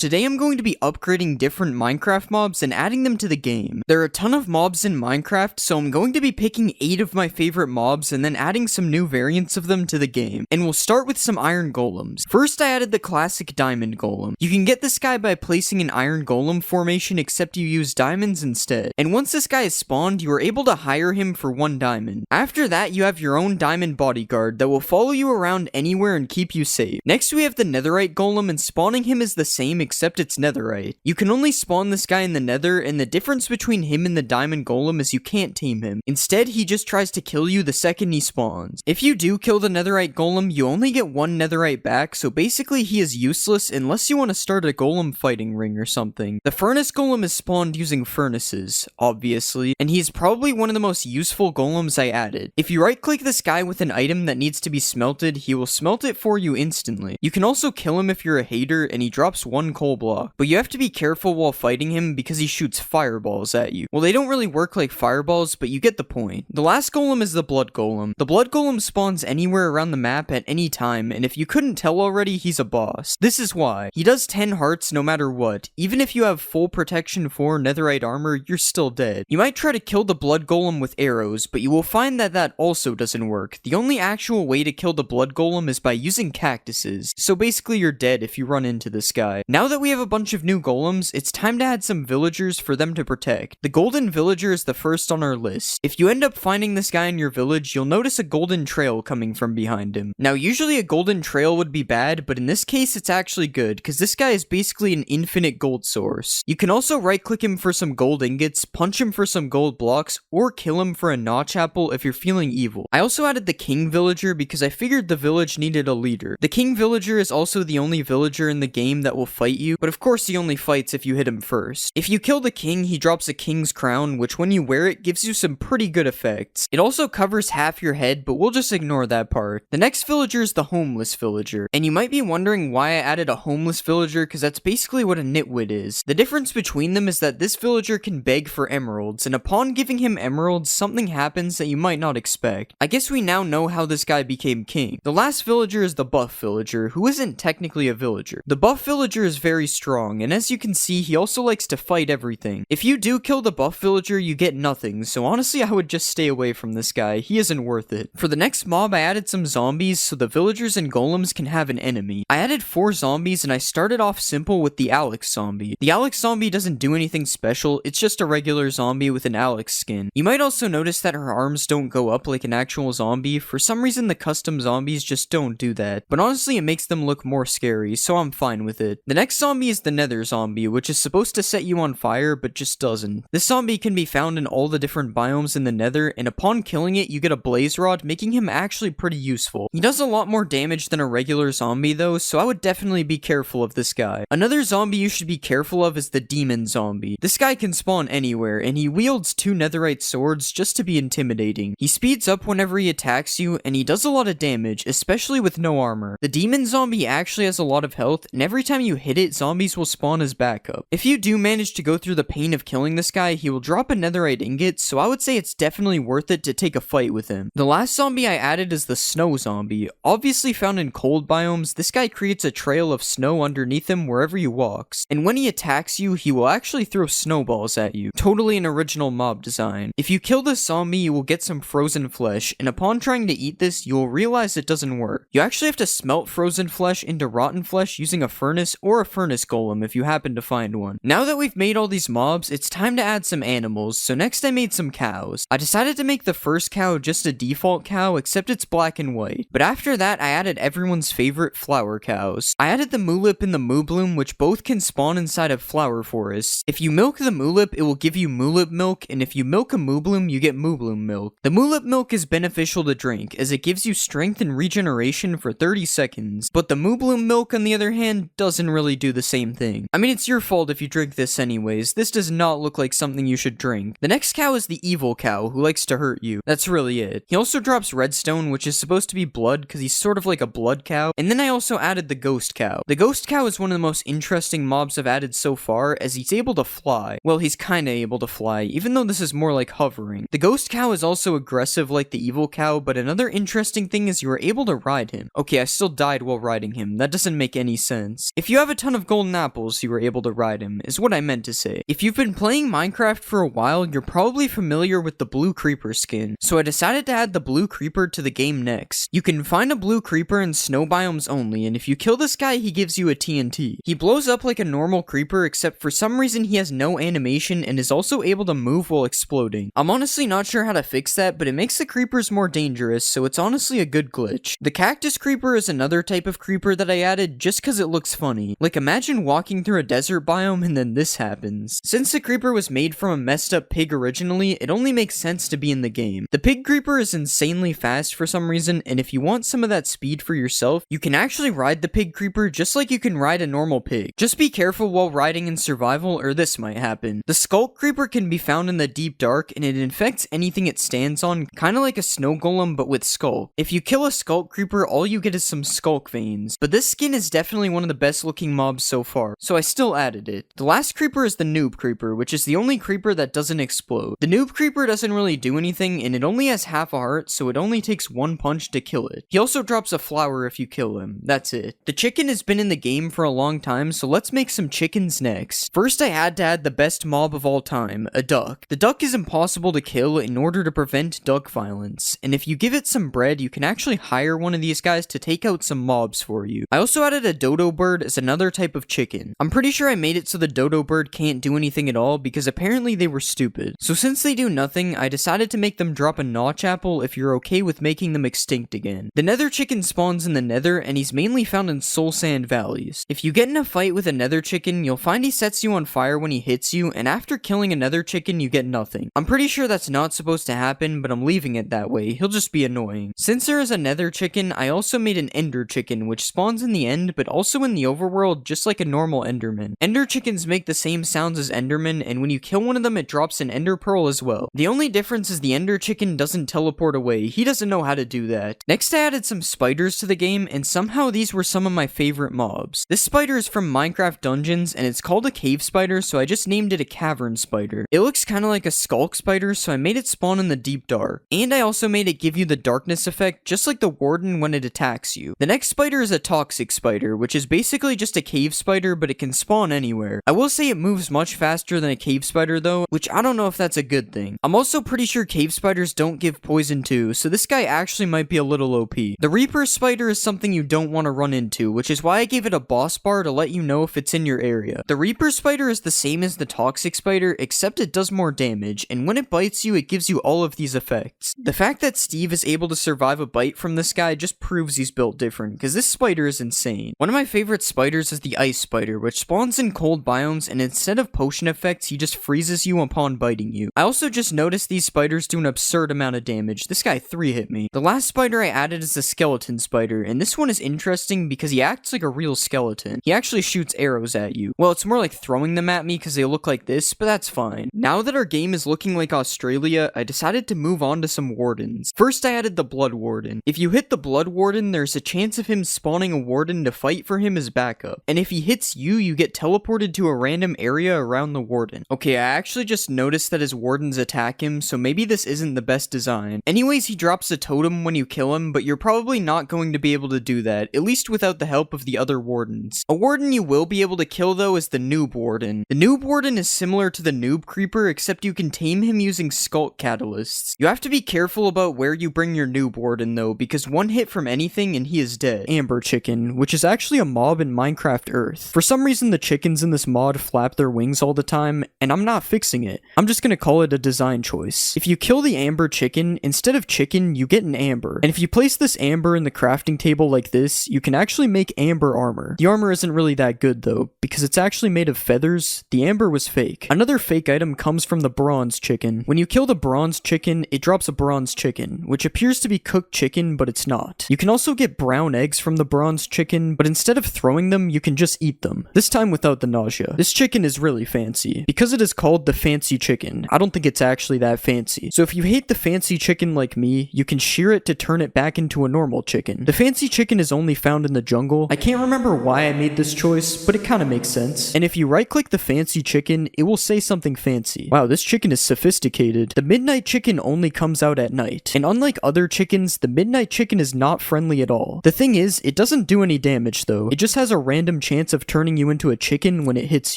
Today I'm going to be upgrading different Minecraft mobs and adding them to the game. There are a ton of mobs in Minecraft, so I'm going to be picking 8 of my favorite mobs and then adding some new variants of them to the game. And we'll start with some iron golems. First, I added the classic diamond golem. You can get this guy by placing an iron golem formation, except you use diamonds instead. And once this guy is spawned, you are able to hire him for 1 diamond. After that, you have your own diamond bodyguard that will follow you around anywhere and keep you safe. Next, we have the netherite golem, and spawning him is the same except it's netherite. You can only spawn this guy in the nether, and the difference between him and the diamond golem is you can't tame him. Instead, he just tries to kill you the second he spawns. If you do kill the netherite golem, you only get 1 netherite back, so basically he is useless unless you want to start a golem fighting ring or something. The furnace golem is spawned using furnaces, obviously, and he is probably one of the most useful golems I added. If you right click this guy with an item that needs to be smelted, he will smelt it for you instantly. You can also kill him if you're a hater, and he drops 1 coal block. But you have to be careful while fighting him because he shoots fireballs at you. Well, they don't really work like fireballs, but you get the point. The last golem is the blood golem. The blood golem spawns anywhere around the map at any time, and if you couldn't tell already, he's a boss. This is why. He does 10 hearts no matter what. Even if you have full protection 4 netherite armor, you're still dead. You might try to kill the blood golem with arrows, but you will find that that also doesn't work. The only actual way to kill the blood golem is by using cactuses. So basically you're dead if you run into this guy. Now that we have a bunch of new golems, it's time to add some villagers for them to protect. The golden villager is the first on our list. If you end up finding this guy in your village, you'll notice a golden trail coming from behind him. Now, usually a golden trail would be bad, but in this case it's actually good, because this guy is basically an infinite gold source. You can also right click him for some gold ingots, punch him for some gold blocks, or kill him for a notch apple if you're feeling evil. I also added the king villager because I figured the village needed a leader. The king villager is also the only villager in the game that will fight you, but of course he only fights if you hit him first. If you kill the king, he drops a king's crown, which when you wear it gives you some pretty good effects. It also covers half your head, but we'll just ignore that part. The next villager is the homeless villager, and you might be wondering why I added a homeless villager, because that's basically what a nitwit is. The difference between them is that this villager can beg for emeralds, and upon giving him emeralds, something happens that you might not expect. I guess we now know how this guy became king. The last villager is the buff villager, who isn't technically a villager. The buff villager is very strong, and as you can see, he also likes to fight everything. If you do kill the buff villager, you get nothing, so honestly I would just stay away from this guy. He isn't worth it. For the next mob, I added some zombies so the villagers and golems can have an enemy. I added 4 zombies, and I started off simple with the Alex zombie. The Alex zombie doesn't do anything special, it's just a regular zombie with an Alex skin. You might also notice that her arms don't go up like an actual zombie. For some reason the custom zombies just don't do that, but honestly it makes them look more scary, so I'm fine with it. The next zombie is the Nether zombie, which is supposed to set you on fire, but just doesn't. This zombie can be found in all the different biomes in the Nether, and upon killing it, you get a blaze rod, making him actually pretty useful. He does a lot more damage than a regular zombie though, so I would definitely be careful of this guy. Another zombie you should be careful of is the demon zombie. This guy can spawn anywhere, and he wields 2 netherite swords just to be intimidating. He speeds up whenever he attacks you, and he does a lot of damage, especially with no armor. The demon zombie actually has a lot of health, and every time you hit it, zombies will spawn as backup. If you do manage to go through the pain of killing this guy, he will drop a netherite ingot, so I would say it's definitely worth it to take a fight with him. The last zombie I added is the snow zombie. Obviously found in cold biomes, this guy creates a trail of snow underneath him wherever he walks, and when he attacks you, he will actually throw snowballs at you. Totally an original mob design. If you kill this zombie, you will get some frozen flesh, and upon trying to eat this, you will realize it doesn't work. You actually have to smelt frozen flesh into rotten flesh using a furnace or a furnace golem if you happen to find one. Now that we've made all these mobs, it's time to add some animals, so next I made some cows. I decided to make the first cow just a default cow, except it's black and white. But after that, I added everyone's favorite flower cows. I added the Moolip and the Moobloom, which both can spawn inside of flower forests. If you milk the Moolip, it will give you Moolip milk, and if you milk a Moobloom, you get Moobloom milk. The Moolip milk is beneficial to drink, as it gives you strength and regeneration for 30 seconds, but the Moobloom milk, on the other hand, doesn't really do the same thing. I mean, it's your fault if you drink this anyways. This does not look like something you should drink. The next cow is the evil cow, who likes to hurt you. That's really it. He also drops redstone, which is supposed to be blood, because he's sort of like a blood cow. And then I also added the ghost cow. The ghost cow is one of the most interesting mobs I've added so far, as he's able to fly. Well, he's kinda able to fly, even though this is more like hovering. The ghost cow is also aggressive like the evil cow, but another interesting thing is you are able to ride him. Okay, I still died while riding him. That doesn't make any sense. If you have a ton ton of golden apples, you were able to ride him, is what I meant to say. If you've been playing Minecraft for a while, you're probably familiar with the blue creeper skin, so I decided to add the blue creeper to the game next. You can find a blue creeper in snow biomes only, and if you kill this guy, he gives you a TNT. He blows up like a normal creeper, except for some reason he has no animation and is also able to move while exploding. I'm honestly not sure how to fix that, but it makes the creepers more dangerous, so it's honestly a good glitch. The cactus creeper is another type of creeper that I added just cause it looks funny. Like, imagine walking through a desert biome and then this happens. Since the creeper was made from a messed up pig originally, it only makes sense to be in the game. The pig creeper is insanely fast for some reason, and if you want some of that speed for yourself, you can actually ride the pig creeper just like you can ride a normal pig. Just be careful while riding in survival or this might happen. The skulk creeper can be found in the deep dark, and it infects anything it stands on, kinda like a snow golem but with skulk. If you kill a skulk creeper, all you get is some skulk veins. But this skin is definitely one of the best looking mobs so far, so I still added it. The last creeper is the noob creeper, which is the only creeper that doesn't explode. The noob creeper doesn't really do anything, and it only has half a heart, so it only takes one punch to kill it. He also drops a flower if you kill him. That's it. The chicken has been in the game for a long time, so let's make some chickens next. First, I had to add the best mob of all time, a duck. The duck is impossible to kill in order to prevent duck violence, and if you give it some bread, you can actually hire one of these guys to take out some mobs for you. I also added a dodo bird as another type of chicken. I'm pretty sure I made it so the dodo bird can't do anything at all because apparently they were stupid. So since they do nothing, I decided to make them drop a notch apple if you're okay with making them extinct again. The nether chicken spawns in the nether, and he's mainly found in soul sand valleys. If you get in a fight with a nether chicken, you'll find he sets you on fire when he hits you, and after killing a nether chicken, you get nothing. I'm pretty sure that's not supposed to happen, but I'm leaving it that way. He'll just be annoying. Since there is a nether chicken, I also made an ender chicken, which spawns in the end, but also in the overworld, just like a normal enderman. Ender chickens make the same sounds as endermen, and when you kill one of them, it drops an ender pearl as well. The only difference is the ender chicken doesn't teleport away. He doesn't know how to do that. Next, I added some spiders to the game, and somehow these were some of my favorite mobs. This spider is from Minecraft Dungeons, and it's called a cave spider, so I just named it a cavern spider. It looks kind of like a skulk spider, so I made it spawn in the deep dark. And I also made it give you the darkness effect, just like the warden when it attacks you. The next spider is a toxic spider, which is basically just a cave spider, but it can spawn anywhere. I will say it moves much faster than a cave spider though, which I don't know if that's a good thing. I'm also pretty sure cave spiders don't give poison too, so this guy actually might be a little OP. The Reaper spider is something you don't want to run into, which is why I gave it a boss bar to let you know if it's in your area. The Reaper spider is the same as the toxic spider, except it does more damage, and when it bites you, it gives you all of these effects. The fact that Steve is able to survive a bite from this guy just proves he's built different, because this spider is insane. One of my favorite spiders is the ice spider, which spawns in cold biomes, and instead of potion effects, he just freezes you upon biting you. I also just noticed these spiders do an absurd amount of damage. This guy 3-hit me. The last spider I added is the skeleton spider, and this one is interesting because he acts like a real skeleton. He actually shoots arrows at you. Well, it's more like throwing them at me because they look like this, but that's fine. Now that our game is looking like Australia, I decided to move on to some wardens. First, I added the blood warden. If you hit the blood warden, there's a chance of him spawning a warden to fight for him as backup. And if he hits you, you get teleported to a random area around the warden. Okay, I actually just noticed that his wardens attack him, so maybe this isn't the best design. Anyways, he drops a totem when you kill him, but you're probably not going to be able to do that, at least without the help of the other wardens. A warden you will be able to kill though is the noob warden. The noob warden is similar to the noob creeper, except you can tame him using skulk catalysts. You have to be careful about where you bring your noob warden though, because one hit from anything and he is dead. Amber chicken, which is actually a mob in Minecraft Earth. For some reason the chickens in this mod flap their wings all the time, and I'm not fixing it. I'm just gonna call it a design choice. If you kill the amber chicken, instead of chicken, you get an amber. And if you place this amber in the crafting table like this, you can actually make amber armor. The armor isn't really that good though, because it's actually made of feathers. The amber was fake. Another fake item comes from the bronze chicken. When you kill the bronze chicken, it drops a bronze chicken, which appears to be cooked chicken, but it's not. You can also get brown eggs from the bronze chicken, but instead of throwing them, you can just eat them. This time without the nausea. This chicken is really fancy. Because it is called the fancy chicken, I don't think it's actually that fancy. So if you hate the fancy chicken like me, you can shear it to turn it back into a normal chicken. The fancy chicken is only found in the jungle. I can't remember why I made this choice, but it kind of makes sense. And if you right click the fancy chicken, it will say something fancy. Wow, this chicken is sophisticated. The midnight chicken only comes out at night. And unlike other chickens, the midnight chicken is not friendly at all. The thing is, it doesn't do any damage though. It just has a random 1 chance of turning you into a chicken when it hits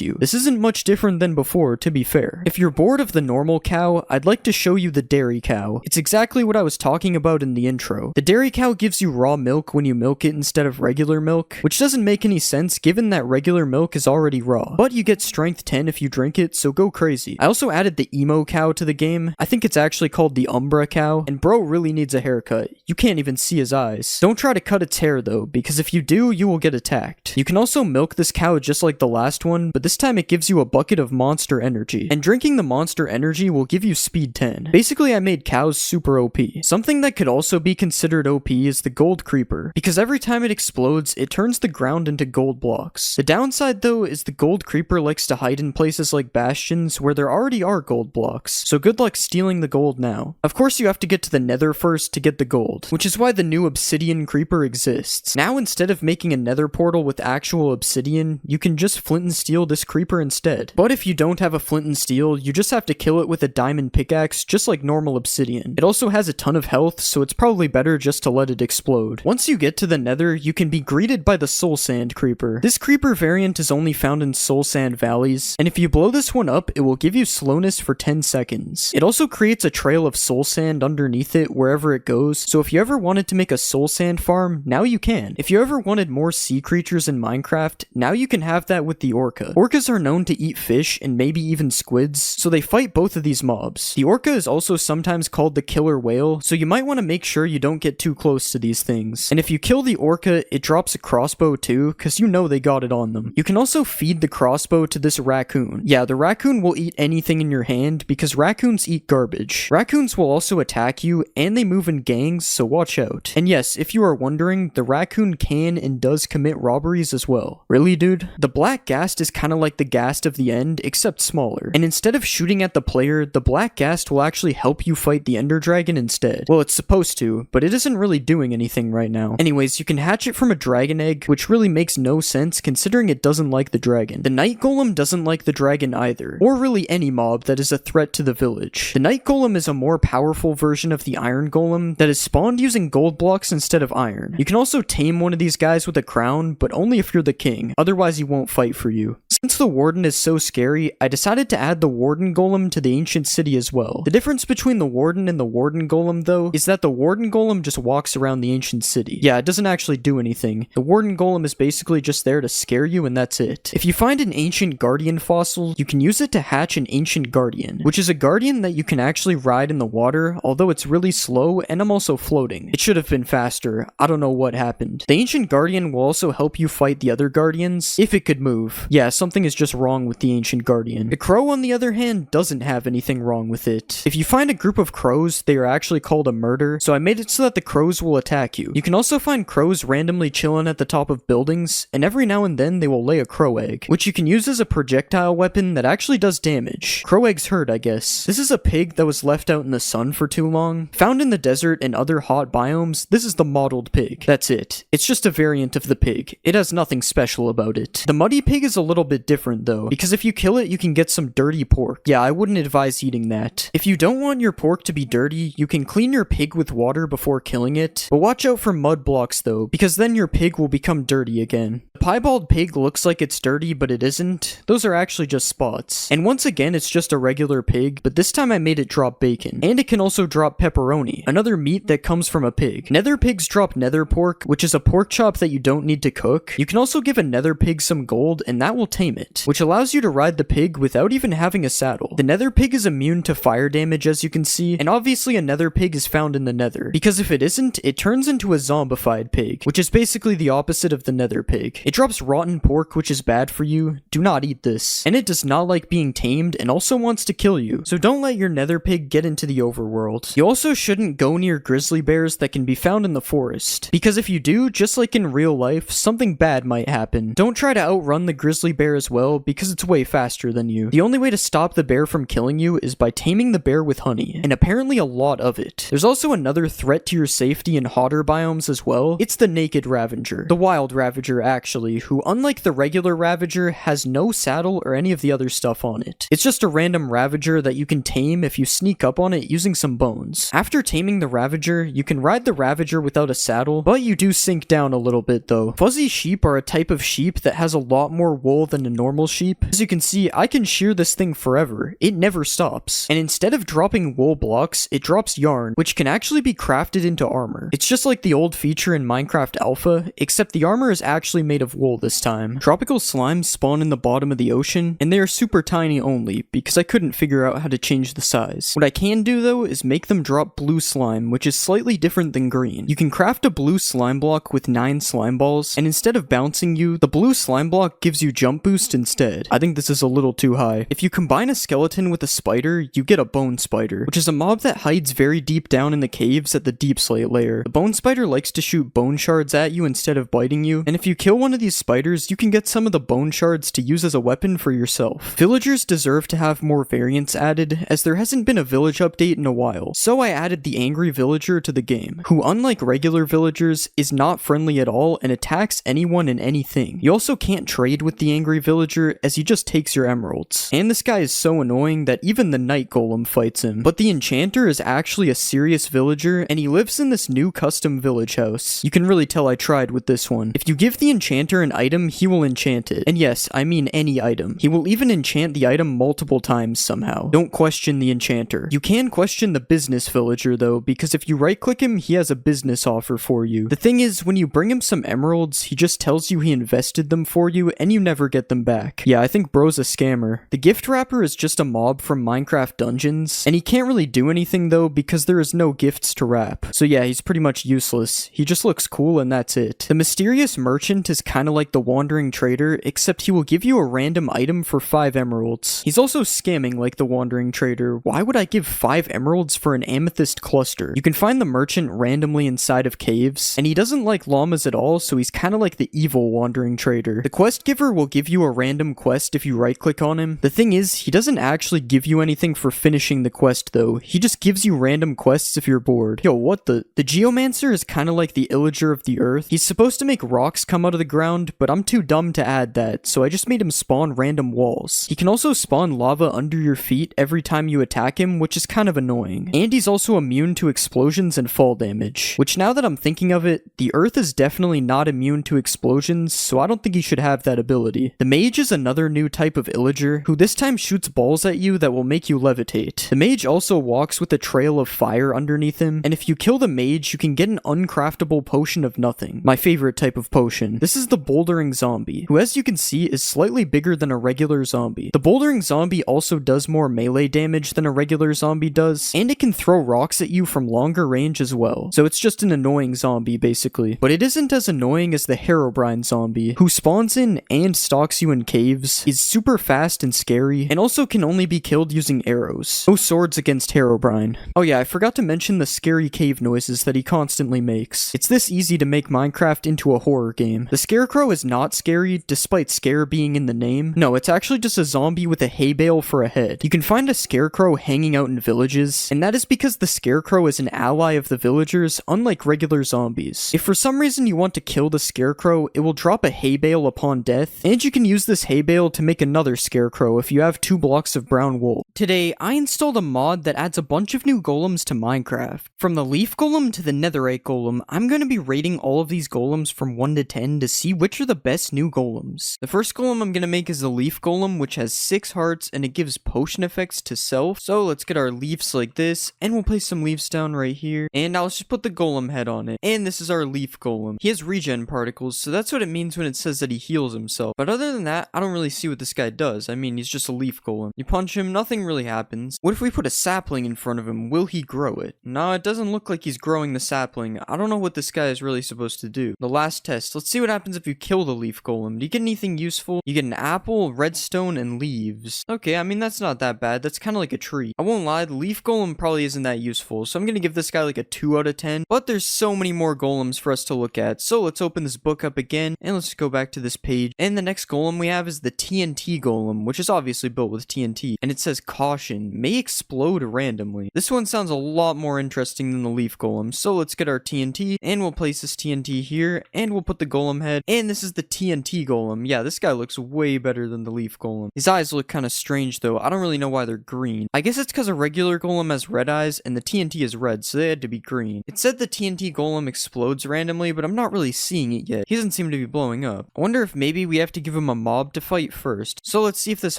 you. This isn't much different than before, to be fair. If you're bored of the normal cow, I'd like to show you the dairy cow. It's exactly what I was talking about in the intro. The dairy cow gives you raw milk when you milk it instead of regular milk, which doesn't make any sense given that regular milk is already raw. But you get strength 10 if you drink it, so go crazy. I also added the emo cow to the game. I think it's actually called the Umbra cow, and bro really needs a haircut. You can't even see his eyes. Don't try to cut its hair though, because if you do, you will get attacked. You can also milk this cow just like the last one, but this time it gives you a bucket of monster energy, and drinking the monster energy will give you speed 10. Basically, I made cows super OP. Something that could also be considered OP is the gold creeper, because every time it explodes, it turns the ground into gold blocks. The downside though is the gold creeper likes to hide in places like bastions where there already are gold blocks, so good luck stealing the gold now. Of course, you have to get to the nether first to get the gold, which is why the new obsidian creeper exists. Now, instead of making a nether portal with actual obsidian, you can just flint and steel this creeper instead. But if you don't have a flint and steel, you just have to kill it with a diamond pickaxe, just like normal obsidian. It also has a ton of health, so it's probably better just to let it explode. Once you get to the nether, you can be greeted by the soul sand creeper. This creeper variant is only found in soul sand valleys, and if you blow this one up, it will give you slowness for 10 seconds. It also creates a trail of soul sand underneath it wherever it goes, so if you ever wanted to make a soul sand farm, now you can. If you ever wanted more sea creatures in Minecraft, now you can have that with the orca. Orcas are known to eat fish and maybe even squids, so they fight both of these mobs. The orca is also sometimes called the killer whale, so you might want to make sure you don't get too close to these things. And if you kill the orca, it drops a crossbow too, cause you know they got it on them. You can also feed the crossbow to this raccoon. Yeah, the raccoon will eat anything in your hand because raccoons eat garbage. Raccoons will also attack you, and they move in gangs, so watch out. And yes, if you are wondering, the raccoon can and does commit robberies as well. Really, dude? The black ghast is kinda like the ghast of the end, except smaller. And instead of shooting at the player, the black ghast will actually help you fight the ender dragon instead. Well, it's supposed to, but it isn't really doing anything right now. Anyways, you can hatch it from a dragon egg, which really makes no sense considering it doesn't like the dragon. The night golem doesn't like the dragon either, or really any mob that is a threat to the village. The night golem is a more powerful version of the iron golem that is spawned using gold blocks instead of iron. You can also tame one of these guys with a crown, but only if you're the king, otherwise he won't fight for you. Since the warden is so scary, I decided to add the warden golem to the ancient city as well. The difference between the warden and the warden golem though, is that the warden golem just walks around the ancient city. Yeah, it doesn't actually do anything. The warden golem is basically just there to scare you and that's it. If you find an ancient guardian fossil, you can use it to hatch an ancient guardian, which is a guardian that you can actually ride in the water, although it's really slow and I'm also floating. It should have been faster. I don't know what happened. The ancient guardian will also help you fight the other guardians, if it could move. Yeah, something is just wrong with the ancient guardian. The crow, on the other hand, doesn't have anything wrong with it. If you find a group of crows, they are actually called a murder, so I made it so that the crows will attack you. You can also find crows randomly chilling at the top of buildings, and every now and then they will lay a crow egg, which you can use as a projectile weapon that actually does damage. Crow eggs hurt, I guess. This is a pig that was left out in the sun for too long. Found in the desert and other hot biomes, this is the mottled pig. That's it. It's just a variant of the pig. It has nothing special about it. The muddy pig is a little bit different though, because if you kill it, you can get some dirty pork. Yeah, I wouldn't advise eating that. If you don't want your pork to be dirty, you can clean your pig with water before killing it, but watch out for mud blocks though, because then your pig will become dirty again. The piebald pig looks like it's dirty, but it isn't. Those are actually just spots. And once again, it's just a regular pig, but this time I made it drop bacon. And it can also drop pepperoni, another meat that comes from a pig. Nether pigs drop nether pork, which is a pork chop that you don't need to cook. You can also give a nether pig some gold, and that will tame it, which allows you to ride the pig without even having a saddle. The nether pig is immune to fire damage, as you can see, and obviously a nether pig is found in the nether, because if it isn't, it turns into a zombified pig, which is basically the opposite of the nether pig. It drops rotten pork, which is bad for you. Do not eat this. And it does not like being tamed and also wants to kill you, so don't let your nether pig get into the overworld. You also shouldn't go near grizzly bears that can be found in the forest, because if you do, just like in real life, something bad might happen. Don't try to outrun the grizzly bear as well, because it's way faster than you. The only way to stop the bear from killing you is by taming the bear with honey, and apparently a lot of it. There's also another threat to your safety in hotter biomes as well. It's the naked ravager. The wild ravager, actually, who unlike the regular ravager, has no saddle or any of the other stuff on it. It's just a random ravager that you can tame if you sneak up on it using some bones. After taming the ravager, you can ride the ravager without a saddle, but you do sink down a little bit though. Fuzzy sheep are a type of sheep that has a lot more wool than a normal sheep. As you can see, I can shear this thing forever. It never stops. And instead of dropping wool blocks, it drops yarn, which can actually be crafted into armor. It's just like the old feature in Minecraft Alpha, except the armor is actually made of wool this time. Tropical slimes spawn in the bottom of the ocean, and they are super tiny only, because I couldn't figure out how to change the size. What I can do though is make them drop blue slime, which is slightly different than green. You can craft a blue slime block with 9 slime balls, and instead of bouncing you, the blue slime block gives you jump boost instead. I think this is a little too high. If you combine a skeleton with a spider, you get a bone spider, which is a mob that hides very deep down in the caves at the deep slate layer. The bone spider likes to shoot bone shards at you instead of biting you, and if you kill one of these spiders, you can get some of the bone shards to use as a weapon for yourself. Villagers deserve to have more variants added, as there hasn't been a village update in a while, so I added the angry villager to the game, who unlike regular villagers, is not friendly at all and attacks anyone and anything. You also can't trade with the angry villager, as he just takes your emeralds. And this guy is so annoying that even the night golem fights him. But the enchanter is actually a serious villager, and he lives in this new custom village house. You can really tell I tried with this one. If you give the enchanter an item, he will enchant it. And yes, I mean any item. He will even enchant the item multiple times somehow. Don't question the enchanter. You can question the business villager though, because if you right click him, he has a business offer for you. The thing is, when you bring him some emeralds, he just tells you he invested them for you and you never get them back. Yeah, I think bro's a scammer. The gift wrapper is just a mob from Minecraft Dungeons, and he can't really do anything though because there is no gifts to wrap. So yeah, he's pretty much useless. He just looks cool and that's it. The mysterious merchant is kinda like the wandering trader, except he will give you a random item for 5 emeralds. He's also scamming like the wandering trader. Why would I give 5 emeralds for an amethyst cluster? You can find the merchant randomly inside of caves, and he doesn't like llamas at all, so he's kinda like the evil wandering trader. The quest giver will give you a random quest if you right click on him. The thing is, he doesn't actually give you anything for finishing the quest though. He just gives you random quests if you're bored. Yo, what the? The geomancer is kinda like the illager of the earth. He's supposed to make rocks come out of the ground, but I'm too dumb to add that, so I just made him spawn random walls. He can also spawn lava under your feet every time you attack him, which is kind of annoying. And he's also immune to explosions and fall damage, which now that I'm thinking of it, the earth is definitely not immune to explosions, so I don't think he should have that ability. The mage is another new type of illager, who this time shoots balls at you that will make you levitate. The mage also walks with a trail of fire underneath him, and if you kill the mage, you can get an uncraftable potion of nothing, my favorite type of potion. This is the bouldering zombie, who as you can see is slightly bigger than a regular zombie. The bouldering zombie also does more melee damage than a regular zombie does, and it can throw rocks at you from longer range as well, so it's just an annoying zombie basically. But it isn't as annoying as the Herobrine zombie, who spawns in and stalks you in caves, is super fast and scary, and also can only be killed using arrows. No swords against Herobrine. Oh yeah, I forgot to mention the scary cave noises that he constantly makes. It's this easy to make Minecraft into a horror game. The scarecrow is not scary, despite scare being in the name. No, it's actually just a zombie with a hay bale for a head. You can find a scarecrow hanging out in villages, and that is because the scarecrow is an ally of the villagers, unlike regular zombies. If for some reason you want to kill the scarecrow, it will drop a hay bale upon death, and you can use this hay bale to make another scarecrow if you have 2 blocks of brown wool. Today, I installed a mod that adds a bunch of new golems to Minecraft. From the leaf golem to the netherite golem, I'm going to be rating all of these golems from 1 to 10 to see which are the best new golems. The first golem I'm going to make is the leaf golem, which has 6 hearts and it gives potion effects to self. So let's get our leaves like this, and we'll place some leaves down right here, and now let's just put the golem head on it. And this is our leaf golem. He has regen particles, so that's what it means when it says that he heals himself. But other than that, I don't really see what this guy does. I mean, he's just a leaf golem. You punch him, nothing really happens. What if we put a sapling in front of him? Will he grow it? No, it doesn't look like he's growing the sapling. I don't know what this guy is really supposed to do. The last test. Let's see what happens if you kill the leaf golem. Do you get anything useful? You get an apple, redstone, and leaves. Okay, I mean, that's not that bad. That's kind of like a tree. I won't lie, the leaf golem probably isn't that useful, so I'm gonna give this guy like a 2 out of 10. But there's so many more golems for us to look at, so let's open this book up again, and let's go back to this page. And the next golem we have is the TNT golem, which is obviously built with TNT, and it says caution, may explode randomly. This one sounds a lot more interesting than the leaf golem, so let's get our TNT, and we'll place this TNT here, and we'll put the golem head, and this is the TNT golem. Yeah, this guy looks way better than the leaf golem. His eyes look kind of strange though. I don't really know why they're green. I guess it's because a regular golem has red eyes, and the TNT is red, so they had to be green. It said the TNT golem explodes randomly, but I'm not really seeing it yet. He doesn't seem to to be blowing up. I wonder if maybe we have to give him a mob to fight first. So let's see if this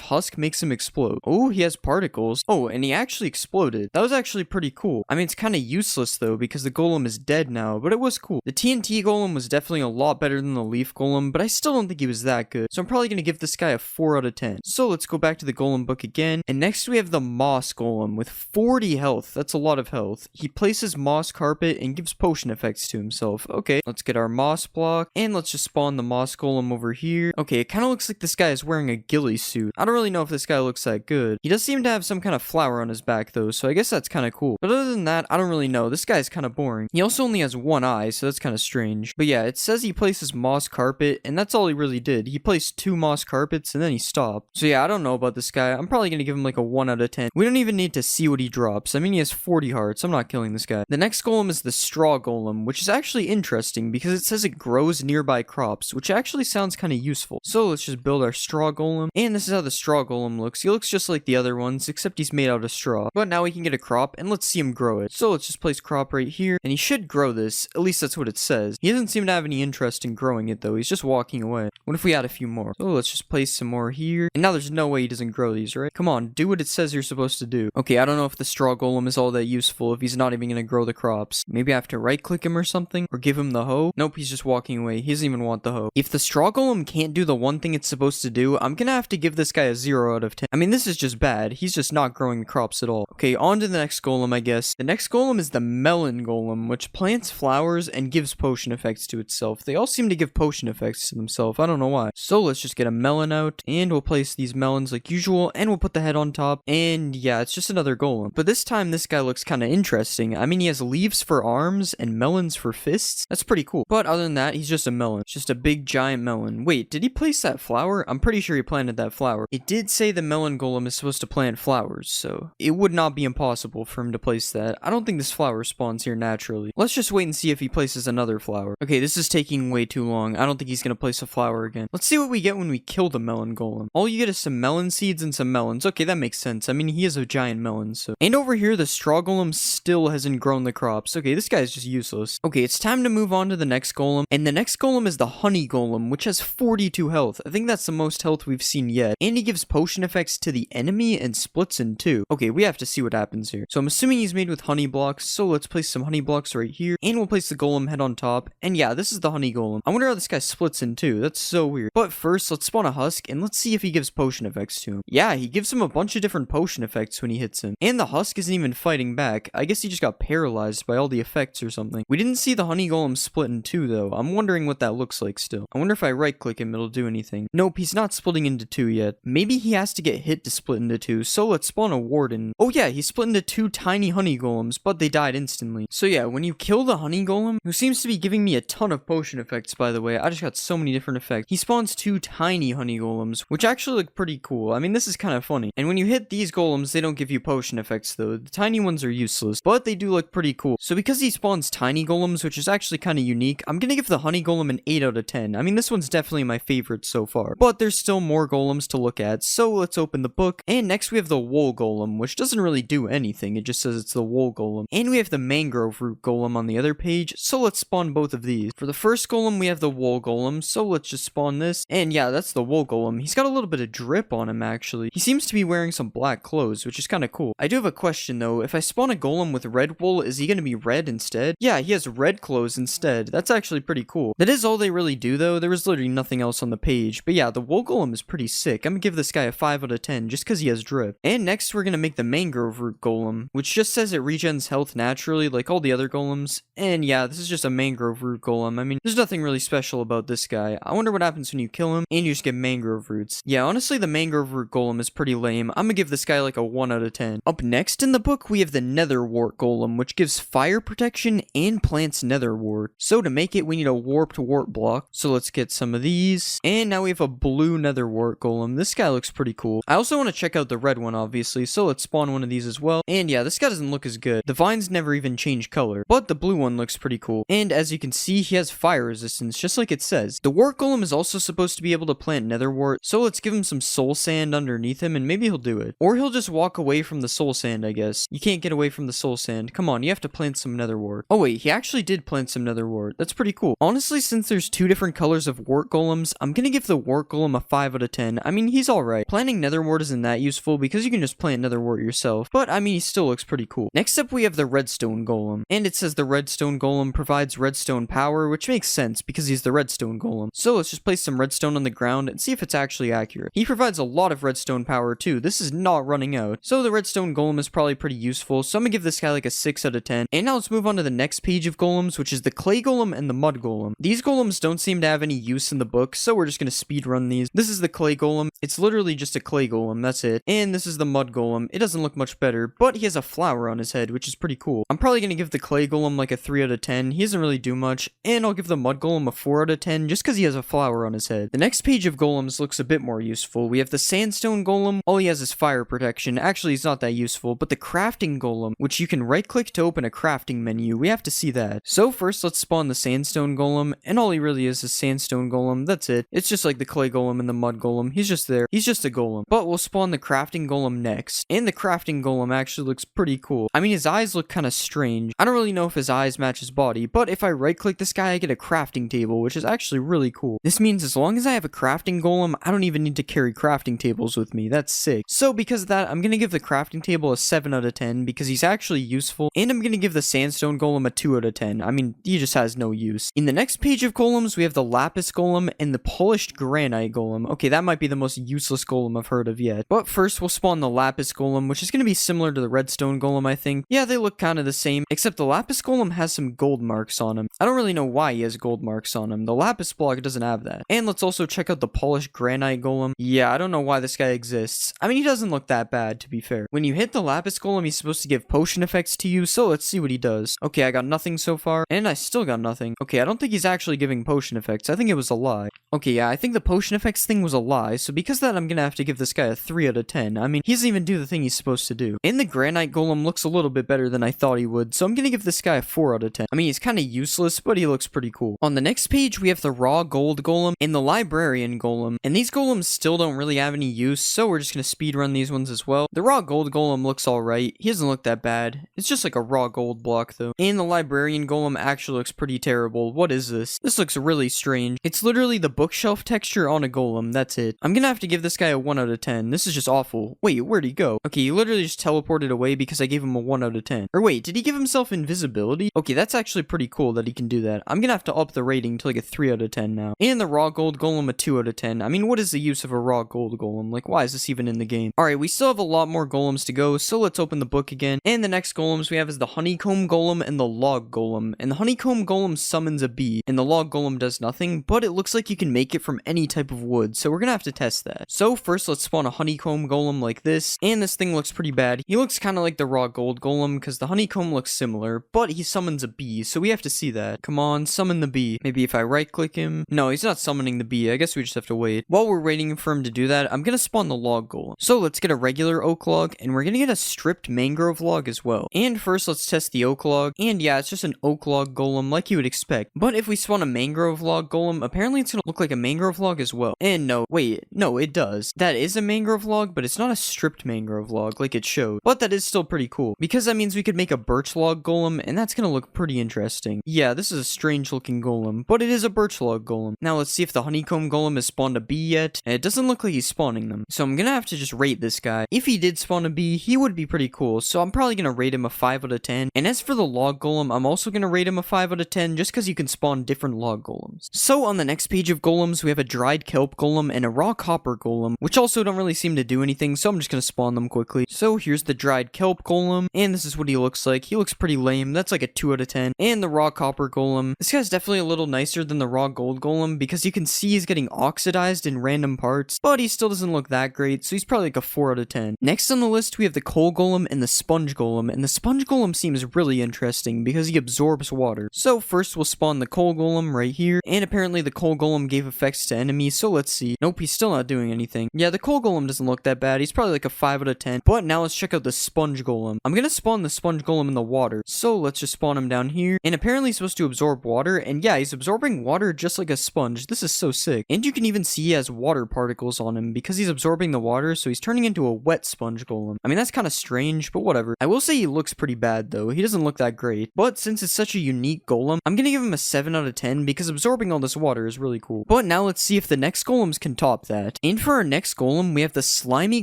husk makes him explode. Oh, he has particles. Oh, and he actually exploded. That was actually pretty cool. I mean, it's kind of useless though because the golem is dead now, but it was cool. The TNT golem was definitely a lot better than the leaf golem, but I still don't think he was that good. So I'm probably going to give this guy a 4 out of 10. So let's go back to the golem book again. And next we have the moss golem with 40 health. That's a lot of health. He places moss carpet and gives potion effects to himself. Okay, let's get our moss block and let's just spawn the moss golem over here. Okay, it kind of looks like this guy is wearing a ghillie suit. I don't really know if this guy looks that good. He does seem to have some kind of flower on his back though, so I guess that's kind of cool. But other than that, I don't really know. This guy's kind of boring. He also only has one eye, so that's kind of strange. But yeah, it says he places moss carpet, and that's all he really did. He placed 2 moss carpets, and then he stopped. So yeah, I don't know about this guy. I'm probably going to give him like a 1 out of 10. We don't even need to see what he drops. I mean, he has 40 hearts. I'm not killing this guy. The next golem is the straw golem, which is actually interesting because it says it grows nearby crops, which actually sounds kind of useful. So let's just build our straw golem, and this is how the straw golem looks. He looks just like the other ones, except he's made out of straw. But now we can get a crop, and let's see him grow it. So let's just place crop right here, and he should grow this. At least that's what it says. He doesn't seem to have any interest in growing it though. He's just walking away. What if we add a few more? So let's just place some more here. And now there's no way he doesn't grow these, right? Come on, do what it says you're supposed to do. Okay, I don't know if the straw golem is all that useful if he's not even gonna grow the crops. Maybe I have to right click him or something, or give him the hoe. Nope, he's just walking away. He doesn't even want the hoe. If the straw golem can't do the one thing it's supposed to do, I'm gonna have to give this guy a 0 out of 10. I mean, this is just bad. He's just not growing the crops at all. Okay, on to the next golem, I guess. The next golem is the melon golem, which plants flowers and gives potion effects to itself. They all seem to give potion effects to themselves. I don't know why. So let's just get a melon out, and we'll place these melons like usual, and we'll put the head on top. And yeah, it's just another golem. But this time, this guy looks kind of interesting. I mean, he has leaves for arms and melons for fists. That's pretty cool. But other than that, he's just a melon. It's just a big giant melon. Wait, did he place that flower? I'm pretty sure he planted that flower. It did say the melon golem is supposed to plant flowers, so it would not be impossible for him to place that. I don't think this flower spawns here naturally. Let's just wait and see if he places another flower. Okay, this is taking way too long. I don't think he's gonna place a flower again. Let's see what we get when we kill the melon golem. All you get is some melon seeds and some melons. Okay, that makes sense. I mean, he is a giant melon, so. And over here, the straw golem still hasn't grown the crops. Okay, this guy's just useless. Okay, it's time to move on to the next golem. And the next golem is the honey golem, which has 42 health. I think that's the most health we've seen yet. And he gives potion effects to the enemy and splits in 2. Okay, we have to see what happens here. So I'm assuming he's made with honey blocks. So let's place some honey blocks right here. And we'll place the golem head on top. And yeah, this is the honey golem. I wonder how this guy splits in 2. That's so weird. But first, let's spawn a husk and let's see if he gives potion effects to him. Yeah, he gives him a bunch of different potion effects when he hits him. And the husk isn't even fighting back. I guess he just got paralyzed by all the effects or something. We didn't see the honey golem split in 2 though. I'm wondering what that looks like still. I wonder if I right click him, it'll do anything. Nope, he's not splitting into 2 yet. Maybe he has to get hit to split into 2. So let's spawn a warden. Oh yeah, he split into 2 tiny honey golems, but they died instantly. So yeah, when you kill the honey golem, who seems to be giving me a ton of potion effects by the way, I just got so many different effects. He spawns 2 tiny honey golems, which actually look pretty cool. I mean, this is kind of funny. And when you hit these golems, they don't give you potion effects though. The tiny ones are useless, but they do look pretty cool. So because he spawns tiny golems, which is actually kind of unique, I'm gonna give the honey golem an 8 out of 10. I mean, this one's definitely my favorite so far, but there's still more golems to look at. So let's open the book. And next we have the wool golem, which doesn't really do anything. It just says it's the wool golem. And we have the mangrove root golem on the other page. So let's spawn both of these. For the first golem, we have the wool golem. So let's just spawn this. And yeah, that's the wool golem. He's got a little bit of drip on him actually. He seems to be wearing some black clothes, which is kind of cool. I do have a question though. If I spawn a golem with red wool, is he going to be red instead? Yeah, he has red clothes instead. That's actually pretty cool. That is all they really do though. There was literally nothing else on the page. But yeah, the wool golem is pretty sick. I'm gonna give this guy a 5 out of 10 just because he has drip. And next we're gonna make the mangrove root golem, which just says it regens health naturally like all the other golems. And yeah, this is just a mangrove root golem. I mean, there's nothing really special about this guy. I wonder what happens when you kill him and you just get mangrove roots. Yeah, honestly, the mangrove root golem is pretty lame. I'm gonna give this guy like a 1 out of 10. Up next in the book, we have the nether wart golem, which gives fire protection and plants nether wart. So to make it, we need a warped wart block. So let's get some of these. And now we have a blue nether wart golem. This guy looks pretty cool. I also want to check out the red one, obviously. So let's spawn one of these as well. And yeah, this guy doesn't look as good. The vines never even change color, but the blue one looks pretty cool. And as you can see, he has fire resistance, just like it says. The wart golem is also supposed to be able to plant nether wart. So let's give him some soul sand underneath him and maybe he'll do it. Or he'll just walk away from the soul sand, I guess. You can't get away from the soul sand. Come on, you have to plant some nether wart. Oh wait, he actually did plant some nether wart. That's pretty cool. Honestly, since there's there's two different colors of wart golems. I'm gonna give the wart golem a 5 out of 10. I mean, he's alright. Planting nether wart isn't that useful because you can just plant nether wart yourself, but I mean, he still looks pretty cool. Next up, we have the redstone golem, and it says the redstone golem provides redstone power, which makes sense because he's the redstone golem. So let's just place some redstone on the ground and see if it's actually accurate. He provides a lot of redstone power too. This is not running out. So the redstone golem is probably pretty useful, so I'm gonna give this guy like a 6 out of 10. And now let's move on to the next page of golems, which is the clay golem and the mud golem. These golems don't seem to have any use in the book, so we're just gonna speed run these. This is the clay golem. It's literally just a clay golem, that's it. And this is the mud golem. It doesn't look much better, but he has a flower on his head, which is pretty cool. I'm probably gonna give the clay golem like a 3 out of 10. He doesn't really do much, and I'll give the mud golem a 4 out of 10 just because he has a flower on his head. The next page of golems looks a bit more useful. We have the sandstone golem. All he has is fire protection. Actually, he's not that useful, but the crafting golem, which you can right click to open a crafting menu. We have to see that. So first, let's spawn the sandstone golem, and all he really is sandstone golem. That's it. It's just like the clay golem and the mud golem. He's just there. He's just a golem. But we'll spawn the crafting golem next, and the crafting golem actually looks pretty cool. I mean, his eyes look kind of strange. I don't really know if his eyes match his body, but if I right click this guy, I get a crafting table, which is actually really cool. This means as long as I have a crafting golem, I don't even need to carry crafting tables with me. That's sick. So because of that, I'm gonna give the crafting table a 7 out of 10 because he's actually useful, and I'm gonna give the sandstone golem a 2 out of 10. I mean, he just has no use. In the next page of golems, we have the lapis golem and the polished granite golem. Okay, that might be the most useless golem I've heard of yet. But first, we'll spawn the lapis golem, which is gonna be similar to the redstone golem, I think. Yeah, they look kind of the same, except the lapis golem has some gold marks on him. I don't really know why he has gold marks on him. The lapis block doesn't have that. And let's also check out the polished granite golem. Yeah, I don't know why this guy exists. I mean, he doesn't look that bad, to be fair. When you hit the lapis golem, he's supposed to give potion effects to you, so let's see what he does. Okay, I got nothing so far, and I still got nothing. Okay, I don't think he's actually giving potion effects. I think it was a lie. Okay, yeah, I think the potion effects thing was a lie, so because of that, I'm gonna have to give this guy a 3 out of 10. I mean, he doesn't even do the thing he's supposed to do. And the granite golem looks a little bit better than I thought he would, so I'm gonna give this guy a 4 out of 10. I mean, he's kind of useless, but he looks pretty cool. On the next page, we have the raw gold golem and the librarian golem, and these golems still don't really have any use, so we're just gonna speedrun these ones as well. The raw gold golem looks alright. He doesn't look that bad. It's just like a raw gold block, though. And the librarian golem actually looks pretty terrible. What is this? This looks really strange. It's literally the bookshelf texture on a golem. That's it. I'm gonna have to give this guy a 1 out of 10. This is just awful. Wait, where'd he go? Okay, he literally just teleported away because I gave him a 1 out of 10. Or wait, did he give himself invisibility? Okay, that's actually pretty cool that he can do that. I'm gonna have to up the rating to like a 3 out of 10 now. And the raw gold golem a 2 out of 10. I mean, what is the use of a raw gold golem? Like, why is this even in the game? Alright, we still have a lot more golems to go, so let's open the book again. And the next golems we have is the honeycomb golem and the log golem. And the honeycomb golem summons a bee, and the log golem does nothing, but it looks like you can make it from any type of wood, so we're gonna have to test that. So first, let's spawn a honeycomb golem like this, and this thing looks pretty bad. He looks kind of like the raw gold golem, because the honeycomb looks similar, but he summons a bee, so we have to see that. Come on, summon the bee. Maybe if I right click him. No, he's not summoning the bee. I guess we just have to wait. While we're waiting for him to do that, I'm gonna spawn the log golem. So let's get a regular oak log, and we're gonna get a stripped mangrove log as well. And first, let's test the oak log, and yeah, it's just an oak log golem like you would expect. But if we spawn a mangrove log golem, apparently it's gonna look like a mangrove log as well. And no, wait, no, it does. That is a mangrove log, but it's not a stripped mangrove log like it showed. But that is still pretty cool, because that means we could make a birch log golem, and that's gonna look pretty interesting. Yeah, this is a strange looking golem, but it is a birch log golem. Now let's see if the honeycomb golem has spawned a bee yet, and it doesn't look like he's spawning them. So I'm gonna have to just rate this guy. If he did spawn a bee, he would be pretty cool, so I'm probably gonna rate him a 5 out of 10. And as for the log golem, I'm also gonna rate him a 5 out of 10 just because you can spawn different log golems. So on the next page of golems, we have a dried kelp golem and a raw copper golem, which also don't really seem to do anything, so I'm just gonna spawn them quickly. So here's the dried kelp golem, and this is what he looks like. He looks pretty lame. That's like a 2 out of 10. And the raw copper golem. This guy's definitely a little nicer than the raw gold golem because you can see he's getting oxidized in random parts, but he still doesn't look that great, so he's probably like a 4 out of 10. Next on the list, we have the coal golem and the sponge golem, and the sponge golem seems really interesting because he absorbs water. So first we'll spawn the coal golem right here, and apparently the coal golem gave effects to enemies, so let's see. Nope, he's still not doing anything. Yeah, the coal golem doesn't look that bad. He's probably like a 5 out of 10. But now let's check out the sponge golem. I'm gonna spawn the sponge golem in the water, so let's just spawn him down here, and apparently he's supposed to absorb water, and yeah, he's absorbing water just like a sponge. This is so sick. And you can even see he has water particles on him because he's absorbing the water, so he's turning into a wet sponge golem. I mean, that's kind of strange, but whatever. I will say he looks pretty bad though. He doesn't look that great, but since it's such a unique golem, I'm gonna give him a 7 out of 10 because absorbing all this water is really cool. But now let's see if the next golems can top that. And for our next golem, we have the slimy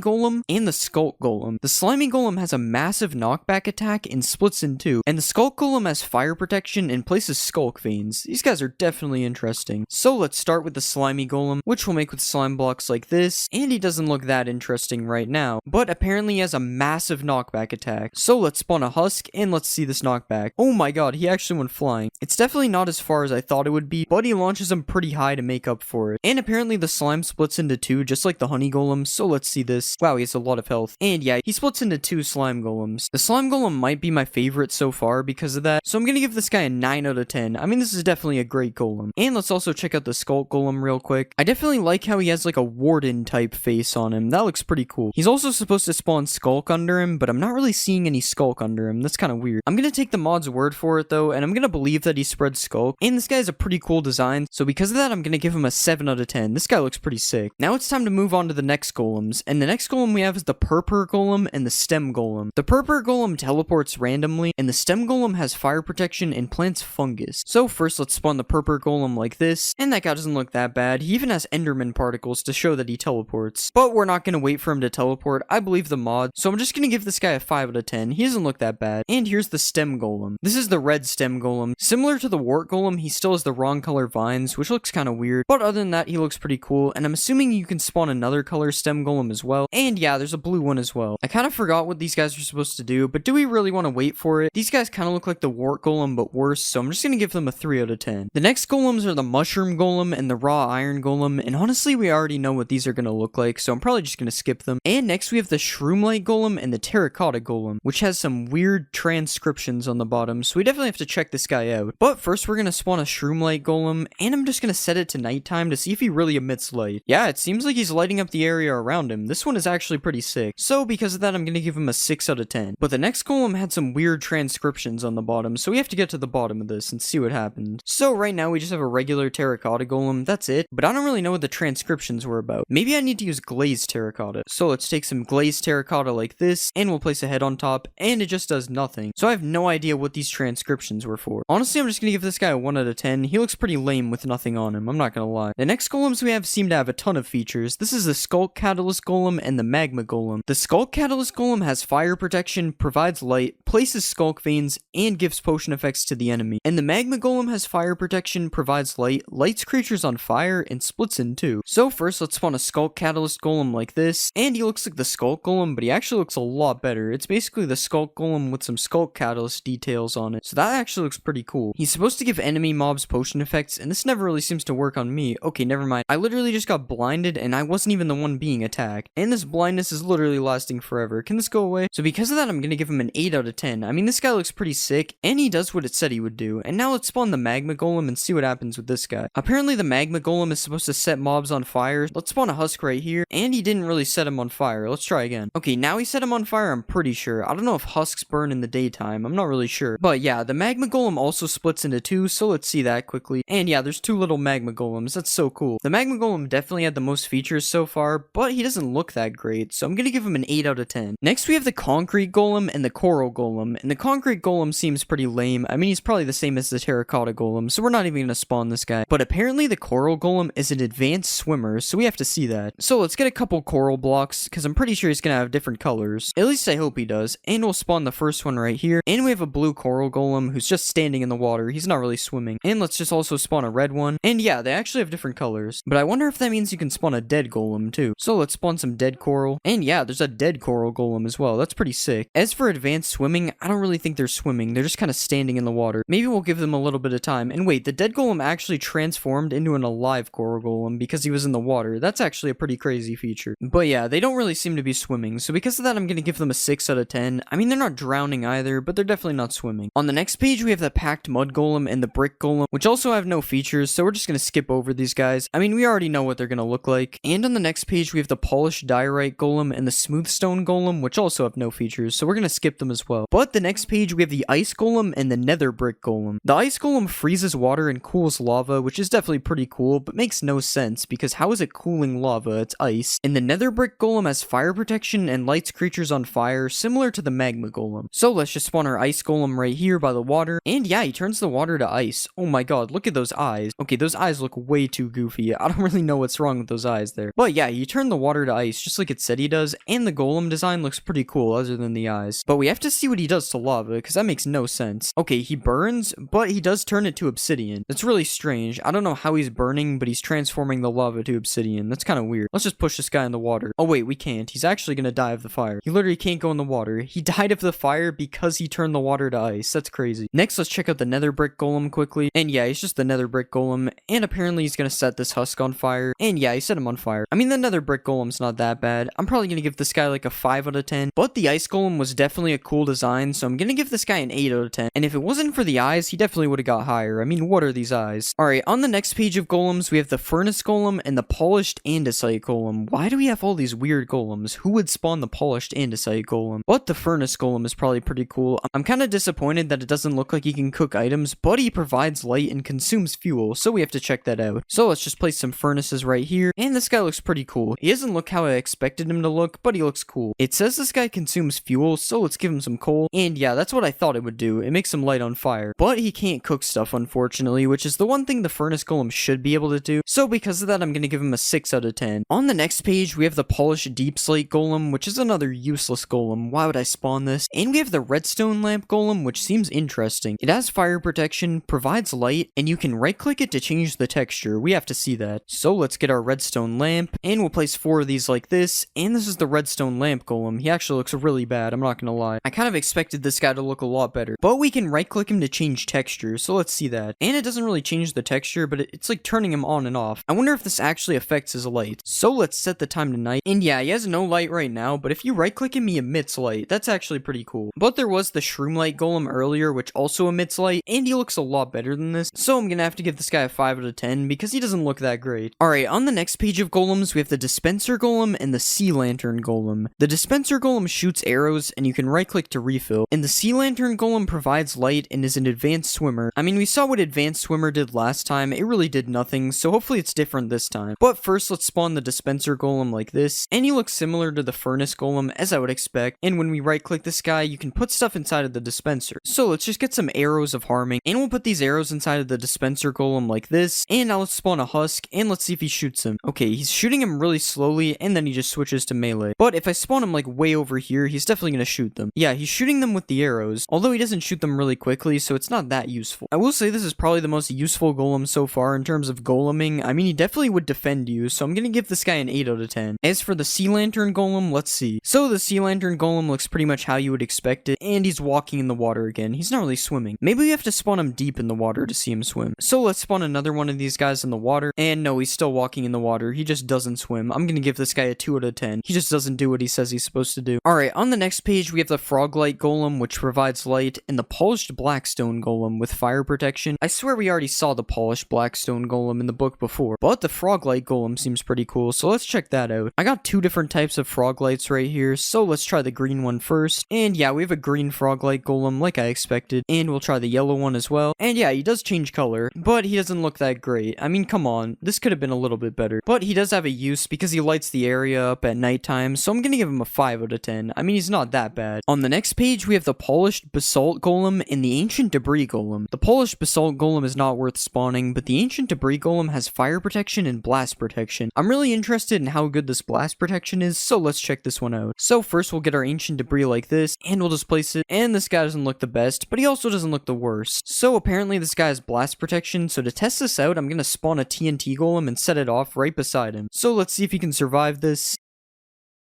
golem and the skulk golem. The slimy golem has a massive knockback attack and splits in two, and the skulk golem has fire protection and places skulk veins. These guys are definitely interesting. So let's start with the slimy golem, which we'll make with slime blocks like this, and he doesn't look that interesting right now, but apparently he has a massive knockback attack. So let's spawn a husk, and let's see this knockback. Oh my god, he actually went flying. It's definitely not as far as I thought it would be, but he launches them pretty high to make up for it. And apparently the slime splits into two, just like the honey golem, so let's see this. Wow, he has a lot of health. And yeah, he splits into two slime golems. The slime golem might be my favorite so far because of that, so I'm gonna give this guy a 9 out of 10. I mean, this is definitely a great golem. And let's also check out the skulk golem real quick. I definitely like how he has like a warden type face on him. That looks pretty cool. He's also supposed to spawn skulk under him, but I'm not really seeing any skulk under him. That's kind of weird. I'm gonna take the mod's word for it though, and I'm gonna believe that he spreads skulk. And this guy has a pretty cool design, so because of that, I'm gonna give him a 7 out of 10. This guy looks pretty sick. Now it's time to move on to the next golems, and the next golem we have is the purpur golem and the stem golem. The purpur golem teleports randomly, and the stem golem has fire protection and plants fungus. So first let's spawn the purpur golem like this, and that guy doesn't look that bad. He even has enderman particles to show that he teleports. But we're not gonna wait for him to teleport. I believe the mod, so I'm just gonna give this guy a 5 out of 10. He doesn't look that bad. And here's the stem golem. This is the red stem golem. Similar to the wart golem, he still has the wrong color vines, which looks kind of weird, but other than that, he looks pretty cool, and I'm assuming you can spawn another color stem golem as well. And yeah, there's a blue one as well. I kind of forgot what these guys are supposed to do, but do we really want to wait for it? These guys kind of look like the wart golem, but worse, so I'm just gonna give them a 3 out of 10. The next golems are the mushroom golem and the raw iron golem, and honestly, we already know what these are gonna look like, so I'm probably just gonna skip them. And next we have the shroomlight golem and the terracotta golem, which has some weird transcriptions on the bottom, so we definitely have to check this guy out. But first, we're gonna spawn a shroomlight golem, and I'm just gonna set it to nighttime to see if he really emits light. Yeah, it seems like he's lighting up the area around him. This one is actually pretty sick. So because of that, I'm gonna give him a 6 out of 10. But the next golem had some weird transcriptions on the bottom, so we have to get to the bottom of this and see what happened. So right now we just have a regular terracotta golem, that's it, but I don't really know what the transcriptions were about. Maybe I need to use glazed terracotta. So let's take some glazed terracotta like this, and we'll place a head on top, and it just does nothing. So I have no idea what these transcriptions were for. Honestly, I'm just gonna give this guy a 1 out of 10. He looks pretty lame with nothing on him, I'm not gonna lie. The next golems we have seem to have a ton of features. This is the skulk catalyst golem and the magma golem. The skulk catalyst golem has fire protection, provides light, places skulk veins, and gives potion effects to the enemy. And the magma golem has fire protection, provides light, lights creatures on fire, and splits in two. So first, let's spawn a skulk catalyst golem like this, and he looks like the skulk golem, but he actually looks a lot better. It's basically the skulk golem with some skulk catalyst details on it, so that actually looks pretty cool. He's supposed to give enemy mobs potion effects, and this never really seems to work on me. Okay, never mind. I literally just got blinded, and I wasn't even the one being attacked. And this blindness is literally lasting forever. Can this go away? So because of that, I'm gonna give him an 8 out of 10. I mean, this guy looks pretty sick, and he does what it said he would do. And now let's spawn the magma golem and see what happens with this guy. Apparently, the magma golem is supposed to set mobs on fire. Let's spawn a husk right here, and he didn't really set him on fire. Let's try again. Okay, now he set him on fire, I'm pretty sure. I don't know if husks burn in the daytime. I'm not really sure. But yeah, the magma golem also splits into two, so let's see that quickly. And yeah, there's two little magma golems. That's so cool. The magma golem definitely had the most features so far, but he doesn't look that great, so I'm gonna give him an 8 out of 10. Next, we have the concrete golem and the coral golem, and the concrete golem seems pretty lame. I mean, he's probably the same as the terracotta golem, so we're not even gonna spawn this guy. But apparently the coral golem is an advanced swimmer, so we have to see that. So let's get a couple coral blocks, because I'm pretty sure he's gonna have different colors. At least I hope he does. And we'll spawn the first one right here. And we have a blue coral golem who's just standing in the water. He's not really swimming. And let's just also spawn a red one. And yeah, they actually have different colors. But I wonder if that means you can spawn a dead golem too. So let's spawn some dead coral. And yeah, there's a dead coral golem as well. That's pretty sick. As for advanced swimming, I don't really think they're swimming. They're just kind of standing in the water. Maybe we'll give them a little bit of time. And wait, the dead golem actually transformed into an alive coral golem because he was in the water. That's actually a pretty crazy feature. But yeah, they don't really seem to be swimming. So because of that, I'm going to give them a 6 out of 10. I mean, they're not drowning either, but they're definitely not swimming. On the next page, we have the packed mud golem and the brick golem, which also have no features, so we're just going to skip over these guys. I mean, we already know what they're going to look like. And on the next page, we have the polished diorite golem and the smooth stone golem, which also have no features, so we're going to skip them as well. But the next page, we have the ice golem and the nether brick golem. The ice golem freezes water and cools lava, which is definitely pretty cool, but makes no sense, because how is it cooling lava? It's ice. And the nether brick golem has fire protection and lights creatures on fire, similar to the magma golem. So let's just spawn our ice golem right here by the water. And yeah, he turns the water to ice. Oh my god, god, look at those eyes. Okay, those eyes look way too goofy. I don't really know what's wrong with those eyes there. But yeah, you turn the water to ice just like it said he does, and the golem design looks pretty cool other than the eyes. But we have to see what he does to lava, because that makes no sense. Okay, he burns, but he does turn it to obsidian. That's really strange. I don't know how he's burning, but he's transforming the lava to obsidian. That's kind of weird. Let's just push this guy in the water. Oh wait, we can't. He's actually gonna die of the fire. He literally can't go in the water. He died of the fire because he turned the water to ice. That's crazy. Next, let's check out the nether brick golem quickly. And yeah, he's just the nether brick golem, and apparently he's gonna set this husk on fire. And yeah, he set him on fire. I mean, the nether brick golem's not that bad. I'm probably gonna give this guy like a 5 out of 10, but the ice golem was definitely a cool design, so I'm gonna give this guy an 8 out of 10. And if it wasn't for the eyes, he definitely would have got higher. I mean, what are these eyes? Alright, on the next page of golems, we have the furnace golem and the polished andesite golem. Why do we have all these weird golems? Who would spawn the polished andesite golem? But the furnace golem is probably pretty cool. I'm kind of disappointed that it doesn't look like he can cook items, but he provides light and consumes fuel, so we have to check that out. So let's just place some furnaces right here, and this guy looks pretty cool. He doesn't look how I expected him to look, but he looks cool. It says this guy consumes fuel, so let's give him some coal, and yeah, that's what I thought it would do. It makes him light on fire. But he can't cook stuff, unfortunately, which is the one thing the furnace golem should be able to do, so because of that, I'm gonna give him a 6 out of 10. On the next page, we have the polished deep slate golem, which is another useless golem. Why would I spawn this? And we have the redstone lamp golem, which seems interesting. It has fire protection, provides light, and you can right click it to change the texture. We have to see that. So let's get our redstone lamp, and we'll place 4 of these like this, and this is the redstone lamp golem. He actually looks really bad, I'm not gonna lie. I kind of expected this guy to look a lot better, but we can right click him to change texture, so let's see that. And it doesn't really change the texture, but it's like turning him on and off. I wonder if this actually affects his light. So let's set the time to night, and yeah, he has no light right now, but if you right click him, he emits light. That's actually pretty cool. But there was the shroom light golem earlier, which also emits light, and he looks a lot better than this, so I'm gonna have to give this guy a 5 out of 10 because he doesn't look that great. Alright, on the next page of golems, we have the dispenser golem and the sea lantern golem. The dispenser golem shoots arrows, and you can right click to refill, and the sea lantern golem provides light and is an advanced swimmer. I mean, we saw what advanced swimmer did last time. It really did nothing, so hopefully it's different this time. But first, let's spawn the dispenser golem like this, and he looks similar to the furnace golem as I would expect, and when we right click this guy, you can put stuff inside of the dispenser. So let's just get some arrows of harming, and we'll put these arrows inside of the dispenser golem like this, and now let's spawn a husk, and let's see if he shoots him. Okay, he's shooting him really slowly, and then he just switches to melee. But if I spawn him like way over here, he's definitely gonna shoot them. Yeah, he's shooting them with the arrows, although he doesn't shoot them really quickly, so it's not that useful. I will say this is probably the most useful golem so far in terms of goleming. I mean, he definitely would defend you, so I'm gonna give this guy an 8 out of 10. As for the sea lantern golem, let's see. So the sea lantern golem looks pretty much how you would expect it, and he's walking in the water again. He's not really swimming. Maybe we have to spawn him deep in the water to see him swim. So let's spawn another one of these guys in the water, and no, he's still walking in the water. He just doesn't swim. I'm gonna give this guy a 2 out of 10. He just doesn't do what he says he's supposed to do. Alright, on the next page, we have the frog light golem, which provides light, and the polished blackstone golem with fire protection. I swear we already saw the polished blackstone golem in the book before, but the frog light golem seems pretty cool, so let's check that out. I got 2 different types of frog lights right here, so let's try the green one first. And yeah, we have a green frog light golem like I expected, and we'll try the yellow one as well. And yeah, he does change color, but he doesn't look that great. I mean, come on, this could have been a little bit better. But he does have a use because he lights the area up at nighttime, so I'm gonna give him a 5 out of 10. I mean, he's not that bad. On the next page, we have the polished basalt golem and the ancient debris golem. The polished basalt golem is not worth spawning, but the ancient debris golem has fire protection and blast protection. I'm really interested in how good this blast protection is, so let's check this one out. So first we'll get our ancient debris like this, and we'll just place it, and this guy doesn't look the best, but he also doesn't look the worst. So apparently this guy has blast protection, so to test this out, I'm gonna spawn a TNT golem and set it off right beside him. So let's see if he can survive this.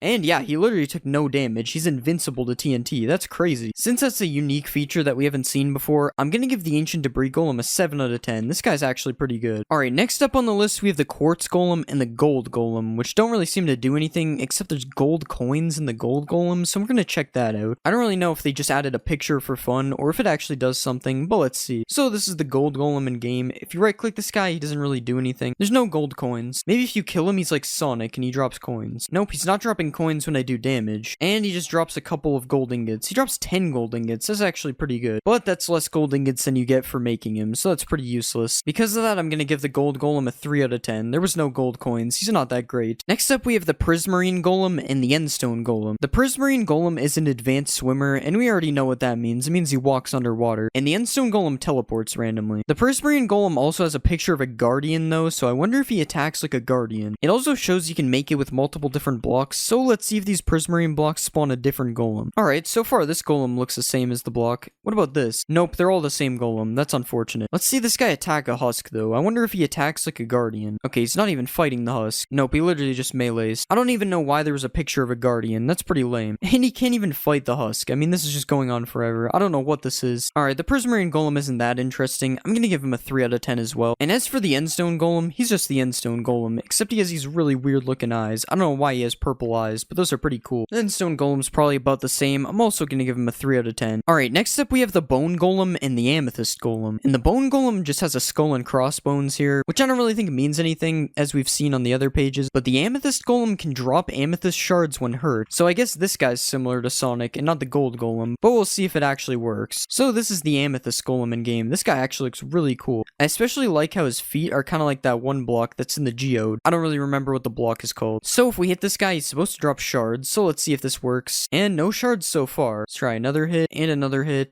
And yeah, he literally took no damage. He's invincible to TNT. That's crazy. Since that's a unique feature that we haven't seen before, I'm gonna give the Ancient Debris Golem a 7 out of 10. This guy's actually pretty good. Alright, next up on the list, we have the Quartz Golem and the Gold Golem, which don't really seem to do anything, except there's gold coins in the Gold Golem, so we're gonna check that out. I don't really know if they just added a picture for fun, or if it actually does something, but let's see. So this is the Gold Golem in game. If you right-click this guy, he doesn't really do anything. There's no gold coins. Maybe if you kill him, he's like Sonic, and he drops coins. Nope, he's not dropping dropping coins when I do damage. And he just drops a couple of gold ingots. He drops 10 gold ingots. That's actually pretty good. But that's less gold ingots than you get for making him, so that's pretty useless. Because of that, I'm gonna give the gold golem a 3 out of 10. There was no gold coins. He's not that great. Next up, we have the Prismarine golem and the Endstone golem. The Prismarine golem is an advanced swimmer, and we already know what that means. It means he walks underwater. And the Endstone golem teleports randomly. The Prismarine golem also has a picture of a guardian though, so I wonder if he attacks like a guardian. It also shows you can make it with multiple different blocks, so let's see if these Prismarine blocks spawn a different golem. Alright, so far this golem looks the same as the block. What about this? Nope, they're all the same golem. That's unfortunate. Let's see this guy attack a husk though. I wonder if he attacks like a guardian. Okay, he's not even fighting the husk. Nope, he literally just melees. I don't even know why there was a picture of a guardian. That's pretty lame. And he can't even fight the husk. I mean, this is just going on forever. I don't know what this is. Alright, the Prismarine golem isn't that interesting. I'm gonna give him a 3 out of 10 as well. And as for the Endstone golem, he's just the Endstone golem, except he has these really weird looking eyes. I don't know why he has purple eyes, but those are pretty cool. The Endstone golem's probably about the same. I'm also gonna give him a 3 out of 10. Alright, next up we have the Bone golem and the Amethyst golem. And the Bone golem just has a skull and crossbones here, which I don't really think means anything, as we've seen on the other pages, but the Amethyst golem can drop amethyst shards when hurt, so I guess this guy's similar to Sonic and not the gold golem, but we'll see if it actually works. So this is the Amethyst golem in game. This guy actually looks really cool. I especially like how his feet are kind of like that one block that's in the geode. I don't really remember what the block is called. So if we hit this guy, he's supposed to drop shards, so let's see if this works. And no shards so far. Let's try another hit,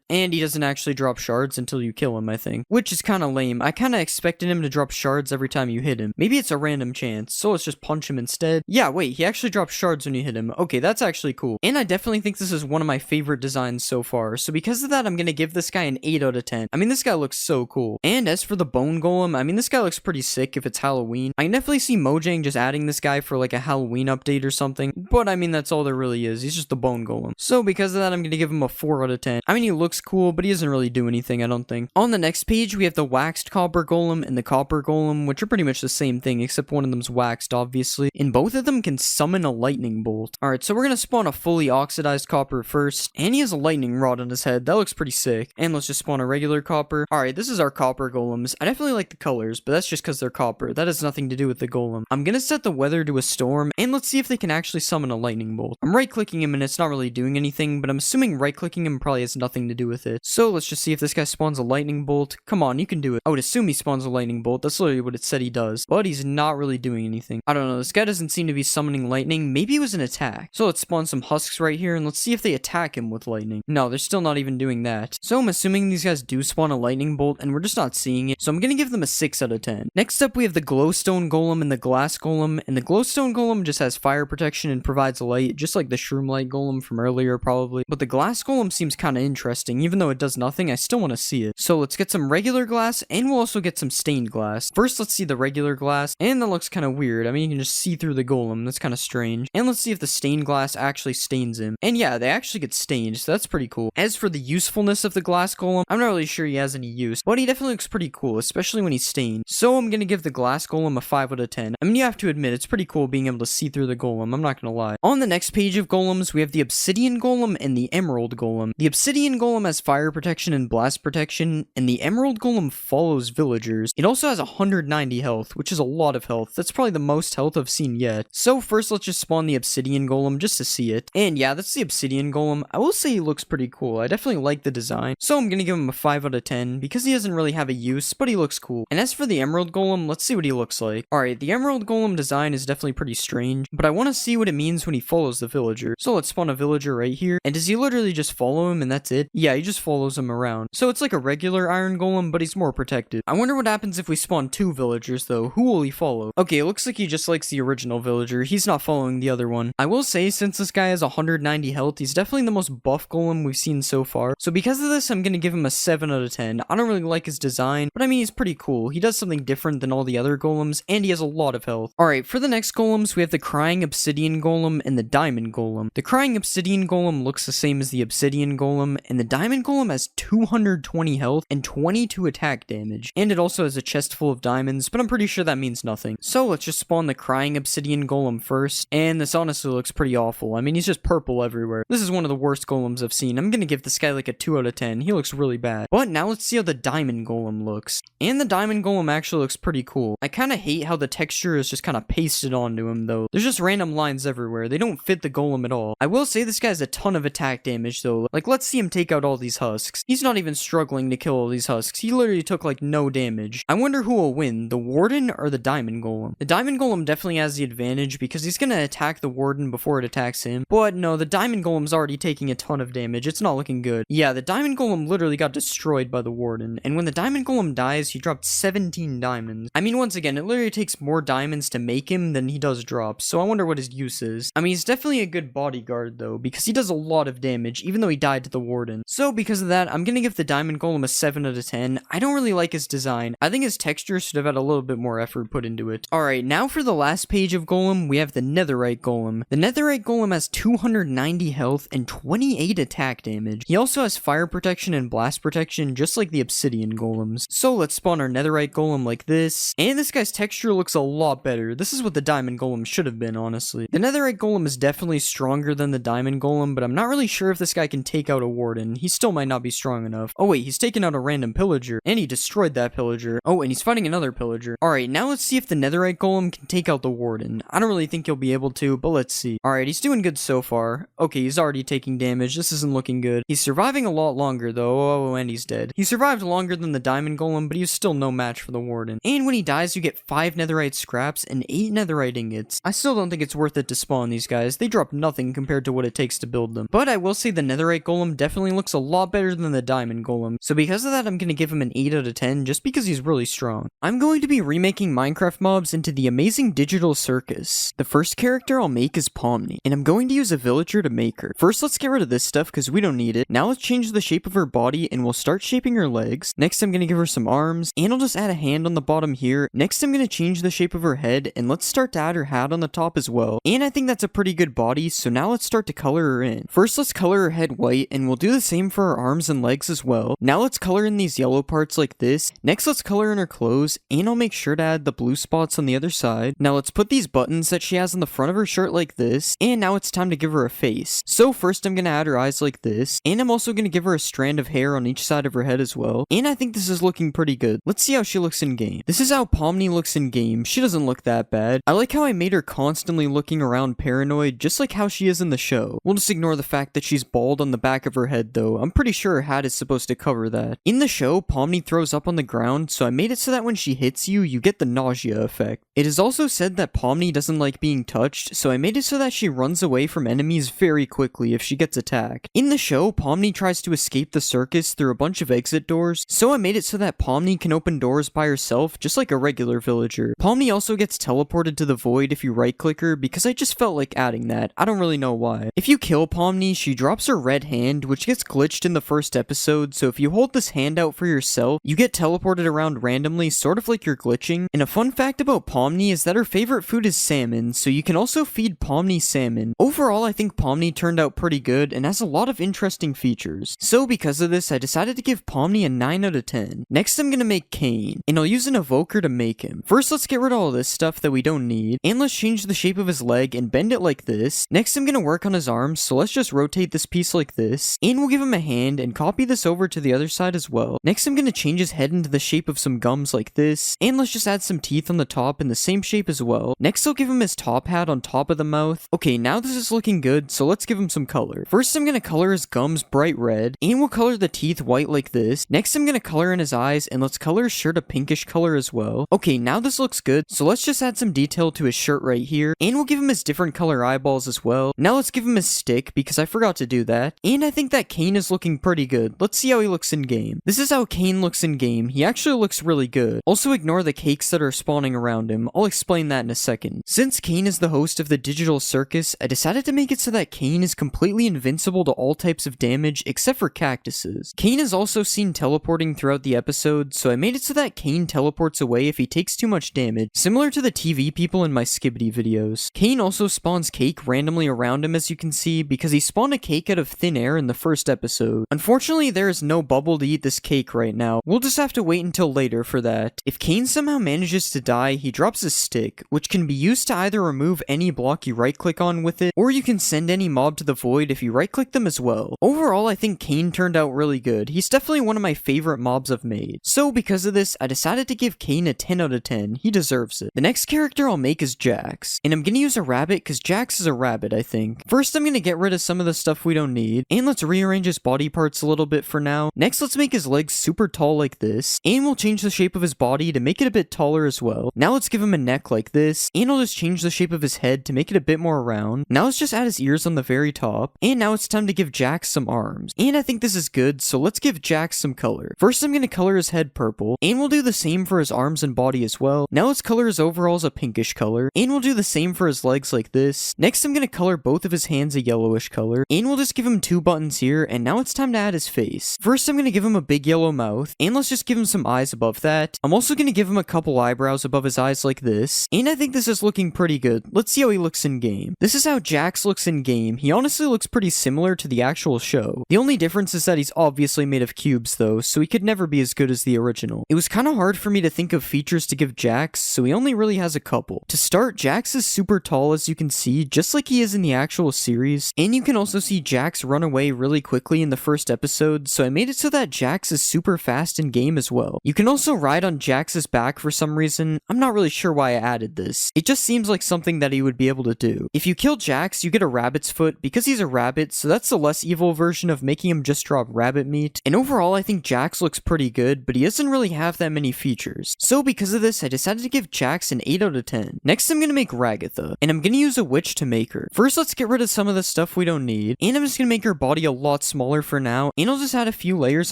and he doesn't actually drop shards until you kill him, I think. Which is kind of lame. I kind of expected him to drop shards every time you hit him. Maybe it's a random chance, so let's just punch him instead. Yeah, wait, he actually drops shards when you hit him. Okay, that's actually cool. And I definitely think this is one of my favorite designs so far, so because of that, I'm gonna give this guy an 8 out of 10. I mean, this guy looks so cool. And as for the Bone golem, I mean, this guy looks pretty sick if it's Halloween. I can definitely see Mojang just adding this guy for like a Halloween update or something, but I mean, that's all there really is. He's just the Bone golem. So because of that, I'm gonna give him a 4 out of 10. I mean, he looks cool, but he doesn't really do anything, I don't think. On the next page, we have the Waxed Copper golem and the Copper golem, which are pretty much the same thing, except one of them's waxed, obviously. And both of them can summon a lightning bolt. Alright, so we're gonna spawn a fully oxidized copper first, and he has a lightning rod on his head. That looks pretty sick. And let's just spawn a regular copper. Alright, this is our copper golems. I definitely like the colors, but that's just because they're copper. That has nothing to do with the golem. I'm gonna set the weather to a storm, and let's see if they can actually summon a lightning bolt. I'm right-clicking him, and it's not really doing anything, but I'm assuming right-clicking him probably has nothing to do with it. So let's just see if this guy spawns a lightning bolt. Come on, you can do it. I would assume he spawns a lightning bolt. That's literally what it said he does, but he's not really doing anything. I don't know. This guy doesn't seem to be summoning lightning. Maybe it was an attack. So let's spawn some husks right here, and let's see if they attack him with lightning. No, they're still not even doing that. So I'm assuming these guys do spawn a lightning bolt, and we're just not seeing it. So I'm gonna give them a 6 out of 10. Next up, we have the Glowstone golem and the Glass golem, and the Glowstone golem just has fire protection and provides light, just like the Shroom Light golem from earlier, probably. But the Glass golem seems kind of interesting. Even though it does nothing, I still want to see it. So let's get some regular glass, and we'll also get some stained glass. First, let's see the regular glass, and that looks kind of weird. I mean, you can just see through the golem. That's kind of strange. And let's see if the stained glass actually stains him. And yeah, they actually get stained, so that's pretty cool. As for the usefulness of the glass golem, I'm not really sure he has any use, but he definitely looks pretty cool, especially when he's stained. So I'm gonna give the glass golem a 5 out of 10. I mean, you have to admit, it's pretty cool being able to see through the golem. I'm not gonna lie. On the next page of golems, we have the Obsidian golem and the Emerald golem. The Obsidian golem has fire protection and blast protection, and the Emerald golem follows villagers. It also has 190 health, which is a lot of health. That's probably the most health I've seen yet. So first, let's just spawn the Obsidian golem just to see it. And yeah, that's the Obsidian golem. I will say he looks pretty cool. I definitely like the design. So I'm gonna give him a 5 out of 10 because he doesn't really have a use, but he looks cool. And as for the Emerald golem, let's see what he looks like. Alright, the Emerald golem design is definitely pretty strange, but I want to see what it means when he follows the villager. So let's spawn a villager right here. And does he literally just follow him and that's it? Yeah, he just follows him around. So it's like a regular iron golem, but he's more protected. I wonder what happens if we spawn 2 villagers though. Who will he follow? Okay, it looks like he just likes the original villager. He's not following the other one. I will say, since this guy has 190 health, he's definitely the most buff golem we've seen so far. So because of this, I'm gonna give him a 7 out of 10. I don't really like his design, but I mean, he's pretty cool. He does something different than all the other golems, and he has a lot of health. Alright, for the next golems, we have the Crying Obsidian golem and the Diamond golem. The Crying Obsidian golem looks the same as the Obsidian golem, and the Diamond golem has 220 health and 22 attack damage. And it also has a chest full of diamonds, but I'm pretty sure that means nothing. So let's just spawn the Crying Obsidian golem first, and this honestly looks pretty awful. I mean, he's just purple everywhere. This is one of the worst golems I've seen. I'm gonna give this guy like a 2 out of 10. He looks really bad. But now let's see how the Diamond golem looks. And the Diamond golem actually looks pretty cool. I kind of hate how the texture is just kind of pasted onto him though. There's just random lines everywhere. They don't fit the golem at all. I will say this guy has a ton of attack damage though. Like, let's see him take out all these husks. He's not even struggling to kill all these husks. He literally took like no damage. I wonder who will win, the warden or the diamond golem. The diamond golem definitely has the advantage because he's gonna attack the warden before it attacks him. But no, the diamond golem's already taking a ton of damage. It's not looking good. Yeah, the diamond golem literally got destroyed by the warden. And when the diamond golem dies, he dropped 17 diamonds. I mean, once again, it literally takes more diamonds to make him than he does drop. So I wonder what his use is. I mean, he's definitely a good bodyguard though, because he does a lot of damage, even though he died to the warden. So because of that, I'm gonna give the diamond golem a 7 out of 10. I don't really like his design. I think his texture should have had a little bit more effort put into it. Alright, now for the last page of golem, we have the netherite golem. The netherite golem has 290 health and 28 attack damage. He also has fire protection and blast protection, just like the obsidian golems. So let's spawn our netherite golem like this. And this guy's texture looks a lot better. This is what the diamond golem should have been, honestly. The netherite golem is definitely stronger than the diamond golem, but I'm not really sure if this guy can take out a warden. He still might not be strong enough. Oh wait, he's taken out a random pillager, and he destroyed that pillager. Oh, and he's fighting another pillager. Alright, now let's see if the netherite golem can take out the warden. I don't really think he'll be able to, but let's see. Alright, he's doing good so far. Okay, he's already taking damage. This isn't looking good. He's surviving a lot longer though. Oh, and he's dead. He survived longer than the diamond golem, but he was still no match for the warden. And when he dies, you get 5 netherite scraps and 8 netherite ingots. I still don't think it's worth it to spawn these guys. They drop nothing compared to what it takes to build them. But I will say the netherite golem definitely looks a lot better than the diamond golem. So because of that, I'm gonna give him an 8 out of 10 just because he's really strong. I'm going to be remaking Minecraft mobs into the amazing digital circus. The first character I'll make is Pomni, and I'm going to use a villager to make her. First, let's get rid of this stuff because we don't need it. Now let's change the shape of her body and we'll start shaping her legs. Next, I'm gonna give her some arms, and I'll just add a hand on the bottom here. Next, I'm gonna change the shape of her head, and let's start to add her hat on the top as well. And I think that's a pretty good body, so now let's start to color her in. First, let's color her head white, and we'll do the same for her arms and legs as well. Now let's color in these yellow parts like this. Next, let's color in her clothes, and I'll make sure to add the blue spots on the other side. Now let's put these buttons that she has on the front of her shirt like this, and now it's time to give her a face. So first, I'm gonna add her eyes like this, and I'm also gonna give her a strand of hair on each side of her head as well. And I think this is looking pretty good. Let's see how she looks in game. This is how Pomni looks in game. She doesn't look that bad. I like how I made her constantly looking around paranoid, just like how she is in the show. We'll just ignore the fact that she's bald on the back of her head though. I'm pretty sure her hat is supposed to cover that. In the show, Pomni throws up on the ground, so I made it so that when she hits you, you get the nausea effect. It is also said that Pomni doesn't like being touched, so I made it so that she runs away from enemies very quickly if she gets attacked. In the show, Pomni tries to escape the circus through a bunch of exit doors, so I made it so that Pomni can open doors by herself just like a regular villager. Pomni also gets teleported to the void if you right click her because I just felt like adding that. I don't really know why. If you kill Pomni, she drops her red hand, which gets glitched in the first episode, so if you hold this hand out for yourself, you get teleported around randomly, sort of like you're glitching. And a fun fact about Pomni is that her favorite food is salmon, so you can also feed Pomni salmon. Overall, I think Pomni turned out pretty good and has a lot of interesting features. So because of this, I decided to give Pomni a 9 out of 10. Next, I'm gonna make Cain, and I'll use an evoker to make him. First, let's get rid of all this stuff that we don't need, and let's change the shape of his leg and bend it like this. Next, I'm gonna work on his arms, so let's just rotate this piece like this, and we'll give him a hand and copy this over to the other side as well. Next, I'm gonna change his head into the shape of some gums like this, and let's just add some teeth on the top in the same shape as well. Next, I'll give him his top hat on top of the mouth. Okay, now this is looking good, so let's give him some color. First, I'm gonna color his gums bright red, and we'll color the teeth white like this. Next, I'm gonna color in his eyes, and let's color his shirt a pinkish color as well. Okay, now this looks good, so let's just add some detail to his shirt right here, and we'll give him his different color eyeballs as well. Now let's give him his stick, because I forgot to do that. And I think that Cain is looking pretty good. Let's see how he looks in game. This is how Cain looks in game. He actually looks really good. Also ignore the cakes that are spawning around him. I'll explain that in a second. Since Cain is the host of the digital circus, I decided to make it so that Cain is completely invincible to all types of damage except for cactuses. Cain is also seen teleporting throughout the episode, so I made it so that Cain teleports away if he takes too much damage, similar to the TV people in my Skibidi videos. Cain also spawns cake randomly around him, as you can see, because he spawned a cake out of thin air in the first episode. Unfortunately, there is no bubble to eat this cake right now. We'll just have to wait until later for that. If Cain somehow manages to die, he drops a stick, which can be used to either remove any block you right click on with it, or you can send any mob to the void if you right click them as well. Overall, I think Cain turned out really good. He's definitely one of my favorite mobs I've made. So because of this, I decided to give Cain a 10 out of 10. He deserves it. The next character I'll make is Jax, and I'm gonna use a rabbit because Jax is a rabbit, I think. First, I'm gonna get rid of some of the stuff we don't need, and let's rearrange his body parts a little bit for now. Next, let's make his legs super tall like this, and we'll change the shape of his body to make it a bit taller as well. Now let's give him a neck like this, and I'll just change the shape of his head to make it a bit more round. Now let's just add his ears on the very top, and now it's time to give Jax some arms. And I think this is good, so let's give Jax some color. First, I'm gonna color his head purple, and we'll do the same for his arms and body as well. Now let's color his overalls a pinkish color, and we'll do the same for his legs like this. Next, I'm gonna color both of his hands a yellowish color, and we'll just give him 2 buttons here, and now it's time to add his face. First, I'm gonna give him a big yellow mouth, and let's just give him some eyes above that. I'm also gonna give him a couple eyebrows above his eyes like this, and I think this is looking pretty good. Let's see how he looks in game. This is how Jax looks in game. He honestly looks pretty similar to the actual show. The only difference is that he's obviously made of cubes though, so he could never be as good as the original. It was kinda hard for me to think of features to give Jax, so he only really has a couple. To start, Jax is super tall as you can see, just like he is in the actual series, and you can also see Jax run away really quickly in the first episode, so I made it so that Jax is super fast in game as well. You can also ride on Jax's back for some reason. I'm not really sure why I added this. It just seems like something that he would be able to do. If you kill Jax, you get a rabbit's foot because he's a rabbit, so that's the less evil version of making him just drop rabbit meat. And overall, I think Jax looks pretty good, but he doesn't really have that many features. So because of this, I decided to give Jax an 8 out of 10. Next, I'm gonna make Ragatha, and I'm gonna use a witch to make her. First, let's get rid of some of the stuff we don't need, and I'm just gonna make her body a lot smaller for now, and I'll just add a few layers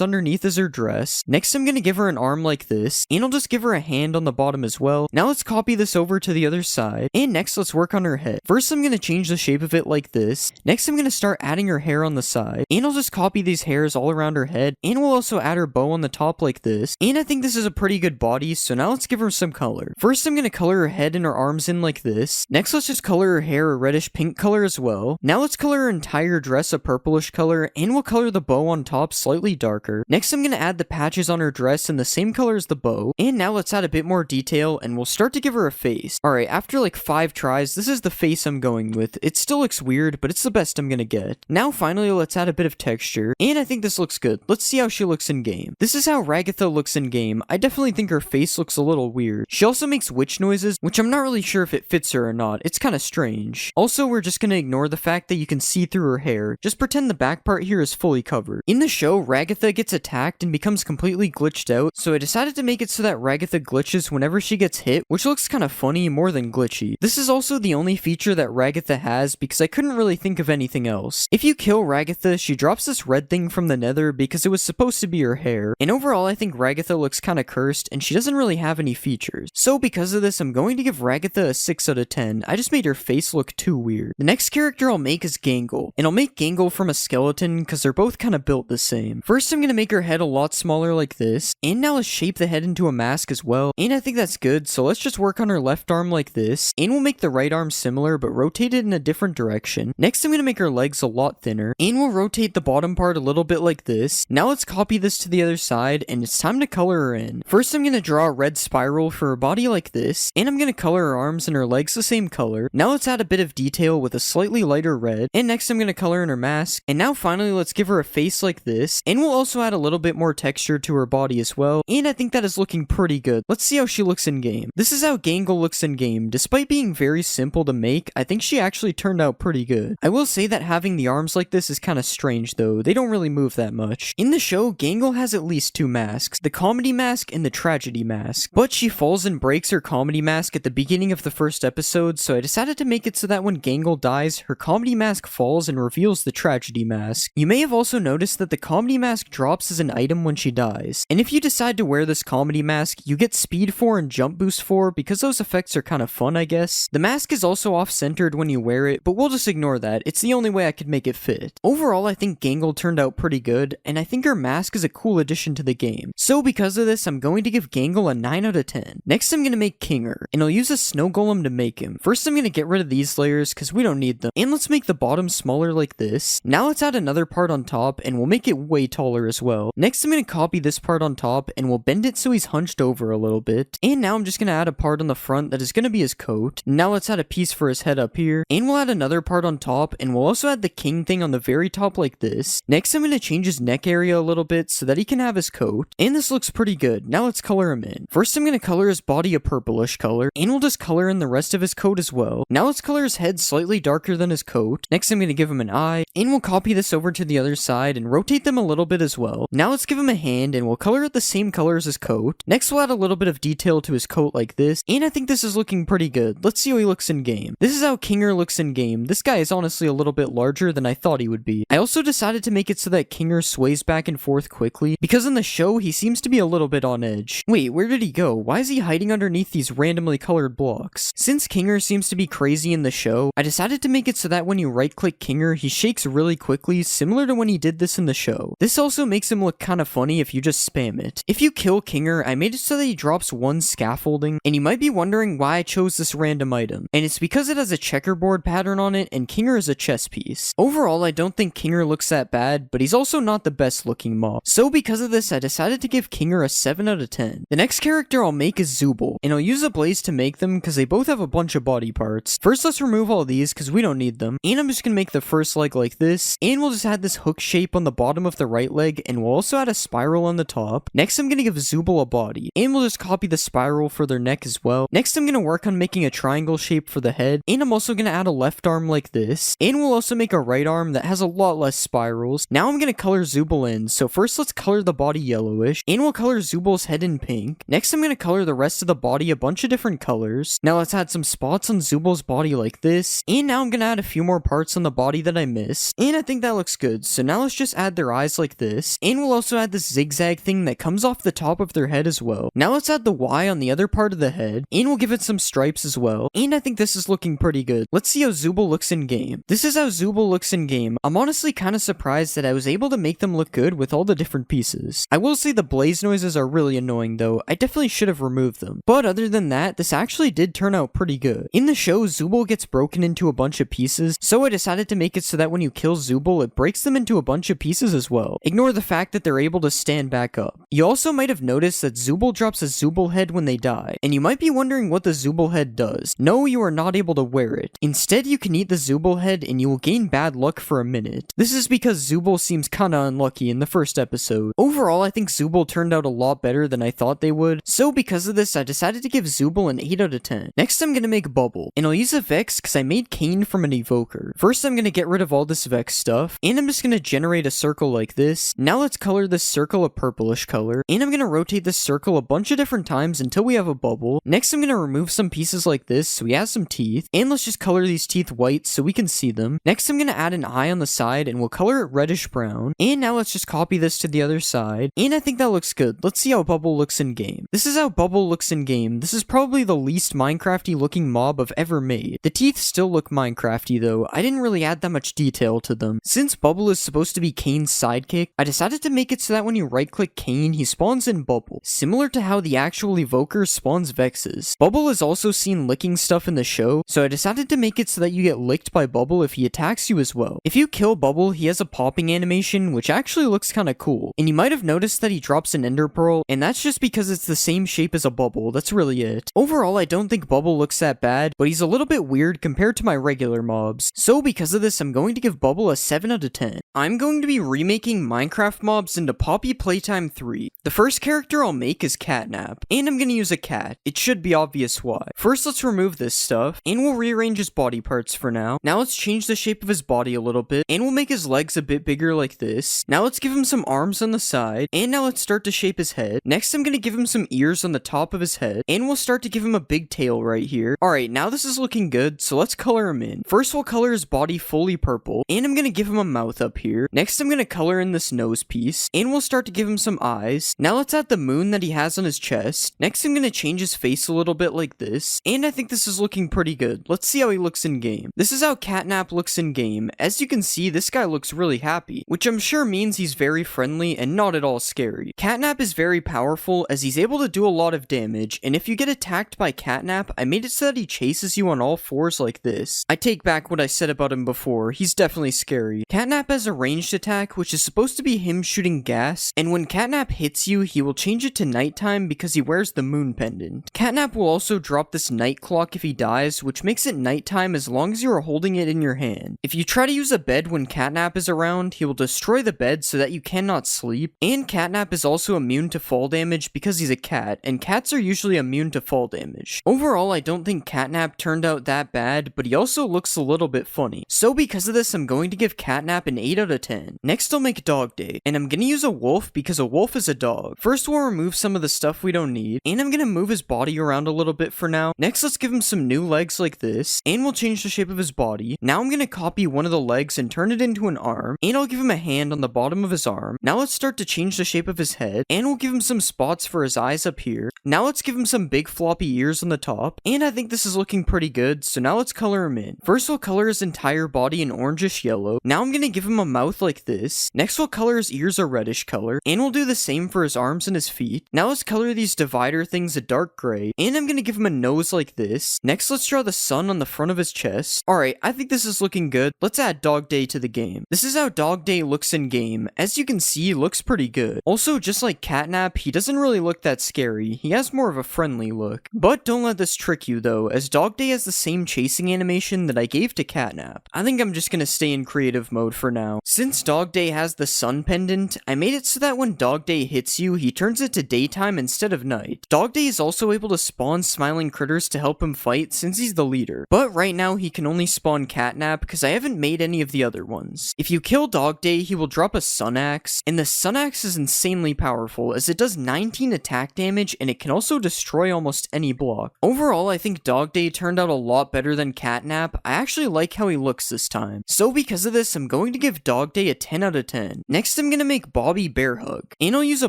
underneath as her dress. Next, I'm gonna give her an arm like this, and I'll just give her a hand on the bottom as well. Now let's copy this over to the other side, and next let's work on her head. First, I'm gonna change the shape of it like this. Next, I'm gonna start adding her hair on the side, and I'll just copy these hairs all around her head, and we'll also add her bow on the top like this. And I think this is a pretty good body, so now let's give her some color. First, I'm gonna color her head and her arms in like this. Next, let's just color her hair a reddish pink color as well. Now let's color her entire dress a purplish color, and we'll color the bow on top slightly darker. Next, I'm gonna add the patches on her dress in the same color as the bow, and now let's add a bit more detail, and we'll start to give her a face. Alright, after like 5 tries, this is the face I'm going with. It still looks weird, but it's the best I'm gonna get. Now finally, let's add a bit of texture, and I think this looks good. Let's see how she looks in game. This is how Ragatha looks in game. I definitely think her face looks a little weird. She also makes witch noises, which I'm not really sure if it fits her or not. It's kinda strange. Also, we're just gonna ignore the fact that you can see through her hair. Just pretend the back part here is fully covered. In the show, Ragatha gets attacked and becomes completely glitched out, so I decided to make it so that Ragatha glitches whenever she gets hit, which looks kinda funny more than glitchy. This is also the only feature that Ragatha has because I couldn't really think of anything else. If you kill Ragatha, she drops this red thing from the nether because it was supposed to be her hair, and overall I think Ragatha looks kinda cursed and she doesn't really have any features. So because of this, I'm going to give Ragatha a 6 out of 10. I just made her face look too weird. The next character I'll make is Gangle, and I'll make Gangle from a skeleton because they're both kinda built the same. First, I'm gonna make her head a lot smaller like this, and now let's shape the head into a mask as well, and I think that's good, so let's just work on her left arm like this, and we'll make the right arm similar but rotate it in a different direction. Next, I'm gonna make her legs a lot thinner, and we'll rotate the bottom part a little bit like this. Now let's copy this to the other side, and it's time to color her in. First, I'm gonna draw a red spiral for her body like this, and I'm gonna color her arms and her legs the same color. Now let's add a bit of detail with a slightly lighter red, and next I'm gonna color in her mask, and now finally let's give her a face like this, and we'll also add a little bit more texture to her body as well, and I think that is looking pretty good. Let's see how she looks in game. This is how Gangle looks in game. Despite being very simple to make, I think she actually turned out pretty good. I will say that having the arms like this is kinda strange though, they don't really move that much. In the show, Gangle has at least 2 masks, the comedy mask and the tragedy mask, but she falls and breaks her comedy mask at the beginning of the first episode, so I decided to make it so that when Gangle dies, her comedy mask falls and reveals the tragedy mask. You may have also noticed that the comedy mask drops as an item when she dies, and if you decide to wear this comedy mask, you get speed 4 and jump boost 4 because those effects are kind of fun, I guess. The mask is also off-centered when you wear it, but we'll just ignore that. It's the only way I could make it fit. Overall, I think Gangle turned out pretty good, and I think her mask is a cool addition to the game. So because of this, I'm going to give Gangle a 9 out of 10. Next, I'm going to make Kinger, and I'll use a snow golem to make him. First, I'm going to get rid of these layers because we don't need them, and let's make the bottom smaller like this. Now let's add another part on top, and we'll make it way taller as well. Next, I'm going to copy this part on top, and we'll bend it so he's hunched over a little bit. And now I'm just going to add a part on the front that is going to be his coat. Now let's add a piece for his head up here, and we'll add another part on top, and we'll also add the king thing on the very top like this. Next, I'm going to change his neck area a little bit so that he can have his coat, and this looks pretty good. Now let's color him in. First, I'm going to color his body a purplish color, and we'll just color in the rest of his coat as well. well. Now let's color his head slightly darker than his coat. Next I'm going to give him an eye, and we'll copy this over to the other side and rotate them a little bit as well. Now let's give him a hand, and we'll color it the same color as his coat. Next we'll add a little bit of detail to his coat like this, and I think this is looking pretty good. Let's see how he looks in game. This is how Kinger looks in game. This guy is honestly a little bit larger than I thought he would be. I also decided to make it so that Kinger sways back and forth quickly, because in the show he seems to be a little bit on edge. Wait, where did he go? Why is he hiding underneath these randomly colored blocks? Since Kinger seems to be crazy in the show, I decided to make it so that when you right click Kinger, he shakes really quickly, similar to when he did this in the show. This also makes him look kinda funny if you just spam it. If you kill Kinger, I made it so that he drops 1 scaffolding, and you might be wondering why I chose this random item, and it's because it has a checkerboard pattern on it, and Kinger is a chess piece. Overall, I don't think Kinger looks that bad, but he's also not the best looking mob. So because of this, I decided to give Kinger a 7 out of 10. The next character I'll make is Zooble, and I'll use a blaze to make them because they both have a bunch of body parts. First, let's remove all these because we don't need them, and I'm just gonna make the first leg like this, and we'll just add this hook shape on the bottom of the right leg, and we'll also add a spiral on the top. Next, I'm gonna give Zooble a body, and we'll just copy the spiral for their neck as well. Next, I'm gonna work on making a triangle shape for the head, and I'm also gonna add a left arm like this, and we'll also make a right arm that has a lot less spirals. Now I'm gonna color Zooble in, so first let's color the body yellowish, and we'll color Zooble's head in pink. Next, I'm gonna color the rest of the body a bunch of different colors. Now let's add some spots on Zooble's body like this, and now I'm gonna add a few more parts on the body that I missed, and I think that looks good. So now let's just add their eyes like this, and we'll also add this zigzag thing that comes off the top of their head as well. Now let's add the Y on the other part of the head, and we'll give it some stripes as well, and I think this is looking pretty good. Let's see how Zooble looks in game. This is how Zooble looks in game. I'm honestly kinda surprised that I was able to make them look good with all the different pieces. I will say the blaze noises are really annoying though. I definitely should have removed them. But other than that, this actually did turn out pretty good. In the show, Zooble gets broken into a bunch of pieces, so I decided to make it so that when you kill Zooble, it breaks them into a bunch of pieces as well. Ignore the fact that they're able to stand back up. You also might have noticed that Zooble drops a Zooble head when they die, and you might be wondering what the Zooble head does. No, you are not able to wear it. Instead, you can eat the Zooble head and you will gain bad luck for a minute. This is because Zooble seems kinda unlucky in the first episode. Overall, I think Zooble turned out a lot better than I thought they would, so because of this, I decided to give Zooble an 8 out of 10. Next, I'm gonna make Bubble, and I'll use a Vex because I made Kane from an evoker. First, I'm gonna get rid of all this Vex stuff, and I'm just gonna generate a circle like this. Now let's color this circle a purplish color, and I'm gonna rotate this circle a bunch of different times until we have a bubble. Next, I'm gonna remove some pieces like this so we have some teeth, and let's just color these teeth white so we can see them. Next, I'm gonna add an eye on the side, and we'll color it reddish brown, and now let's just copy this to the other side, and I think that looks good. Let's see how Bubble looks in game. This is how Bubble looks in game. This is probably the least Minecrafty looking mob I've ever made. The teeth still look Minecrafty though. I didn't really add that much detail to them. Since Bubble is supposed to be Kane's sidekick, I decided to make it so that when you right click Kane, he spawns in Bubble, similar to how the actual evoker spawns Vexes. Bubble is also seen licking stuff in the show, so I decided to make it so that you get licked by Bubble if he attacks you as well. If you kill Bubble, he has a popping animation, which actually looks kinda cool. And you might have noticed that he drops an ender pearl, and that's just because it's the same shape as a bubble. That's really it. Overall, I don't think Bubble looks that bad, but he's a little bit weird compared to my regular mobs. So because of this, I'm going to give Bubble a 7 out of 10. I'm going to be remaking Minecraft mobs into Poppy Playtime 3. The first character I'll make is Catnap, and I'm gonna use a cat. It should be obvious why. First, let's remove this stuff, and we'll rearrange his body parts for now. Now let's change the shape of his body a little bit, and we'll make his legs a bit bigger like this. Now let's give him some arms on the side, and now let's start to shape his head. Next, I'm gonna give him some ears on the top of his head, and we'll start to give him a big tail right here. Alright, now this is looking good, so let's color him in. First, we'll color his body fully purple, and I'm gonna give him a mouth up here. Next, I'm gonna color in this nose piece, and we'll start to give him some eyes. Now let's add the moon that he has on his chest. Next, I'm gonna change his face a little bit like this, and I think this is looking pretty good. Let's see how he looks in game. This is how Catnap looks in game. As you can see, this guy looks really happy, which I'm sure means he's very friendly and not at all scary. Catnap is very powerful as he's able to do a lot of damage, and if you get attacked by Catnap, I made it so that he chases you on all fours like this. I take back what I said about him before. He's definitely scary. Catnap has has a ranged attack, which is supposed to be him shooting gas, and when Catnap hits you, he will change it to nighttime because he wears the moon pendant. Catnap will also drop this night clock if he dies, which makes it nighttime as long as you are holding it in your hand. If you try to use a bed when Catnap is around, he will destroy the bed so that you cannot sleep, and Catnap is also immune to fall damage because he's a cat, and cats are usually immune to fall damage. Overall, I don't think Catnap turned out that bad, but he also looks a little bit funny. So because of this, I'm going to give Catnap an 8 out of 10. Next, I'll make Dog Day, and I'm gonna use a wolf because a wolf is a dog. First, we'll remove some of the stuff we don't need, and I'm gonna move his body around a little bit for now. Next, let's give him some new legs like this, and we'll change the shape of his body. Now I'm gonna copy one of the legs and turn it into an arm, and I'll give him a hand on the bottom of his arm. Now let's start to change the shape of his head, and we'll give him some spots for his eyes up here. Now let's give him some big floppy ears on the top, and I think this is looking pretty good, so now let's color him in. First, we'll color his entire body in orangish yellow. Now I'm gonna give him a mouth like this. Next, we'll color his ears a reddish color, and we'll do the same for his arms and his feet. Now let's color these divider things a dark gray, and I'm gonna give him a nose like this. Next, let's draw the sun on the front of his chest. Alright, I think this is looking good. Let's add Dog Day to the game. This is how Dog Day looks in game. As you can see, he looks pretty good. Also, just like Catnap, he doesn't really look that scary. He has more of a friendly look. But don't let this trick you though, as Dog Day has the same chasing animation that I gave to Catnap. I think I'm just gonna stay in creative mode for now. Since Dog Day has the sun pendant, I made it so that when Dog Day hits you, he turns it to daytime instead of night. Dog Day is also able to spawn smiling critters to help him fight since he's the leader. But right now he can only spawn Catnap because I haven't made any of the other ones. If you kill Dog Day, he will drop a Sun Axe, and the Sun Axe is insanely powerful as it does 19 attack damage and it can also destroy almost any block. Overall, I think Dog Day turned out a lot better than Catnap. I actually like how he looks this time. So because of this, I'm going to give Dog Day a 10 out of 10. Next, I'm gonna make Bobby Bear Hug, and I'll use a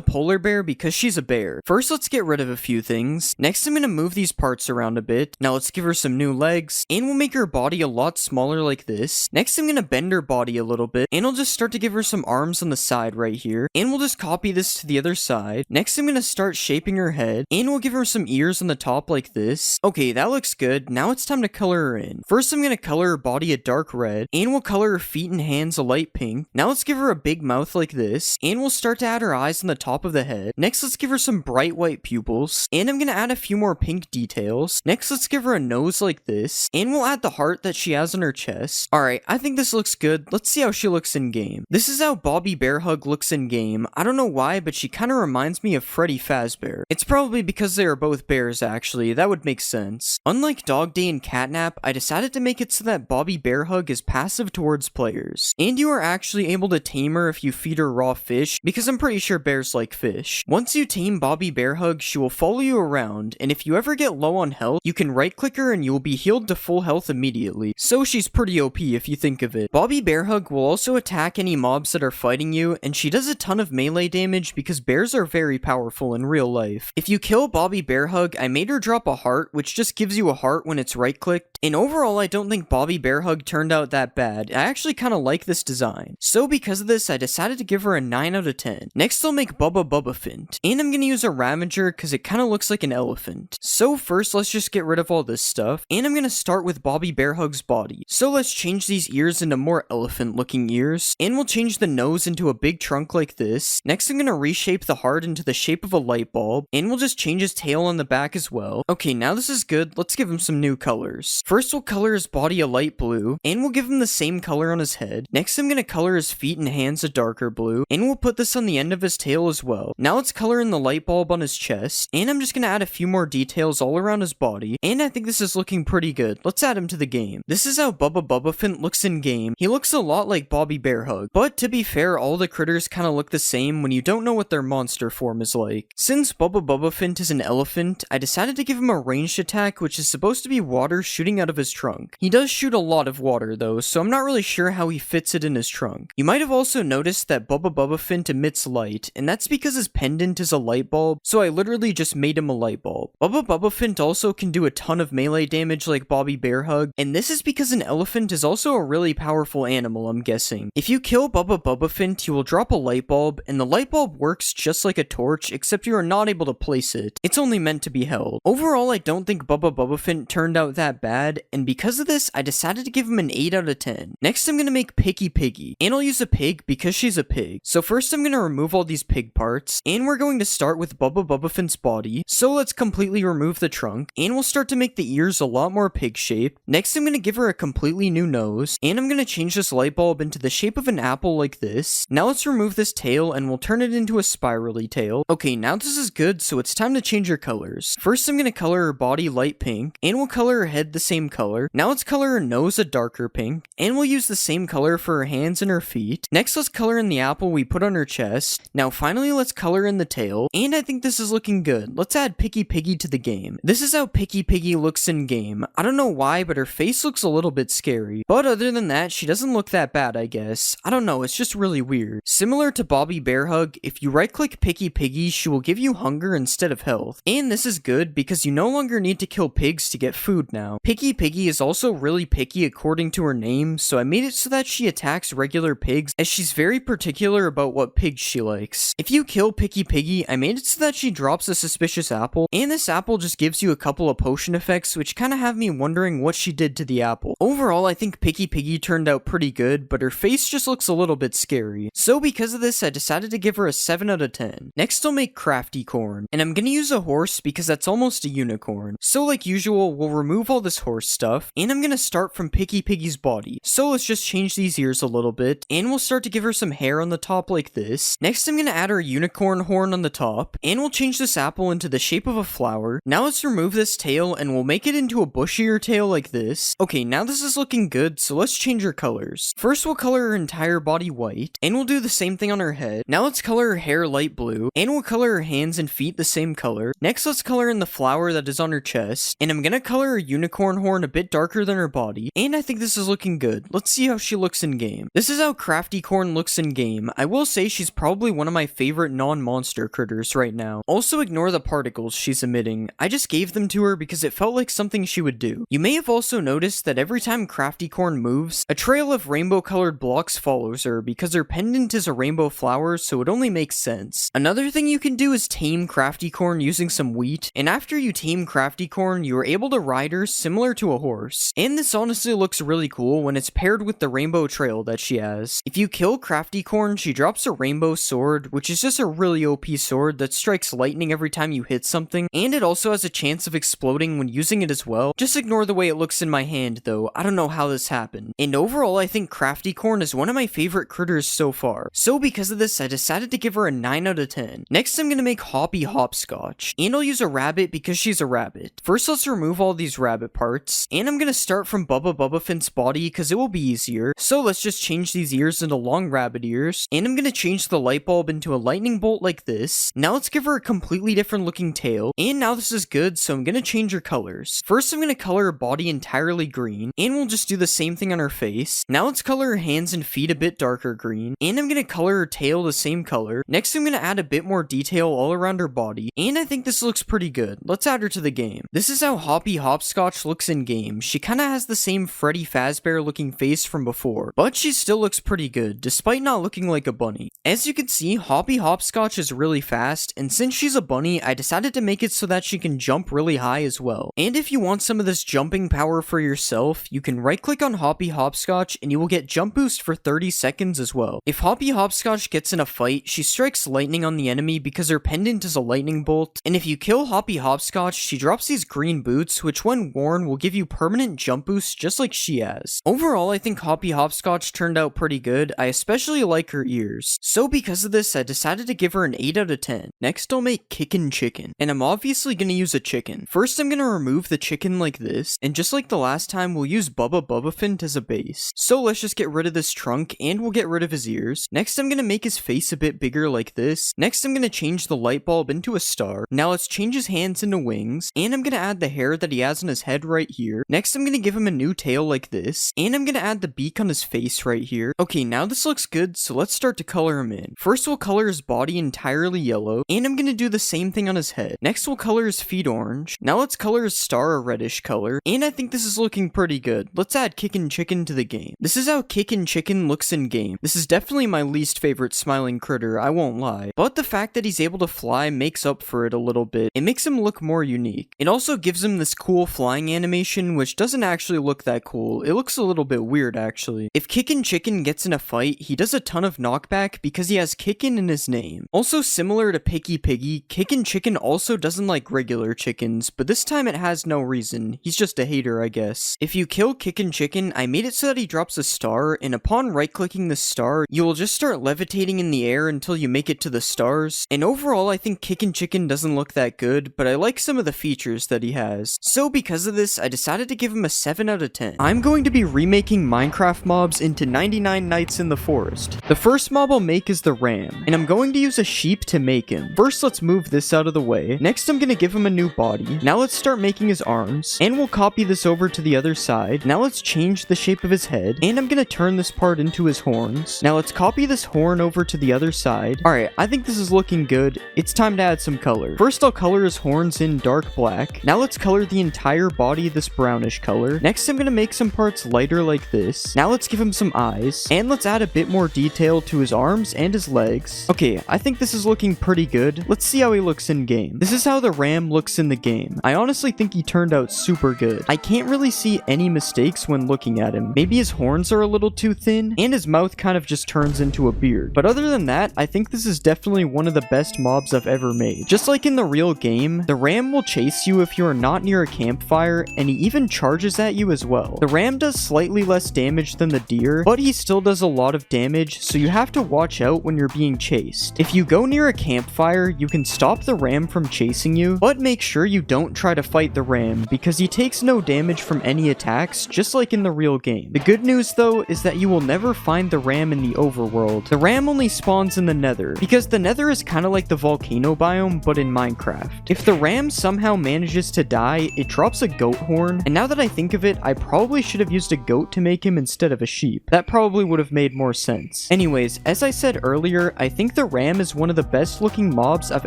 polar bear because she's a bear. First, let's get rid of a few things. Next, I'm gonna move these parts around a bit. Now let's give her some new legs, and we'll make her body a lot smaller like this. Next, I'm gonna bend her body a little bit, and I'll just start to give her some arms on the side right here, and we'll just copy this to the other side. Next, I'm gonna start shaping her head, and we'll give her some ears on the top like this. Okay, that looks good. Now it's time to color her in. First, I'm gonna color her body a dark red, and we'll color her feet and hands a light pink. Now let's give her a big mouth like this, and we'll start to add her eyes on the top of the head. Next, let's give her some bright white pupils, and I'm gonna add a few more pink details. Next, let's give her a nose like this, and we'll add the heart that she has on her chest. Alright, I think this looks good. Let's see how she looks in game. This is how Bobby Bear Hug looks in game. I don't know why, but she kinda reminds me of Freddy Fazbear. It's probably because they are both bears actually, that would make sense. Unlike Dog Day and Catnap, I decided to make it so that Bobby Bear Hug is passive towards players, and you are actually able to tame her if you feed her raw fish, because I'm pretty sure bears like fish. Once you tame Bobby Bear Hug, she will follow you around, and if you ever get low on health, you can right click her and you will be healed to full health immediately. So she's pretty OP if you think of it. Bobby Bear Hug will also attack any mobs that are fighting you, and she does a ton of melee damage because bears are very powerful in real life. If you kill Bobby Bear Hug, I made her drop a heart, which just gives you a heart when it's right clicked, and overall I don't think Bobby Bear Hug turned out that bad. I actually kinda like this design. So because of this, I decided to give her a 9 out of 10. Next, I'll make Bubba Bubbafint, and I'm gonna use a Ravager because it kinda looks like an elephant. So first, let's just get rid of all this stuff, and I'm gonna start with Bobby Bear Hug's body. So let's change these ears into more elephant looking ears, and we'll change the nose into a big trunk like this. Next, I'm gonna reshape the heart into the shape of a light bulb, and we'll just change his tail on the back as well. Okay, now this is good. Let's give him some new colors. First, we'll color his body a light blue, and we'll give him the same color on his head. Next, I'm gonna color his feet and hands a darker blue, and we'll put this on the end of his tail as well. Now let's color in the light bulb on his chest, and I'm just gonna add a few more details all around his body, and I think this is looking pretty good. Let's add him to the game. This is how Bubba Bubbafint looks in game. He looks a lot like Bobby Bear Hug, but to be fair, all the critters kinda look the same when you don't know what their monster form is like. Since Bubba Bubbafint is an elephant, I decided to give him a ranged attack, which is supposed to be water shooting out of his trunk. He does shoot a lot of water though, so I'm not really sure how he fits it in his trunk. You might have also noticed that Bubba Bubbafint emits light, and that's because his pendant is a light bulb, so I literally just made him a light bulb. Bubba Bubbafint also can do a ton of melee damage like Bobby Bear Hug, and this is because an elephant is also a really powerful animal, I'm guessing. If you kill Bubba Bubbafint, you will drop a light bulb, and the light bulb works just like a torch, except you are not able to place it. It's only meant to be held. Overall, I don't think Bubba Bubbafint turned out that bad, and because of this, I decided to give him an 8 out of 10. Next, I'm gonna make Picky Piggy, Piggy. And I'll use a pig because she's a pig. So first I'm gonna remove all these pig parts, and we're going to start with Bubba Bubbafin's body. So let's completely remove the trunk, and we'll start to make the ears a lot more pig-shaped. Next I'm gonna give her a completely new nose, and I'm gonna change this light bulb into the shape of an apple like this. Now let's remove this tail, and we'll turn it into a spirally tail. Okay, now this is good, so it's time to change her colors. First I'm gonna color her body light pink, and we'll color her head the same color. Now let's color her nose a darker pink, and we'll use the same color for her hands and her feet. Next let's color in the apple we put on her chest. Now finally let's color in the tail, and I think this is looking good. Let's add Picky Piggy to the game. This is how Picky Piggy looks in game. I don't know why, but her face looks a little bit scary. But other than that, she doesn't look that bad, I guess. I don't know, it's just really weird. Similar to Bobby Bear Hug, if you right click Picky Piggy, she will give you hunger instead of health. And this is good because you no longer need to kill pigs to get food now. Picky Piggy is also really picky according to her name, so I made it so that she attacks regular pigs as she's very particular about what pigs she likes. If you kill Picky Piggy, I made it so that she drops a suspicious apple, and this apple just gives you a couple of potion effects which kinda have me wondering what she did to the apple. Overall, I think Picky Piggy turned out pretty good, but her face just looks a little bit scary. So because of this, I decided to give her a 7 out of 10. Next I'll make Crafty Corn, and I'm gonna use a horse because that's almost a unicorn. So like usual, we'll remove all this horse stuff, and I'm gonna start from Picky Piggy's body. So let's just change these ears a little bit, and we'll start to give her some hair on the top like this. Next I'm gonna add her unicorn horn on the top, and we'll change this apple into the shape of a flower. Now let's remove this tail, and we'll make it into a bushier tail like this. Okay, now this is looking good, so let's change her colors. First we'll color her entire body white, and we'll do the same thing on her head. Now let's color her hair light blue, and we'll color her hands and feet the same color. Next let's color in the flower that is on her chest, and I'm gonna color her unicorn horn a bit darker than her body, and I think this is looking good. Let's see how she looks in game. This is how Crafty Corn looks in game. I will say she's probably one of my favorite non-monster critters right now. Also ignore the particles she's emitting. I just gave them to her because it felt like something she would do. You may have also noticed that every time Crafty Corn moves, a trail of rainbow colored blocks follows her because her pendant is a rainbow flower, so it only makes sense. Another thing you can do is tame Crafty Corn using some wheat, and after you tame Crafty Corn, you are able to ride her similar to a horse. And this honestly looks really cool when it's paired with the rainbow trail that she has. If you kill Crafty Corn, she drops a rainbow sword, which is just a really OP sword that strikes lightning every time you hit something, and it also has a chance of exploding when using it as well. Just ignore the way it looks in my hand though, I don't know how this happened. And overall, I think Crafty Corn is one of my favorite critters so far. So because of this, I decided to give her a 9 out of 10. Next, I'm gonna make Hoppy Hopscotch, and I'll use a rabbit because she's a rabbit. First, let's remove all these rabbit parts, and I'm gonna start from Bubba Bubbafin's body because it will be easier. So let's just change these ears into long rabbit ears, and I'm gonna change the light bulb into a lightning bolt like this. Now let's give her a completely different looking tail, and now this is good, so I'm gonna change her colors. First, I'm gonna color her body entirely green, and we'll just do the same thing on her face. Now let's color her hands and feet a bit darker green, and I'm gonna color her tail the same color. Next, I'm gonna add a bit more detail all around her body, and I think this looks pretty good. Let's add her to the game. This is how Hoppy Hopscotch looks in game. She kinda has the same Freddy Fazbear looking face from before, but she still looks pretty good, despite not looking like a bunny. As you can see, Hoppy Hopscotch is really fast, and since she's a bunny, I decided to make it so that she can jump really high as well. And if you want some of this jumping power for yourself, you can right click on Hoppy Hopscotch and you will get jump boost for 30 seconds as well. If Hoppy Hopscotch gets in a fight, she strikes lightning on the enemy because her pendant is a lightning bolt, and if you kill Hoppy Hopscotch, she drops these green boots, which when worn will give you permanent jump boosts just like she has. Overall, I think Hoppy Hopscotch turned out pretty good. I especially like her ears. So because of this, I decided to give her an 8 out of 10. Next, I'll make Kickin' Chicken, and I'm obviously gonna use a chicken. First, I'm gonna remove the chicken like this, and just like the last time, we'll use Bubba Bubbafint as a base. So let's just get rid of this trunk, and we'll get rid of his ears. Next, I'm gonna make his face a bit bigger like this. Next, I'm gonna change the light bulb into a star. Now let's change his hands into wings, and I'm gonna add the hair that he has on his head right here. Next, I'm gonna give him a new tail like this, and I'm gonna add the beak on his face right here. Okay, now this looks good, so let's start to color him in. First, we'll color his body entirely yellow, and I'm gonna do the same thing on his head. Next, we'll color his feet orange. Now let's color his star a reddish color, and I think this is looking pretty good. Let's add Kickin' Chicken to the game. This is how Kickin' Chicken looks in game. This is definitely my least favorite smiling critter, I won't lie. But the fact that he's able to fly makes up for it a little bit. It makes him look more unique. It also gives him this cool flying animation, which doesn't actually look that cool. It looks a little bit weird, actually. If Kickin' Kickin' Chicken gets in a fight, he does a ton of knockback because he has Kickin' in his name. Also similar to Picky Piggy, Kickin' Chicken also doesn't like regular chickens, but this time it has no reason. He's just a hater, I guess. If you kill Kickin' Chicken, I made it so that he drops a star, and upon right-clicking the star, you will just start levitating in the air until you make it to the stars. And overall, I think Kickin' Chicken doesn't look that good, but I like some of the features that he has. So because of this, I decided to give him a 7 out of 10. I'm going to be remaking Minecraft mobs into 99 Nights in the Forest. The first mob I'll make is the ram, and I'm going to use a sheep to make him. First, let's move this out of the way. Next, I'm going to give him a new body. Now let's start making his arms, and we'll copy this over to the other side. Now let's change the shape of his head, and I'm going to turn this part into his horns. Now let's copy this horn over to the other side. Alright, I think this is looking good. It's time to add some color. First, I'll color his horns in dark black. Now let's color the entire body this brownish color. Next, I'm going to make some parts lighter like this. Now let's give him some eyes, and let's add a bit more detail to his arms and his legs. Okay, I think this is looking pretty good. Let's see how he looks in game. This is how the ram looks in the game. I honestly think he turned out super good. I can't really see any mistakes when looking at him. Maybe his horns are a little too thin, and his mouth kind of just turns into a beard. But other than that, I think this is definitely one of the best mobs I've ever made. Just like in the real game, the ram will chase you if you are not near a campfire, and he even charges at you as well. The ram does slightly less damage than the deer, but he still does a lot of damage, so you have to watch out when you're being chased. If you go near a campfire, you can stop the ram from chasing you, but make sure you don't try to fight the ram, because he takes no damage from any attacks, just like in the real game. The good news though is that you will never find the ram in the overworld. The ram only spawns in the nether, because the nether is kind of like the volcano biome, but in Minecraft. If the ram somehow manages to die, it drops a goat horn, and now that I think of it, I probably should have used a goat to make him instead of a sheep. That probably would have made more sense. Anyways, as I said earlier, I think the ram is one of the best looking mobs I've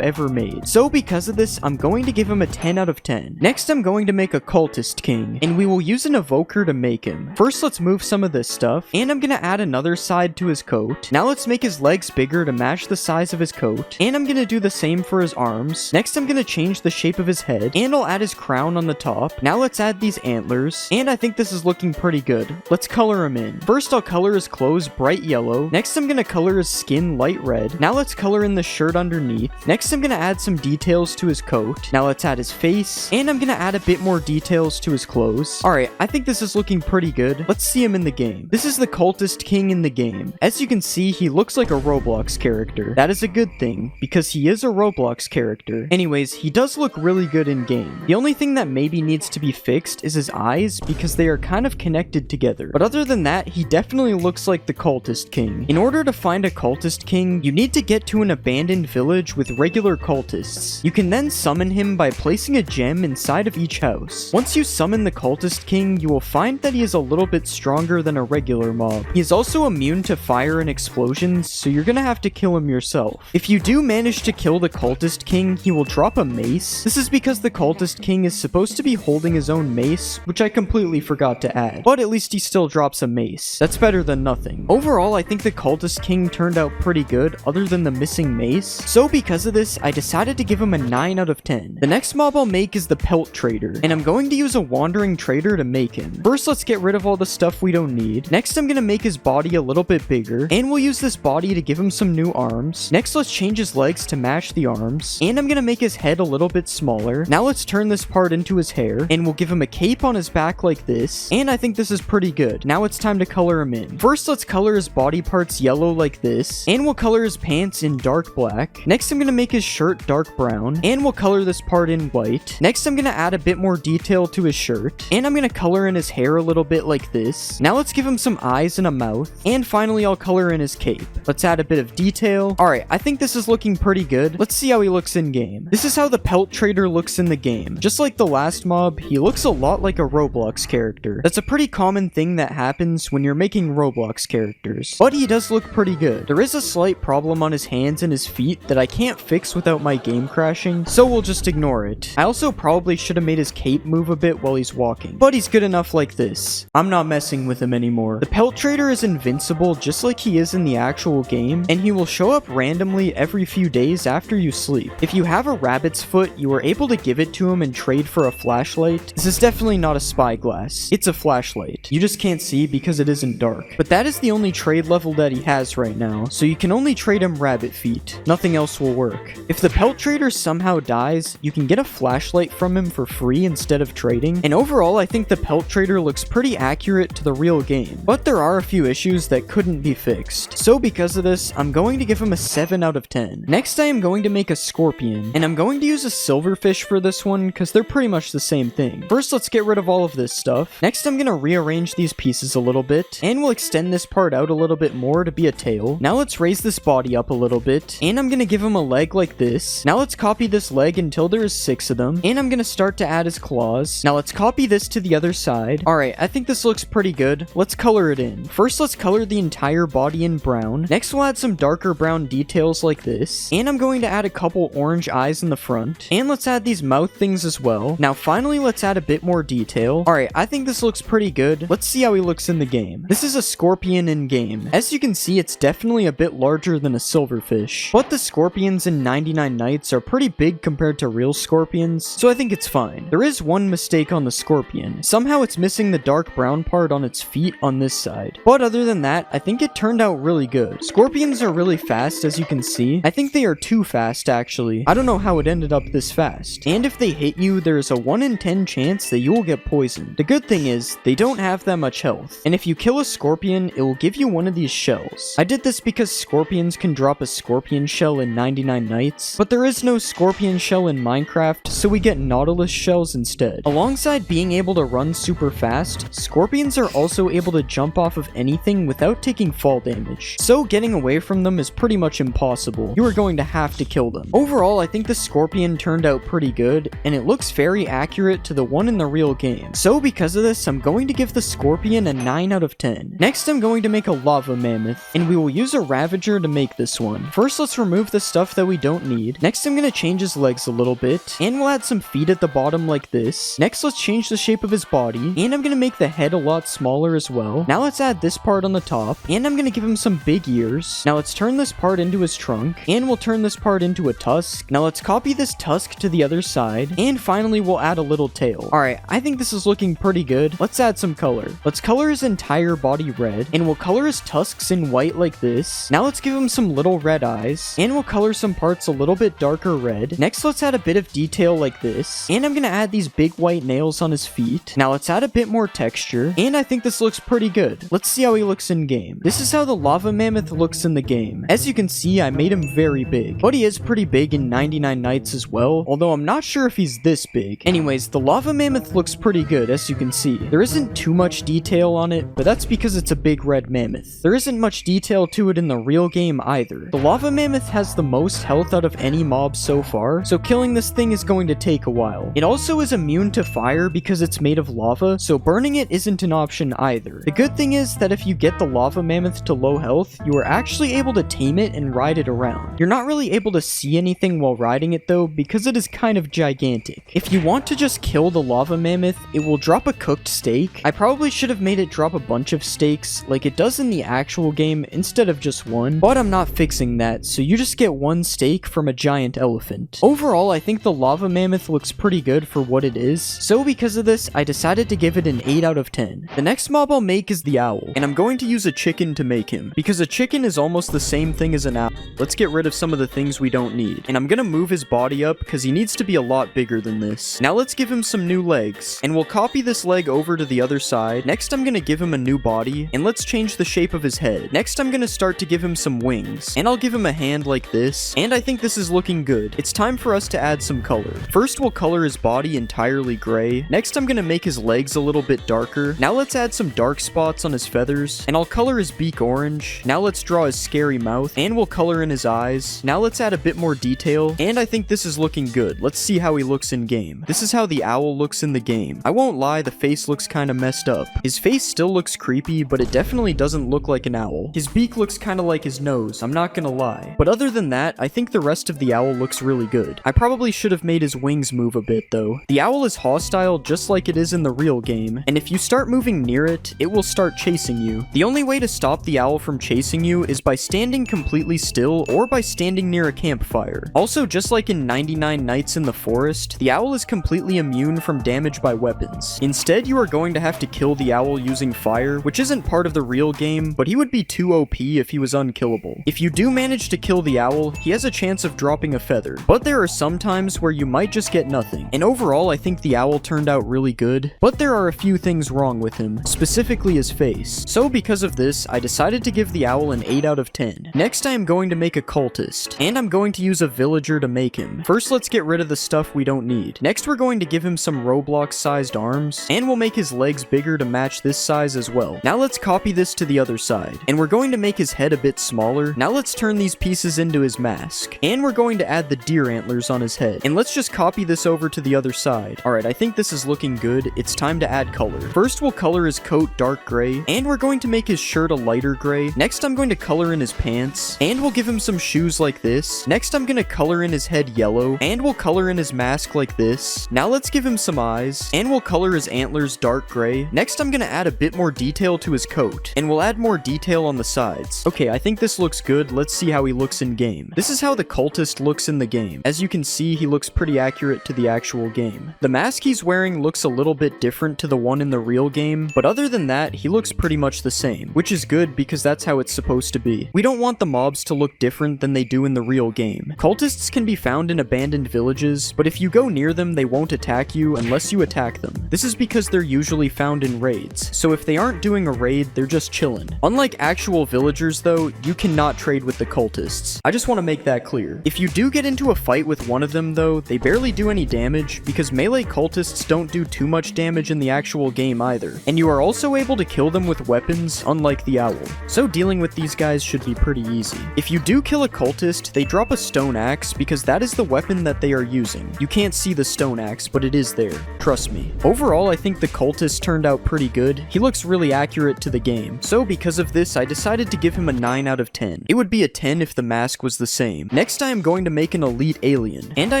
ever made. So because of this, I'm going to give him a 10 out of 10. Next, I'm going to make a cultist king, and we will use an evoker to make him. First, let's move some of this stuff, and I'm gonna add another side to his coat. Now let's make his legs bigger to match the size of his coat, and I'm gonna do the same for his arms. Next, I'm gonna change the shape of his head, and I'll add his crown on the top. Now let's add these antlers, and I think this is looking pretty good. Let's color him in. First, I'll color his clothes bright yellow. Next, I'm gonna color his skin light red. Now let's color in the shirt underneath. Next, I'm gonna add some details to his coat. Now let's add his face, and I'm gonna add a bit more details to his clothes. Alright, I think this is looking pretty good. Let's see him in the game. This is the cultist king in the game. As you can see, he looks like a Roblox character. That is a good thing, because he is a Roblox character. Anyways, he does look really good in game. The only thing that maybe needs to be fixed is his eyes, because they are kind of connected together. But other than that, he definitely looks like the cultist king. In order to find a cultist king, you need to get to an abandoned village with regular cultists. You can then summon him by placing a gem inside of each house. Once you summon the cultist king, you will find that he is a little bit stronger than a regular mob. He is also immune to fire and explosions, so you're gonna have to kill him yourself. If you do manage to kill the cultist king, he will drop a mace. This is because the cultist king is supposed to be holding his own mace, which I completely forgot to add. But at least he still drops a mace. That's better than nothing. Overall, I think the cultist king turned out pretty good, other than the missing mace. So because of this, I decided to give him a 9 out of 10. The next mob I'll make is the pelt trader, and I'm going to use a wandering trader to make him. First, let's get rid of all the stuff we don't need. Next, I'm gonna make his body a little bit bigger, and we'll use this body to give him some new arms. Next, let's change his legs to match the arms, and I'm gonna make his head a little bit smaller. Now let's turn this part into his hair, and we'll give him a cape on his back like this, and I think this is pretty good. Now it's time to color him in. First, let's color his body parts yellow like this, and we'll color his pants in dark black. Next, I'm gonna make his shirt dark brown, and we'll color this part in white. Next, I'm gonna add a bit more detail to his shirt, and I'm gonna color in his hair a little bit like this. Now let's give him some eyes and a mouth, and finally I'll color in his cape. Let's add a bit of detail. Alright, I think this is looking pretty good. Let's see how he looks in game. This is how the pelt trader looks in the game. Just like the last mob, he looks a lot like a Roblox character. That's a pretty common thing that happens when you're making Roblox characters. But he does look pretty good. There is a slight problem on his hands and his feet that I can't fix without my game crashing, so we'll just ignore it. I also probably should have made his cape move a bit while he's walking, but he's good enough like this. I'm not messing with him anymore. The pelt trader is invincible just like he is in the actual game, and he will show up randomly every few days after you sleep. If you have a rabbit's foot, you are able to give it to him and trade for a flashlight. This is definitely not a spyglass. It's a flashlight. You just can't see because it isn't dark. But that is the only trade level that he has right now, so you can only trade him rabbit feet. Nothing else will work. If the pelt trader somehow dies, you can get a flashlight from him for free instead of trading, and overall I think the pelt trader looks pretty accurate to the real game. But there are a few issues that couldn't be fixed. So because of this, I'm going to give him a 7 out of 10. Next I am going to make a scorpion, and I'm going to use a silverfish for this one because they're pretty much the same thing. First, let's get rid of all of this stuff. Next, I'm going to rearrange these pieces a little bit, and we'll extend this part out a little bit more to be a tail. Now let's raise this body up a little bit, and I'm going to give him a leg like this. Now let's copy this leg until there is 6 of them, and I'm going to start to add his claws. Now let's copy this to the other side. Alright, I think this looks pretty good. Let's color it in. First, let's color the entire body in brown. Next, we'll add some darker brown details like this, and I'm going to add a couple orange eyes in the front, and let's add these mouth things as well. Now finally, let's add a bit more detail. Alright, I think this looks pretty good. Let's see how he looks in the game. This is a scorpion in game. As you can see, it's definitely a bit larger than a silverfish, but the scorpions in 99 Nights are pretty big compared to real scorpions, so I think it's fine. There is one mistake on the scorpion. Somehow it's missing the dark brown part on its feet on this side, but other than that, I think it turned out really good. Scorpions are really fast, as you can see. I think they are too fast, actually. I don't know how it ended up this fast. And if they hit you, there's a 1 in 10 chance that you will get poisoned. The good thing is, they don't have that much health, and if you kill a scorpion, it will give you one of these shells. I did this because scorpions can drop a scorpion shell in 99 Nights, but there is no scorpion shell in Minecraft, so we get Nautilus shells instead. Alongside being able to run super fast, scorpions are also able to jump off of anything without taking fall damage, so getting away from them is pretty much impossible. You are going to have to kill them. Overall, I think the scorpion turned out pretty good, and it looks very accurate to the one in the real game. So because of this, I'm going to give the scorpion a 9 out of 10. Next, I'm going to make a lava mammoth, and we will use a ravager to make this one. First, let's remove the stuff that we don't need. Next, I'm going to change his legs a little bit, and we'll add some feet at the bottom like this. Next, let's change the shape of his body, and I'm going to make the head a lot smaller as well. Now let's add this part on the top, and I'm going to give him some big ears. Now let's turn this part into his trunk, and we'll turn this part into a tusk. Now let's copy this tusk to the other side, and finally we'll add a little tail. Alright, I think this is looking pretty good. Let's add some color. Let's color his entire body red, and we'll color his tusks in white like this. Now let's give him some little red eyes, and we'll color some parts a little bit darker red. Next, let's add a bit of detail like this, and I'm gonna add these big white nails on his feet. Now let's add a bit more texture, and I think this looks pretty good. Let's see how he looks in game. This is how the lava mammoth looks in the game. As you can see, I made him very big, but he is pretty big in 99 Nights as well, although I'm not sure if he's this big. Anyways, the lava mammoth looks pretty good, as you can see. There isn't too much detail on it, but that's because it's a big red mammoth. There isn't much detail to it in the real game either. The lava mammoth has the most health out of any mob so far, so killing this thing is going to take a while. It also is immune to fire because it's made of lava, so burning it isn't an option either. The good thing is that if you get the lava mammoth to low health, you are actually able to tame it and ride it around. You're not really able to see anything while riding it though, because it is kind of gigantic. If you want to just kill the lava mammoth, it will drop a cooked steak. I probably should have made it drop a bunch of steaks like it does in the actual game instead of just one, but I'm not fixing that, so you just get one steak from a giant elephant. Overall, I think the lava mammoth looks pretty good for what it is, so because of this, I decided to give it an 8 out of 10. The next mob I'll make is the owl, and I'm going to use a chicken to make him, because a chicken is almost the same thing as an owl. Let's get rid of some of the things we don't need, and I'm gonna move his body up because he needs to be a lot bigger than this. Now let's give him some new legs, and we'll copy this leg over to the other side. Next, I'm gonna give him a new body, and let's change the shape of his head. Next, I'm gonna start to give him some wings, and I'll give him a hand like this, and I think this is looking good. It's time for us to add some color. First, we'll color his body entirely gray. Next, I'm gonna make his legs a little bit darker. Now let's add some dark spots on his feathers, and I'll color his beak orange. Now let's draw his scary mouth, and we'll color in his eyes. Now let's add a bit more detail, and I think this is looking good. Let's see how he looks in game. This is how the owl looks in the game. I won't lie, the face looks kind of messed up. His face still looks creepy, but it definitely doesn't look like an owl. His beak looks kind of like his nose, I'm not gonna lie. But other than that, I think the rest of the owl looks really good. I probably should have made his wings move a bit though. The owl is hostile just like it is in the real game, and if you start moving near it, it will start chasing you. The only way to stop the owl from chasing you is by standing completely still or by standing near a campfire. Also, just like in 99 Nights in the Forest, the owl is completely immune from damage by weapons. Instead, you are going to have to kill the owl using fire, which which isn't part of the real game, but he would be too OP if he was unkillable. If you do manage to kill the owl, he has a chance of dropping a feather, but there are some times where you might just get nothing. And overall, I think the owl turned out really good, but there are a few things wrong with him, specifically his face. So because of this, I decided to give the owl an 8 out of 10. Next, I am going to make a cultist, and I'm going to use a villager to make him. First, let's get rid of the stuff we don't need. Next, we're going to give him some Roblox-sized arms, and we'll make his legs bigger to match this size as well. Now let's copy this to the other side, and we're going to make his head a bit smaller. Now let's turn these pieces into his mask, and we're going to add the deer antlers on his head. And let's just copy this over to the other side. Alright, I think this is looking good. It's time to add color. First, we'll color his coat dark gray, and we're going to make his shirt a lighter gray. Next, I'm going to color in his pants, and we'll give him some shoes like this. Next, I'm going to color in his head yellow, and we'll color in his mask like this. Now let's give him some eyes, and we'll color his antlers dark gray. Next, I'm going to add a bit more detail to his coat, and we'll add more detail on the sides. Okay, I think this looks good. Let's see how he looks in game. This is how the cultist looks in the game. As you can see, he looks pretty accurate to the actual game. The mask he's wearing looks a little bit different to the one in the real game, but other than that, he looks pretty much the same, which is good because that's how it's supposed to be. We don't want the mobs to look different than they do in the real game. Cultists can be found in abandoned villages, but if you go near them, they won't attack you unless you attack them. This is because they're usually found in raids, so if they aren't doing a raid, they're just chilling. Unlike actual villagers though, you cannot trade with the cultists. I just want to make that clear. If you do get into a fight with one of them though, they barely do any damage because melee cultists don't do too much damage in the actual game either, and you are also able to kill them with weapons, unlike the owl. So dealing with these guys should be pretty easy. If you do kill a cultist, they drop a stone axe because that is the weapon that they are using. You can't see the stone axe, but it is there. Trust me. Overall, I think the cultist turned out pretty good. He looks really accurate to the game. So because of this, I decided to give him a 9 out of 10. It would be a 10 if the mask was the same. Next, I am going to make an elite alien, and I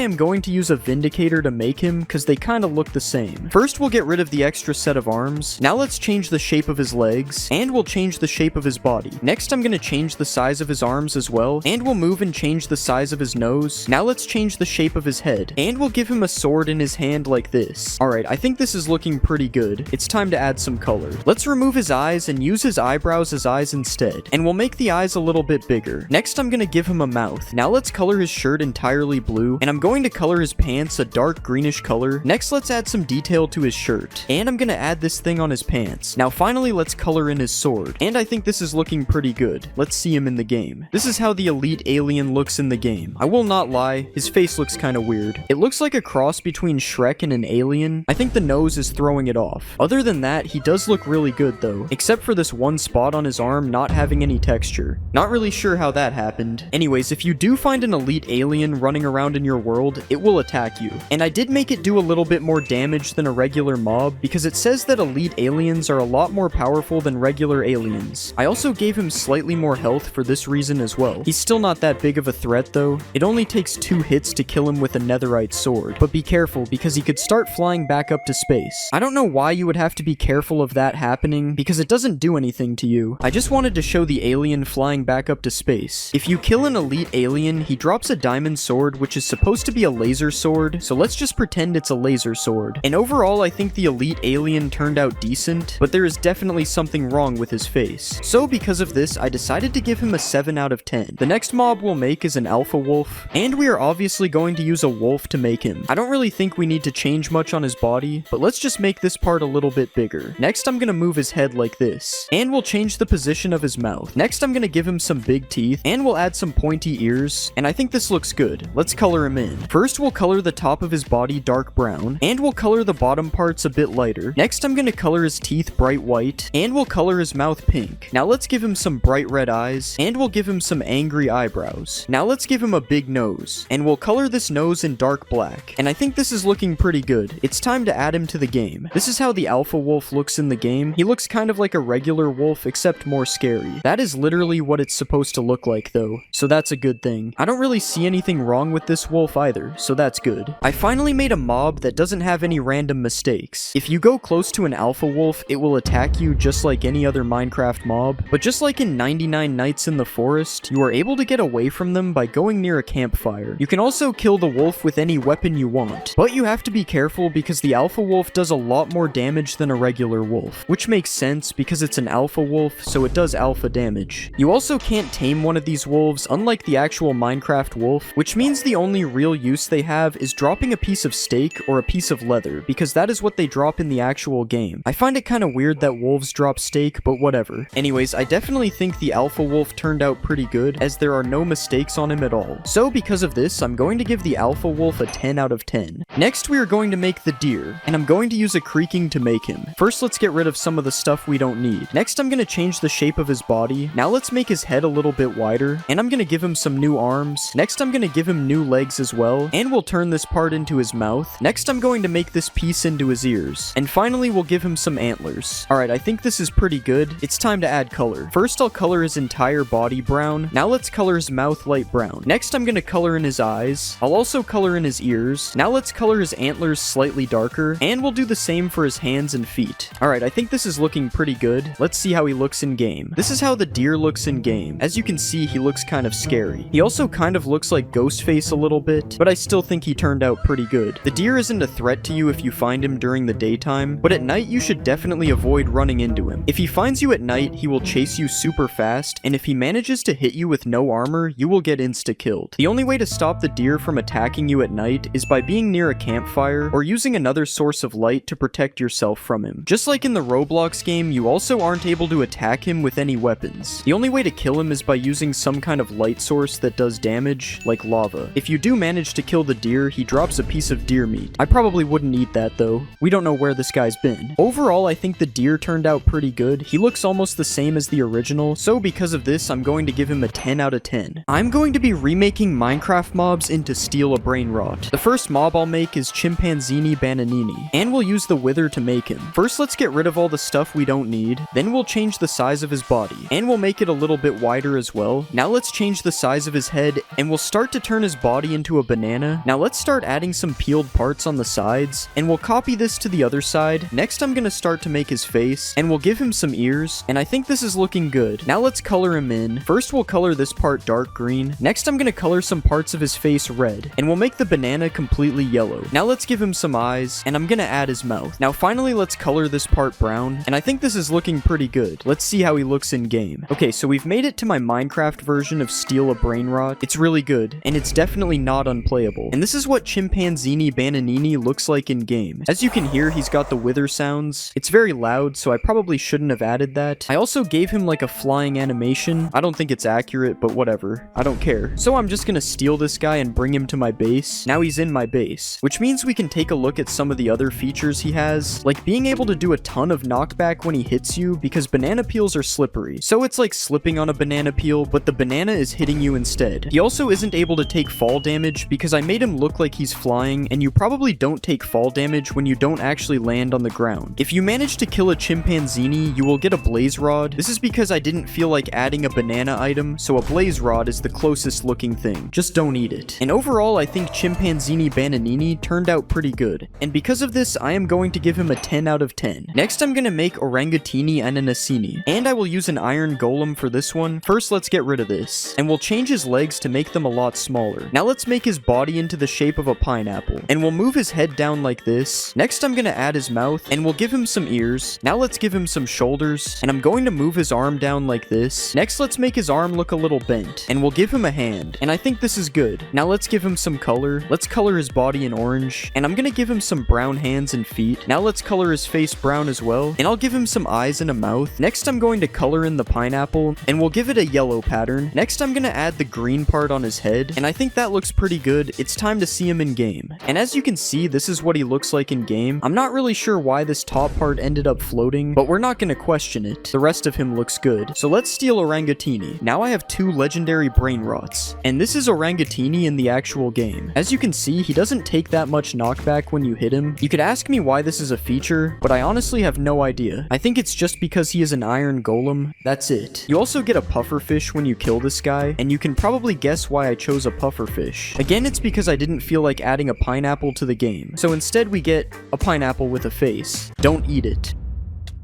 am going to use a vindicator to make him because they kind of look the same. First, we'll get rid of the extra set of arms. Now let's change the shape of his legs, and we'll change the shape of his body. Next, I'm going to change the size of his arms as well, and we'll move and change the size of his nose. Now let's change the shape of his head, and we'll give him a sword in his hand like this. Alright, I think this is looking pretty good. It's time to add some color. Let's remove his eyes and use his eyebrows as eyes instead, and we'll make the eyes a little bit bigger. Next, I'm going to give him a mouth. Now let's color his shirt entirely blue, and I'm going to color his pants a dark greenish color. Next, let's add some detail to his shirt, and I'm going to add this thing on his pants. Now finally, let's color in his sword, and I think this is looking pretty good. Let's see him in the game. This is how the elite alien looks in the game. I will not lie, his face looks kind of weird. It looks like a cross between Shrek and an alien. I think the nose is throwing it off. Other than that, he does look really good though, except for this one spot on his arm not having any texture. Not really sure how that happened. Anyways, if you do find an elite alien running around in your world, it will attack you. And I did make it do a little bit more damage than a regular mob because it says that elite aliens are a lot more powerful than regular aliens. I also gave him slightly more health for this reason as well. He's still not that big of a threat though. It only takes 2 hits to kill him with a netherite sword, but be careful because he could start flying back up to space. I don't know why you would have to be careful of that happening because it doesn't do anything to you. I just wanted to show the alien flying back up to space. If you kill an elite alien, he drops a diamond sword which is supposed to be a laser sword, so let's just pretend it's a laser sword. And overall, I think the elite alien turned out decent, but there is definitely something wrong with his face. So because of this, I decided to give him a 7 out of 10. The next mob we'll make is an alpha wolf, and we are obviously going to use a wolf to make him. I don't really think we need to change much on his body, but let's just make this part a little bit bigger. Next, I'm gonna move his head like this, and we'll change the position of his mouth. Next, I'm gonna give him some big teeth, and we'll add some pointy ears, and I think this looks good. Let's color him in. First, we'll color the top of his body dark brown, and we'll color the bottom parts a bit lighter. Next, I'm gonna color his teeth bright white, and we'll color his mouth pink. Now let's give him some bright red eyes, and we'll give him some angry eyebrows. Now let's give him a big nose, and we'll color this nose in dark black. And I think this is looking pretty good. It's time to add him to the game. This is how the alpha wolf looks in the game. He looks kind of like a regular wolf, except more scary. That is literally what it's supposed to look like though, so that's a good thing. I don't really see anything wrong with this wolf either, so that's good. I finally made a mob that doesn't have any random mistakes. If you go close to an alpha wolf, it will attack you just like any other Minecraft mob, but just like in 99 Nights in the Forest, you are able to get away from them by going near a campfire. You can also kill the wolf with any weapon you want, but you have to be careful because the alpha wolf does a lot more damage than a regular wolf, which makes sense because it's an alpha wolf, so it does alpha damage. You also can't tame one of these wolves, unlike the actual Minecraft wolf, which means the only real use they have is dropping a piece of steak or a piece of leather, because that is what they drop in the actual game. I find it kind of weird that wolves drop steak, but whatever. Anyways, I definitely think the alpha wolf turned out pretty good, as there are no mistakes on him at all. So because of this, I'm going to give the alpha wolf a 10 out of 10. Next, we are going to make the deer, and I'm going to use a creaking to make him. First, let's get rid of some of the stuff we don't need. Next, I'm going to change the shape of his body. Now let's make his head a little bit wider, and I'm going to give him some new arms. Next, I'm going to give him new legs as well, and we'll turn this part into his mouth. Next, I'm going to make this piece into his ears. And finally, we'll give him some antlers. Alright, I think this is pretty good. It's time to add color. First, I'll color his entire body brown. Now let's color his mouth light brown. Next, I'm going to color in his eyes. I'll also color in his ears. Now let's color his antlers slightly darker, and we'll do the same for his hands and feet. Alright, I think this is looking pretty good. Let's see how he looks in game. This is how the deer looks in game. As you can see, he looks kind of scary. He also kind of looks like Ghostface a little bit, but I still think he turned out pretty good. The deer isn't a threat to you if you find him during the daytime, but at night you should definitely avoid running into him. If he finds you at night, he will chase you super fast, and if he manages to hit you with no armor, you will get insta-killed. The only way to stop the deer from attacking you at night is by being near a campfire or using another source of light to protect yourself from him. Just like in the Roblox game, you also aren't able to attack him with any weapons. The only way to kill him is by using some kind of light source that does damage, like lava. If you do manage to kill the deer, he drops a piece of deer meat. I probably wouldn't eat that though. We don't know where this guy's been. Overall, I think the deer turned out pretty good. He looks almost the same as the original, so because of this, I'm going to give him a 10 out of 10. I'm going to be remaking Minecraft mobs into Steal a Brain Rot. The first mob I'll make is Chimpanzini Bananini, and we'll use the Wither to make him. First, let's get rid of all the stuff we don't need, then we'll change the size of his body, and we'll make it a little bit wider as well. Now let's change the size of his head, and we'll start to turn his body into a banana. Now let's start adding some peeled parts on the sides, and we'll copy this to the other side. Next, I'm gonna start to make his face, and we'll give him some ears, and I think this is looking good. Now let's color him in. First, we'll color this part dark green. Next, I'm gonna color some parts of his face red, and we'll make the banana completely yellow. Now let's give him some eyes, and I'm gonna add his mouth. Now finally, let's color this part brown, and I think this is looking pretty good. Let's see how he looks in game. Okay, so we've made it to my Minecraft version of Steal a Brain Rot. It's really good, and it's definitely not unplayable. And this is what Chimpanzini Bananini looks like in game. As you can hear, he's got the wither sounds. It's very loud, so I probably shouldn't have added that. I also gave him like a flying animation. I don't think it's accurate, but whatever. I don't care. So I'm just gonna steal this guy and bring him to my base. Now he's in my base, which means we can take a look at some of the other features he has, like being able to do a ton of knockback when he hits you because banana peels are slippery. So it's like slipping on a banana peel, but the banana is hitting you instead. He also isn't able to take fall damage because I made him look like he's flying, and you probably don't take fall damage when you don't actually land on the ground. If you manage to kill a chimpanzini, you will get a blaze rod. This is because I didn't feel like adding a banana item, so a blaze rod is the closest looking thing. Just don't eat it. And overall, I think Chimpanzini Bananini turned out pretty good. And because of this, I am going to give him a 10 out of 10. Next, I'm gonna make Orangatini Ananasini, and I will use an iron golem for this one. First, let's get rid of this, and we'll change his legs to make them a lot smaller. Now let's make his body into the shape of a pineapple, and we'll move his head down like this. Next, I'm gonna add his mouth, and we'll give him some ears. Now let's give him some shoulders, and I'm going to move his arm down like this. Next, let's make his arm look a little bent, and we'll give him a hand, and I think this is good. Now let's give him some color. Let's color his body in orange, and I'm gonna give him some brown hands and feet. Now let's color his face brown as well, and I'll give him some eyes and a mouth. Next, I'm going to color in the pineapple, and we'll give it a yellow pattern. Next, I'm gonna add the green part on his head, and I think that looks pretty good. It's time to see him in game. And as you can see, this is what he looks like in game. I'm not really sure why this top part ended up floating, but we're not gonna question it. The rest of him looks good. So let's steal Orangatini. Now I have 2 legendary brain rots, and this is Orangatini in the actual game. As you can see, he doesn't take that much knockback when you hit him. You could ask me why this is a feature, but I honestly have no idea. I think it's just because he is an iron golem. That's it. You also get a pufferfish when you kill this guy, and you can probably guess why I chose a pufferfish. Again, it's because I didn't feel like adding a pineapple to the game. So instead we get a pineapple with a face. Don't eat it.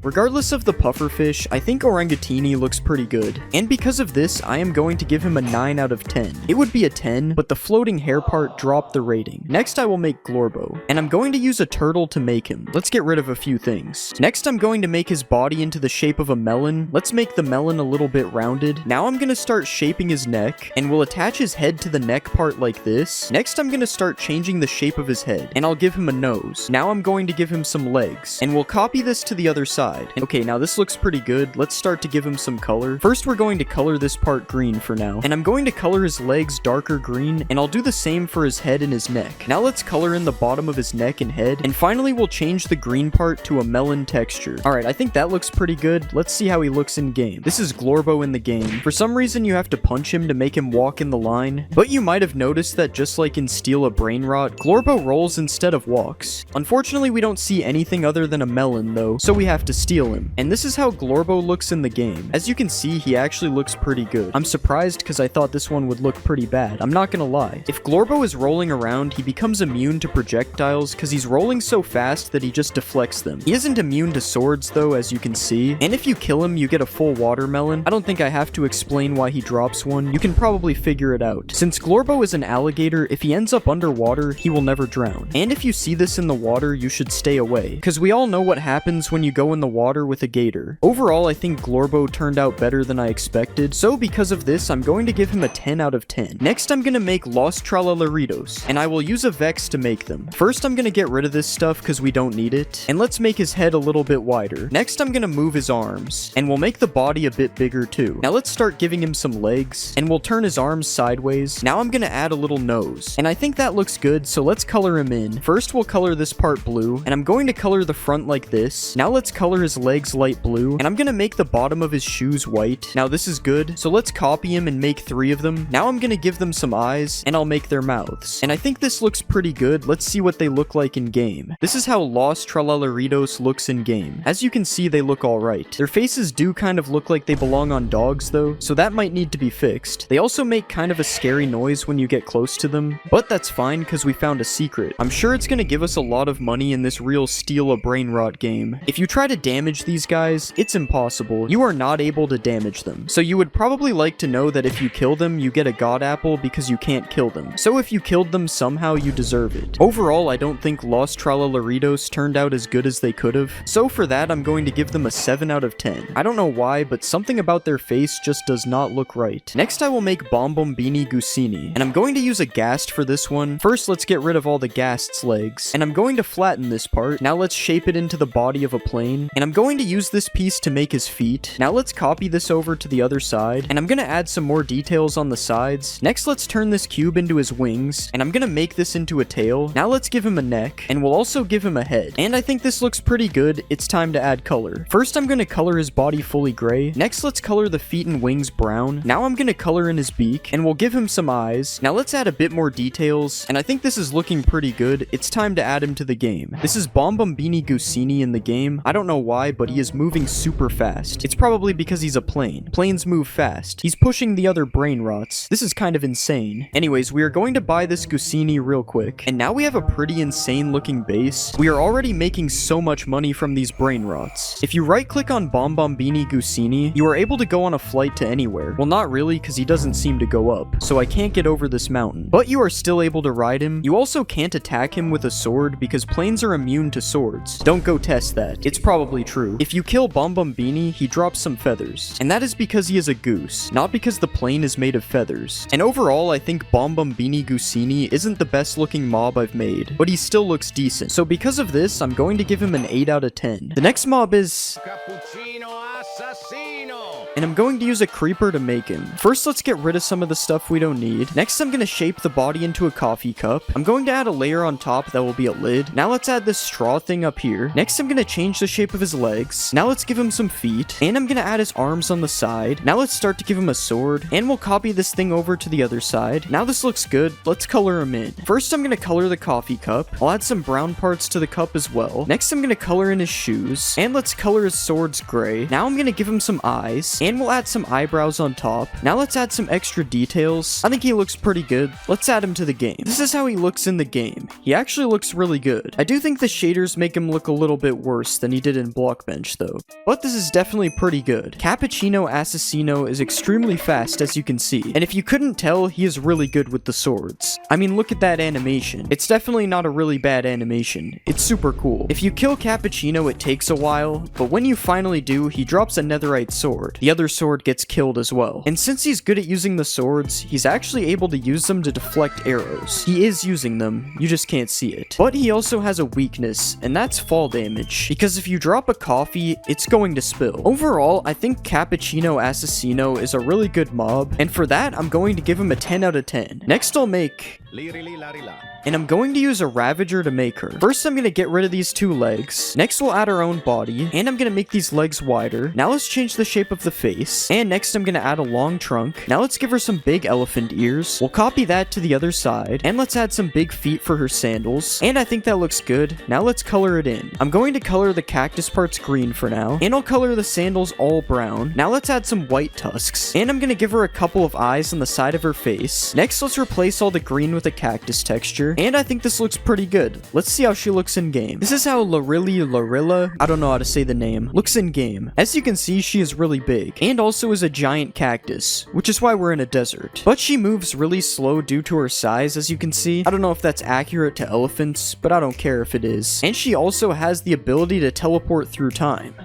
Regardless of the pufferfish, I think Orangatini looks pretty good. And because of this, I am going to give him a 9 out of 10. It would be a 10, but the floating hair part dropped the rating. Next, I will make Glorbo. And I'm going to use a turtle to make him. Let's get rid of a few things. Next, I'm going to make his body into the shape of a melon. Let's make the melon a little bit rounded. Now I'm going to start shaping his neck, and we'll attach his head to the neck part like this. Next, I'm going to start changing the shape of his head, and I'll give him a nose. Now I'm going to give him some legs, and we'll copy this to the other side. And okay, now this looks pretty good. Let's start to give him some color. First, we're going to color this part green for now, and I'm going to color his legs darker green, and I'll do the same for his head and his neck. Now let's color in the bottom of his neck and head, and finally we'll change the green part to a melon texture. Alright, I think that looks pretty good. Let's see how he looks in game. This is Glorbo in the game. For some reason, you have to punch him to make him walk in the line, but you might have noticed that just like in Steal a Brain Rot, Glorbo rolls instead of walks. Unfortunately, we don't see anything other than a melon though, so we have to steal him. And this is how Glorbo looks in the game. As you can see, he actually looks pretty good. I'm surprised because I thought this one would look pretty bad. I'm not gonna lie. If Glorbo is rolling around, he becomes immune to projectiles because he's rolling so fast that he just deflects them. He isn't immune to swords though, as you can see. And if you kill him, you get a full watermelon. I don't think I have to explain why he drops one. You can probably figure it out. Since Glorbo is an alligator, if he ends up underwater, he will never drown. And if you see this in the water, you should stay away, because we all know what happens when you go in the water with a gator. Overall, I think Glorbo turned out better than I expected, so because of this, I'm going to give him a 10 out of 10. Next, I'm gonna make Los Tralalaritos, and I will use a Vex to make them. First, I'm gonna get rid of this stuff because we don't need it, and let's make his head a little bit wider. Next, I'm gonna move his arms, and we'll make the body a bit bigger too. Now let's start giving him some legs, and we'll turn his arms sideways. Now I'm gonna add a little nose, and I think that looks good, so let's color him in. First, we'll color this part blue, and I'm going to color the front like this. Now let's color his legs light blue, and I'm gonna make the bottom of his shoes white. Now this is good, so let's copy him and make 3 of them. Now I'm gonna give them some eyes, and I'll make their mouths. And I think this looks pretty good. Let's see what they look like in game. This is how Los Tralalaritos looks in game. As you can see, they look alright. Their faces do kind of look like they belong on dogs though, so that might need to be fixed. They also make kind of a scary noise when you get close to them, but that's fine because we found a secret. I'm sure it's gonna give us a lot of money in this real Steal a Brain Rot game. If you try to damage these guys, it's impossible. You are not able to damage them. So you would probably like to know that if you kill them, you get a god apple because you can't kill them. So if you killed them somehow, you deserve it. Overall, I don't think Los Tralalaritos turned out as good as they could have. So for that, I'm going to give them a 7 out of 10. I don't know why, but something about their face just does not look right. Next, I will make Bombombini Gusini, and I'm going to use a Ghast for this one. First, let's get rid of all the Ghast's legs, and I'm going to flatten this part. Now let's shape it into the body of a plane, and I'm going to use this piece to make his feet. Now let's copy this over to the other side, and I'm gonna add some more details on the sides. Next, let's turn this cube into his wings, and I'm gonna make this into a tail. Now let's give him a neck, and we'll also give him a head. And I think this looks pretty good. It's time to add color. First, I'm gonna color his body fully gray. Next, let's color the feet and wings brown. Now I'm gonna color in his beak, and we'll give him some eyes. Now let's add a bit more details, and I think this is looking pretty good. It's time to add him to the game. This is Bombombini Gusini in the game. I don't know why, but he is moving super fast. It's probably because he's a plane. Planes move fast. He's pushing the other brain rots. This is kind of insane. Anyways, we are going to buy this Gusini real quick, and now we have a pretty insane looking base. We are already making so much money from these brain rots. If you right click on Bombombini Gusini, you are able to go on a flight to anywhere. Well, not really, because he doesn't seem to go up, so I can't get over this mountain. But you are still able to ride him. You also can't attack him with a sword because planes are immune to swords. Don't go test that. It's probably true. If you kill Bombombini, he drops some feathers, and that is because he is a goose, not because the plane is made of feathers. And overall, I think Bombombini Gusini isn't the best looking mob I've made, but he still looks decent. So because of this, I'm going to give him an 8 out of 10. The next mob is Cappuccino Assassino, and I'm going to use a creeper to make him. First, let's get rid of some of the stuff we don't need. Next, I'm going to shape the body into a coffee cup. I'm going to add a layer on top that will be a lid. Now let's add this straw thing up here. Next, I'm going to change the shape of his legs. Now let's give him some feet, and I'm going to add his arms on the side. Now let's start to give him a sword, and we'll copy this thing over to the other side. Now this looks good. Let's color him in. First, I'm going to color the coffee cup. I'll add some brown parts to the cup as well. Next, I'm going to color in his shoes, and let's color his swords gray. Now I'm going to give him some eyes, and we'll add some eyebrows on top. Now let's add some extra details. I think he looks pretty good. Let's add him to the game. This is how he looks in the game. He actually looks really good. I do think the shaders make him look a little bit worse than he did in Blockbench though, but this is definitely pretty good. Cappuccino Assassino is extremely fast, as you can see, and if you couldn't tell, he is really good with the swords. I mean, look at that animation. It's definitely not a really bad animation. It's super cool. If you kill Cappuccino, it takes a while, but when you finally do, he drops a netherite sword. The other sword gets killed as well. And since he's good at using the swords, he's actually able to use them to deflect arrows. He is using them, you just can't see it. But he also has a weakness, and that's fall damage, because if you drop a coffee, it's going to spill. Overall, I think Cappuccino Assassino is a really good mob, and for that, I'm going to give him a 10 out of 10. Next, I'll make... and I'm going to use a Ravager to make her. First, I'm going to get rid of these 2 legs. Next, we'll add our own body, and I'm going to make these legs wider. Now let's change the shape of the face, and next I'm going to add a long trunk. Now let's give her some big elephant ears. We'll copy that to the other side, and let's add some big feet for her sandals, and I think that looks good. Now let's color it in. I'm going to color the cactus parts green for now, and I'll color the sandals all brown. Now let's add some white tusks, and I'm going to give her a couple of eyes on the side of her face. Next, let's replace all the green with a cactus texture, and I think this looks pretty good. Let's see how she looks in game. This is how Lorilla, I don't know how to say the name, looks in game. As you can see, she is really big, and also is a giant cactus, which is why we're in a desert. But she moves really slow due to her size, as you can see. I don't know if that's accurate to elephants, but I don't care if it is. And she also has the ability to teleport through time.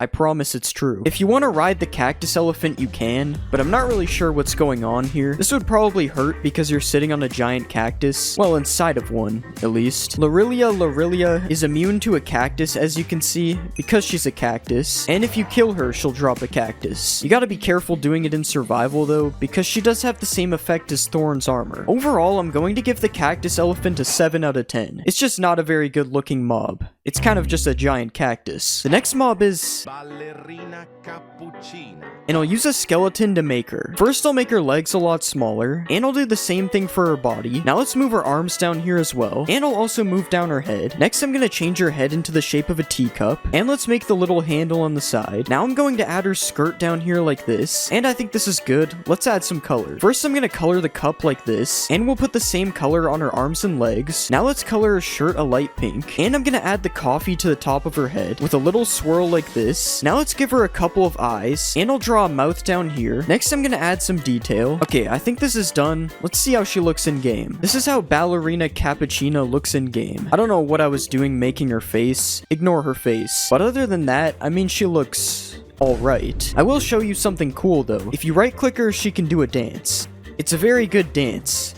I promise it's true. If you want to ride the cactus elephant, you can, but I'm not really sure what's going on here. This would probably hurt because you're sitting on a giant cactus. Well, inside of one, at least. Lorilla is immune to a cactus, as you can see, because she's a cactus, and if you kill her, she'll drop a cactus. You gotta be careful doing it in survival, though, because she does have the same effect as Thorn's armor. Overall, I'm going to give the cactus elephant a 7 out of 10. It's just not a very good looking mob. It's kind of just a giant cactus. The next mob is... Ballerina Cappuccina. And I'll use a skeleton to make her. First, I'll make her legs a lot smaller, and I'll do the same thing for her body. Now let's move her arms down here as well, and I'll also move down her head. Next, I'm gonna change her head into the shape of a teacup, and let's make the little handle on the side. Now I'm going to add her skirt down here like this, and I think this is good. Let's add some color. First, I'm gonna color the cup like this, and we'll put the same color on her arms and legs. Now let's color her shirt a light pink, and I'm gonna add the coffee to the top of her head with a little swirl like this. Now let's give her a couple of eyes, and I'll draw a mouth down here. Next, I'm gonna add some detail. Okay, I think this is done. Let's see how she looks in game. This is how Ballerina Cappuccina looks in game. I don't know what I was doing making her face. Ignore her face. But other than that, I mean, she looks alright. I will show you something cool though. If you right click her, she can do a dance. It's a very good dance.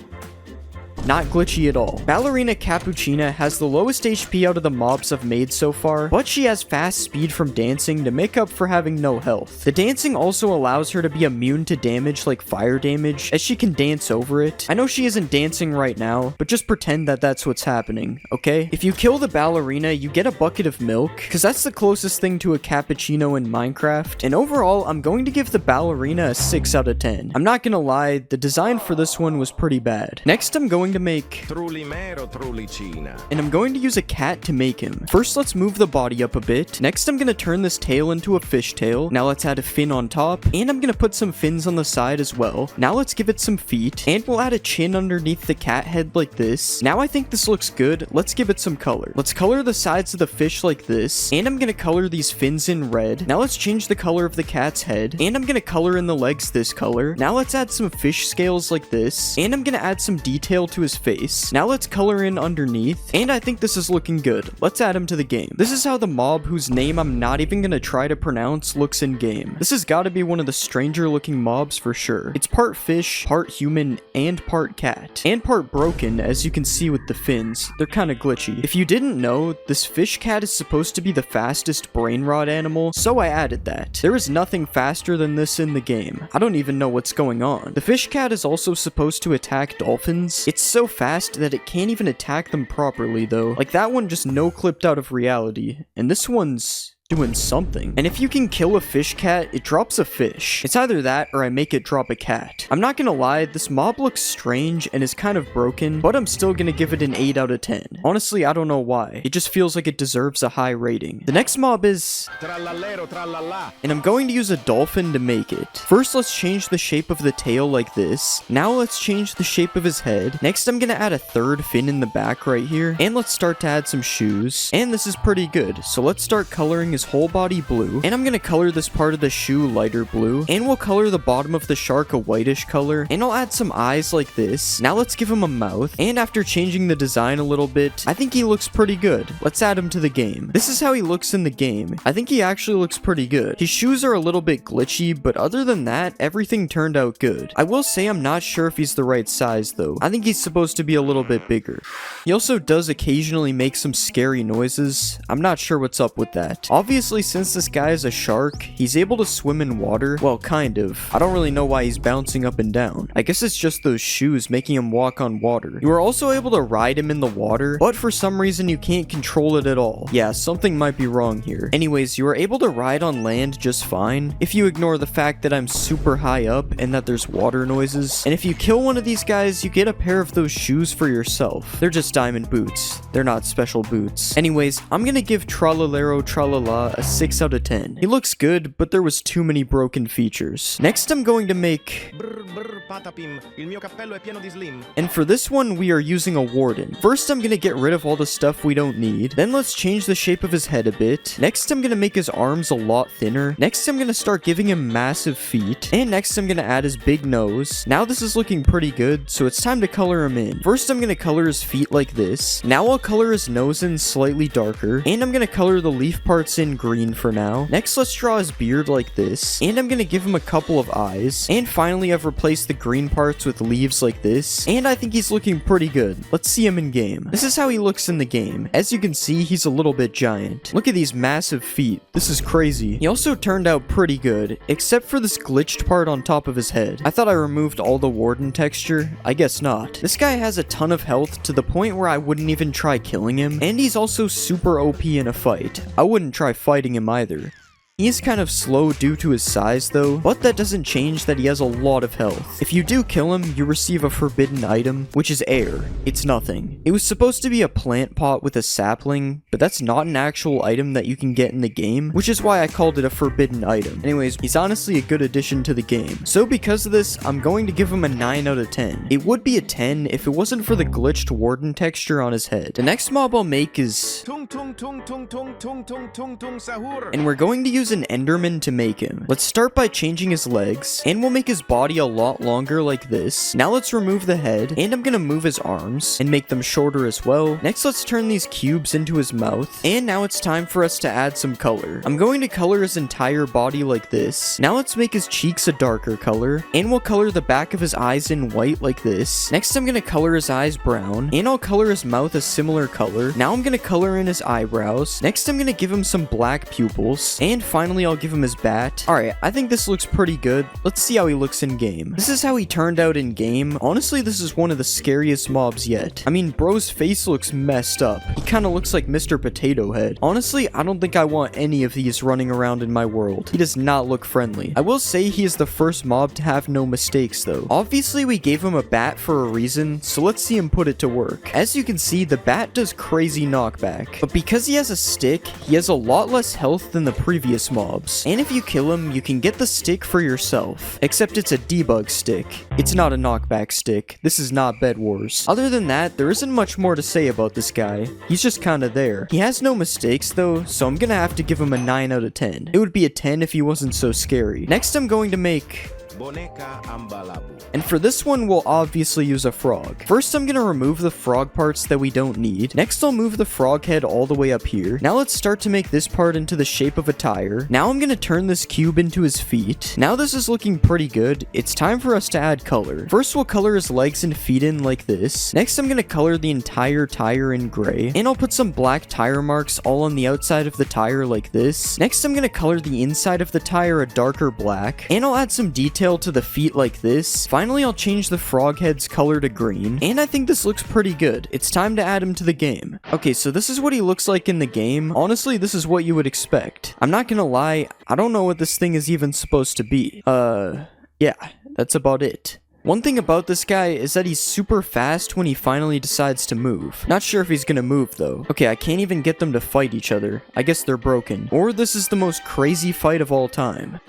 Not glitchy at all. Ballerina Cappuccina has the lowest HP out of the mobs I've made so far, but she has fast speed from dancing to make up for having no health. The dancing also allows her to be immune to damage like fire damage, as she can dance over it. I know she isn't dancing right now, but just pretend that that's what's happening, okay? If you kill the ballerina, you get a bucket of milk, because that's the closest thing to a cappuccino in Minecraft, and overall, I'm going to give the ballerina a 6 out of 10. I'm not gonna lie, the design for this one was pretty bad. Next, I'm going to make Trulimero Trulicina. and I'm going to use a cat to make him. First, let's move the body up a bit. Next, I'm going to turn this tail into a fish tail. Now let's add a fin on top, and I'm going to put some fins on the side as well. Now let's give it some feet, and we'll add a chin underneath the cat head like this. Now I think this looks good. Let's give it some color. Let's color the sides of the fish like this, and I'm going to color these fins in red. Now let's change the color of the cat's head, and I'm going to color in the legs this color. Now let's add some fish scales like this, and I'm going to add some detail to his face. Now let's color in underneath, and I think this is looking good. Let's add him to the game. This is how the mob whose name I'm not even gonna try to pronounce looks in game. This has got to be one of the stranger looking mobs for sure. It's part fish, part human, and part cat. And part broken, as you can see with the fins. They're kind of glitchy. If you didn't know, this fish cat is supposed to be the fastest brain rot animal, so I added that. There is nothing faster than this in the game. I don't even know what's going on. The fish cat is also supposed to attack dolphins. It's so fast that it can't even attack them properly though. Like that one just no clipped out of reality. And this one's doing something. And if you can kill a fish cat, it drops a fish. It's either that or I make it drop a cat. I'm not gonna lie, this mob looks strange and is kind of broken, but I'm still gonna give it an 8 out of 10. Honestly, I don't know why. It just feels like it deserves a high rating. The next mob is... Trallallero trallallà. and I'm going to use a dolphin to make it. First, let's change the shape of the tail like this. Now let's change the shape of his head. Next, I'm gonna add a third fin in the back right here. And let's start to add some shoes. And this is pretty good. So let's start coloring his whole body blue. And I'm gonna color this part of the shoe lighter blue. And we'll color the bottom of the shark a whitish color. And I'll add some eyes like this. Now let's give him a mouth. And after changing the design a little bit, I think he looks pretty good. Let's add him to the game. This is how he looks in the game. I think he actually looks pretty good. His shoes are a little bit glitchy, but other than that, everything turned out good. I will say I'm not sure if he's the right size though. I think he's supposed to be a little bit bigger. He also does occasionally make some scary noises. I'm not sure what's up with that. Obviously, since this guy is a shark, he's able to swim in water. Well, kind of. I don't really know why he's bouncing up and down. I guess it's just those shoes making him walk on water. You are also able to ride him in the water, but for some reason you can't control it at all. Yeah, something might be wrong here. Anyways, you are able to ride on land just fine, if you ignore the fact that I'm super high up and that there's water noises. And if you kill one of these guys, you get a pair of those shoes for yourself. They're just diamond boots. They're not special boots. Anyways, I'm gonna give Trallallero Trallallà a 6 out of 10. He looks good, but there was too many broken features. Next, I'm going to make... Brr brr patapim. Il mio cappello è pieno di slim. and for this one, we are using a warden. First, I'm gonna get rid of all the stuff we don't need. Then let's change the shape of his head a bit. Next, I'm gonna make his arms a lot thinner. Next, I'm gonna start giving him massive feet. And next, I'm gonna add his big nose. Now this is looking pretty good, so it's time to color him in. First, I'm gonna color his feet like this. Now I'll color his nose in slightly darker. And I'm gonna color the leaf parts in green for now. Next, let's draw his beard like this. And I'm gonna give him a couple of eyes. And finally, I've replaced the green parts with leaves like this. And I think he's looking pretty good. Let's see him in game. This is how he looks in the game. As you can see, he's a little bit giant. Look at these massive feet. This is crazy. He also turned out pretty good, except for this glitched part on top of his head. I thought I removed all the warden texture. I guess not. This guy has a ton of health to the point where I wouldn't even try killing him. And he's also super OP in a fight. I wouldn't try fighting him either. He is kind of slow due to his size though, but that doesn't change that he has a lot of health. If you do kill him, you receive a forbidden item, which is air. It's nothing. It was supposed to be a plant pot with a sapling, but that's not an actual item that you can get in the game, which is why I called it a forbidden item. Anyways, he's honestly a good addition to the game. So because of this, I'm going to give him a 9 out of 10. It would be a 10 if it wasn't for the glitched warden texture on his head. The next mob I'll make is... Tung tung tung tung tung tung tung tung tung sahur. and we're going to use an enderman to make him. Let's start by changing his legs, and we'll make his body a lot longer like this. Now let's remove the head, and I'm gonna move his arms and make them shorter as well. Next, let's turn these cubes into his mouth, and now it's time for us to add some color. I'm going to color his entire body like this. Now let's make his cheeks a darker color, and we'll color the back of his eyes in white like this. Next, I'm gonna color his eyes brown, and I'll color his mouth a similar color. Now I'm gonna color in his eyebrows. Next, I'm gonna give him some black pupils, and finally I'll give him his bat. Alright, I think this looks pretty good. Let's see how he looks in game. This is how he turned out in game. Honestly, this is one of the scariest mobs yet. I mean, bro's face looks messed up. He kind of looks like Mr. Potato Head. Honestly, I don't think I want any of these running around in my world. He does not look friendly. I will say he is the first mob to have no mistakes though. Obviously, we gave him a bat for a reason, so let's see him put it to work. As you can see, the bat does crazy knockback, but because he has a stick, he has a lot less health than the previous mobs. And if you kill him, you can get the stick for yourself. Except it's a debug stick. It's not a knockback stick. This is not Bed Wars. Other than that, there isn't much more to say about this guy. He's just kinda there. He has no mistakes though, so I'm gonna have to give him a 9 out of 10. It would be a 10 if he wasn't so scary. Next, I'm going to make... Boneca ambalabu. and for this one, we'll obviously use a frog. First, I'm gonna remove the frog parts that we don't need. Next, I'll move the frog head all the way up here. Now let's start to make this part into the shape of a tire. Now I'm gonna turn this cube into his feet. Now this is looking pretty good. It's time for us to add color. First, we'll color his legs and feet in like this. Next, I'm gonna color the entire tire in gray. And I'll put some black tire marks all on the outside of the tire like this. Next, I'm gonna color the inside of the tire a darker black. And I'll add some detail detail to the feet like this. Finally, I'll change the frog head's color to green, and I think this looks pretty good. It's time to add him to the game. Okay, so this is what he looks like in the game. Honestly, this is what you would expect. I'm not gonna lie, I don't know what this thing is even supposed to be. Yeah, that's about it. One thing about this guy is that he's super fast when he finally decides to move. Not sure if he's gonna move though. Okay, I can't even get them to fight each other. I guess they're broken. Or this is the most crazy fight of all time.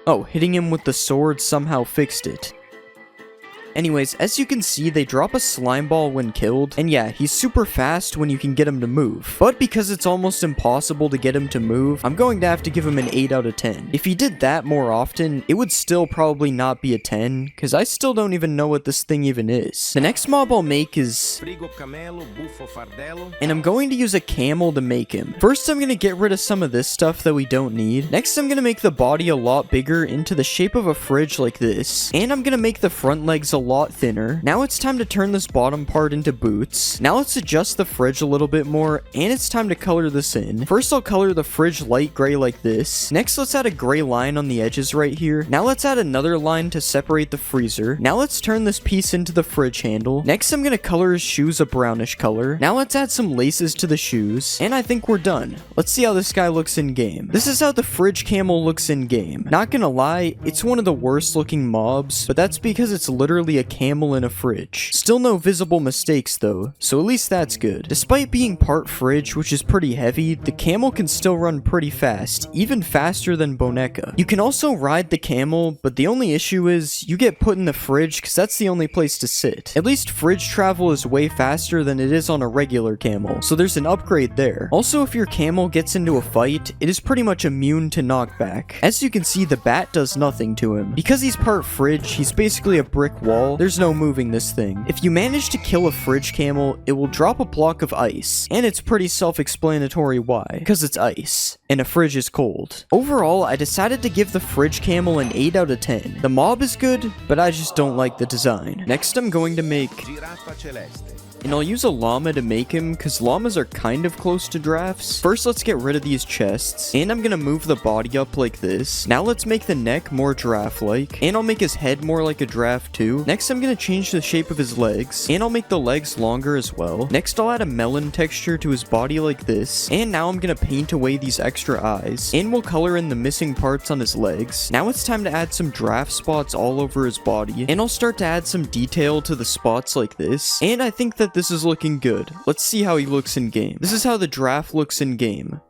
Oh, hitting him with the sword somehow fixed it. Anyways, as you can see, they drop a slime ball when killed, and yeah, he's super fast when you can get him to move. But because it's almost impossible to get him to move, I'm going to have to give him an 8 out of 10. If he did that more often, it would still probably not be a 10, because I still don't even know what this thing even is. The next mob I'll make is... Frigo camelo, buffo fardello. and I'm going to use a camel to make him. First, I'm going to get rid of some of this stuff that we don't need. Next, I'm going to make the body a lot bigger into the shape of a fridge like this. And I'm going to make the front legs a lot thinner. Now it's time to turn this bottom part into boots. Now let's adjust the fridge a little bit more, and it's time to color this in. First, I'll color the fridge light gray like this. Next, let's add a gray line on the edges right here. Now let's add another line to separate the freezer. Now let's turn this piece into the fridge handle. Next, I'm going to color his shoes a brownish color. Now let's add some laces to the shoes, and I think we're done. Let's see how this guy looks in game. This is how the fridge camel looks in game. Not gonna lie, it's one of the worst looking mobs, but that's because it's literally a camel in a fridge. Still no visible mistakes though, so at least that's good. Despite being part fridge, which is pretty heavy, the camel can still run pretty fast, even faster than Boneka. You can also ride the camel, but the only issue is you get put in the fridge because that's the only place to sit. At least fridge travel is way faster than it is on a regular camel, so there's an upgrade there. Also, if your camel gets into a fight, it is pretty much immune to knockback. As you can see, the bat does nothing to him. Because he's part fridge, he's basically a brick wall. There's no moving this thing. If you manage to kill a fridge camel, it will drop a block of ice, and it's pretty self-explanatory why, because it's ice, and a fridge is cold. Overall, I decided to give the fridge camel an 8 out of 10. The mob is good, but I just don't like the design. Next, I'm going to make... Giraffa celeste. and I'll use a llama to make him, because llamas are kind of close to giraffes. First, let's get rid of these chests, and I'm gonna move the body up like this. Now let's make the neck more giraffe-like, and I'll make his head more like a giraffe too. Next, I'm gonna change the shape of his legs, and I'll make the legs longer as well. Next, I'll add a melon texture to his body like this, and now I'm gonna paint away these extra eyes, and we'll color in the missing parts on his legs. Now it's time to add some giraffe spots all over his body, and I'll start to add some detail to the spots like this, and I think that this is looking good. Let's see how he looks in game. This is how the giraffe looks in game.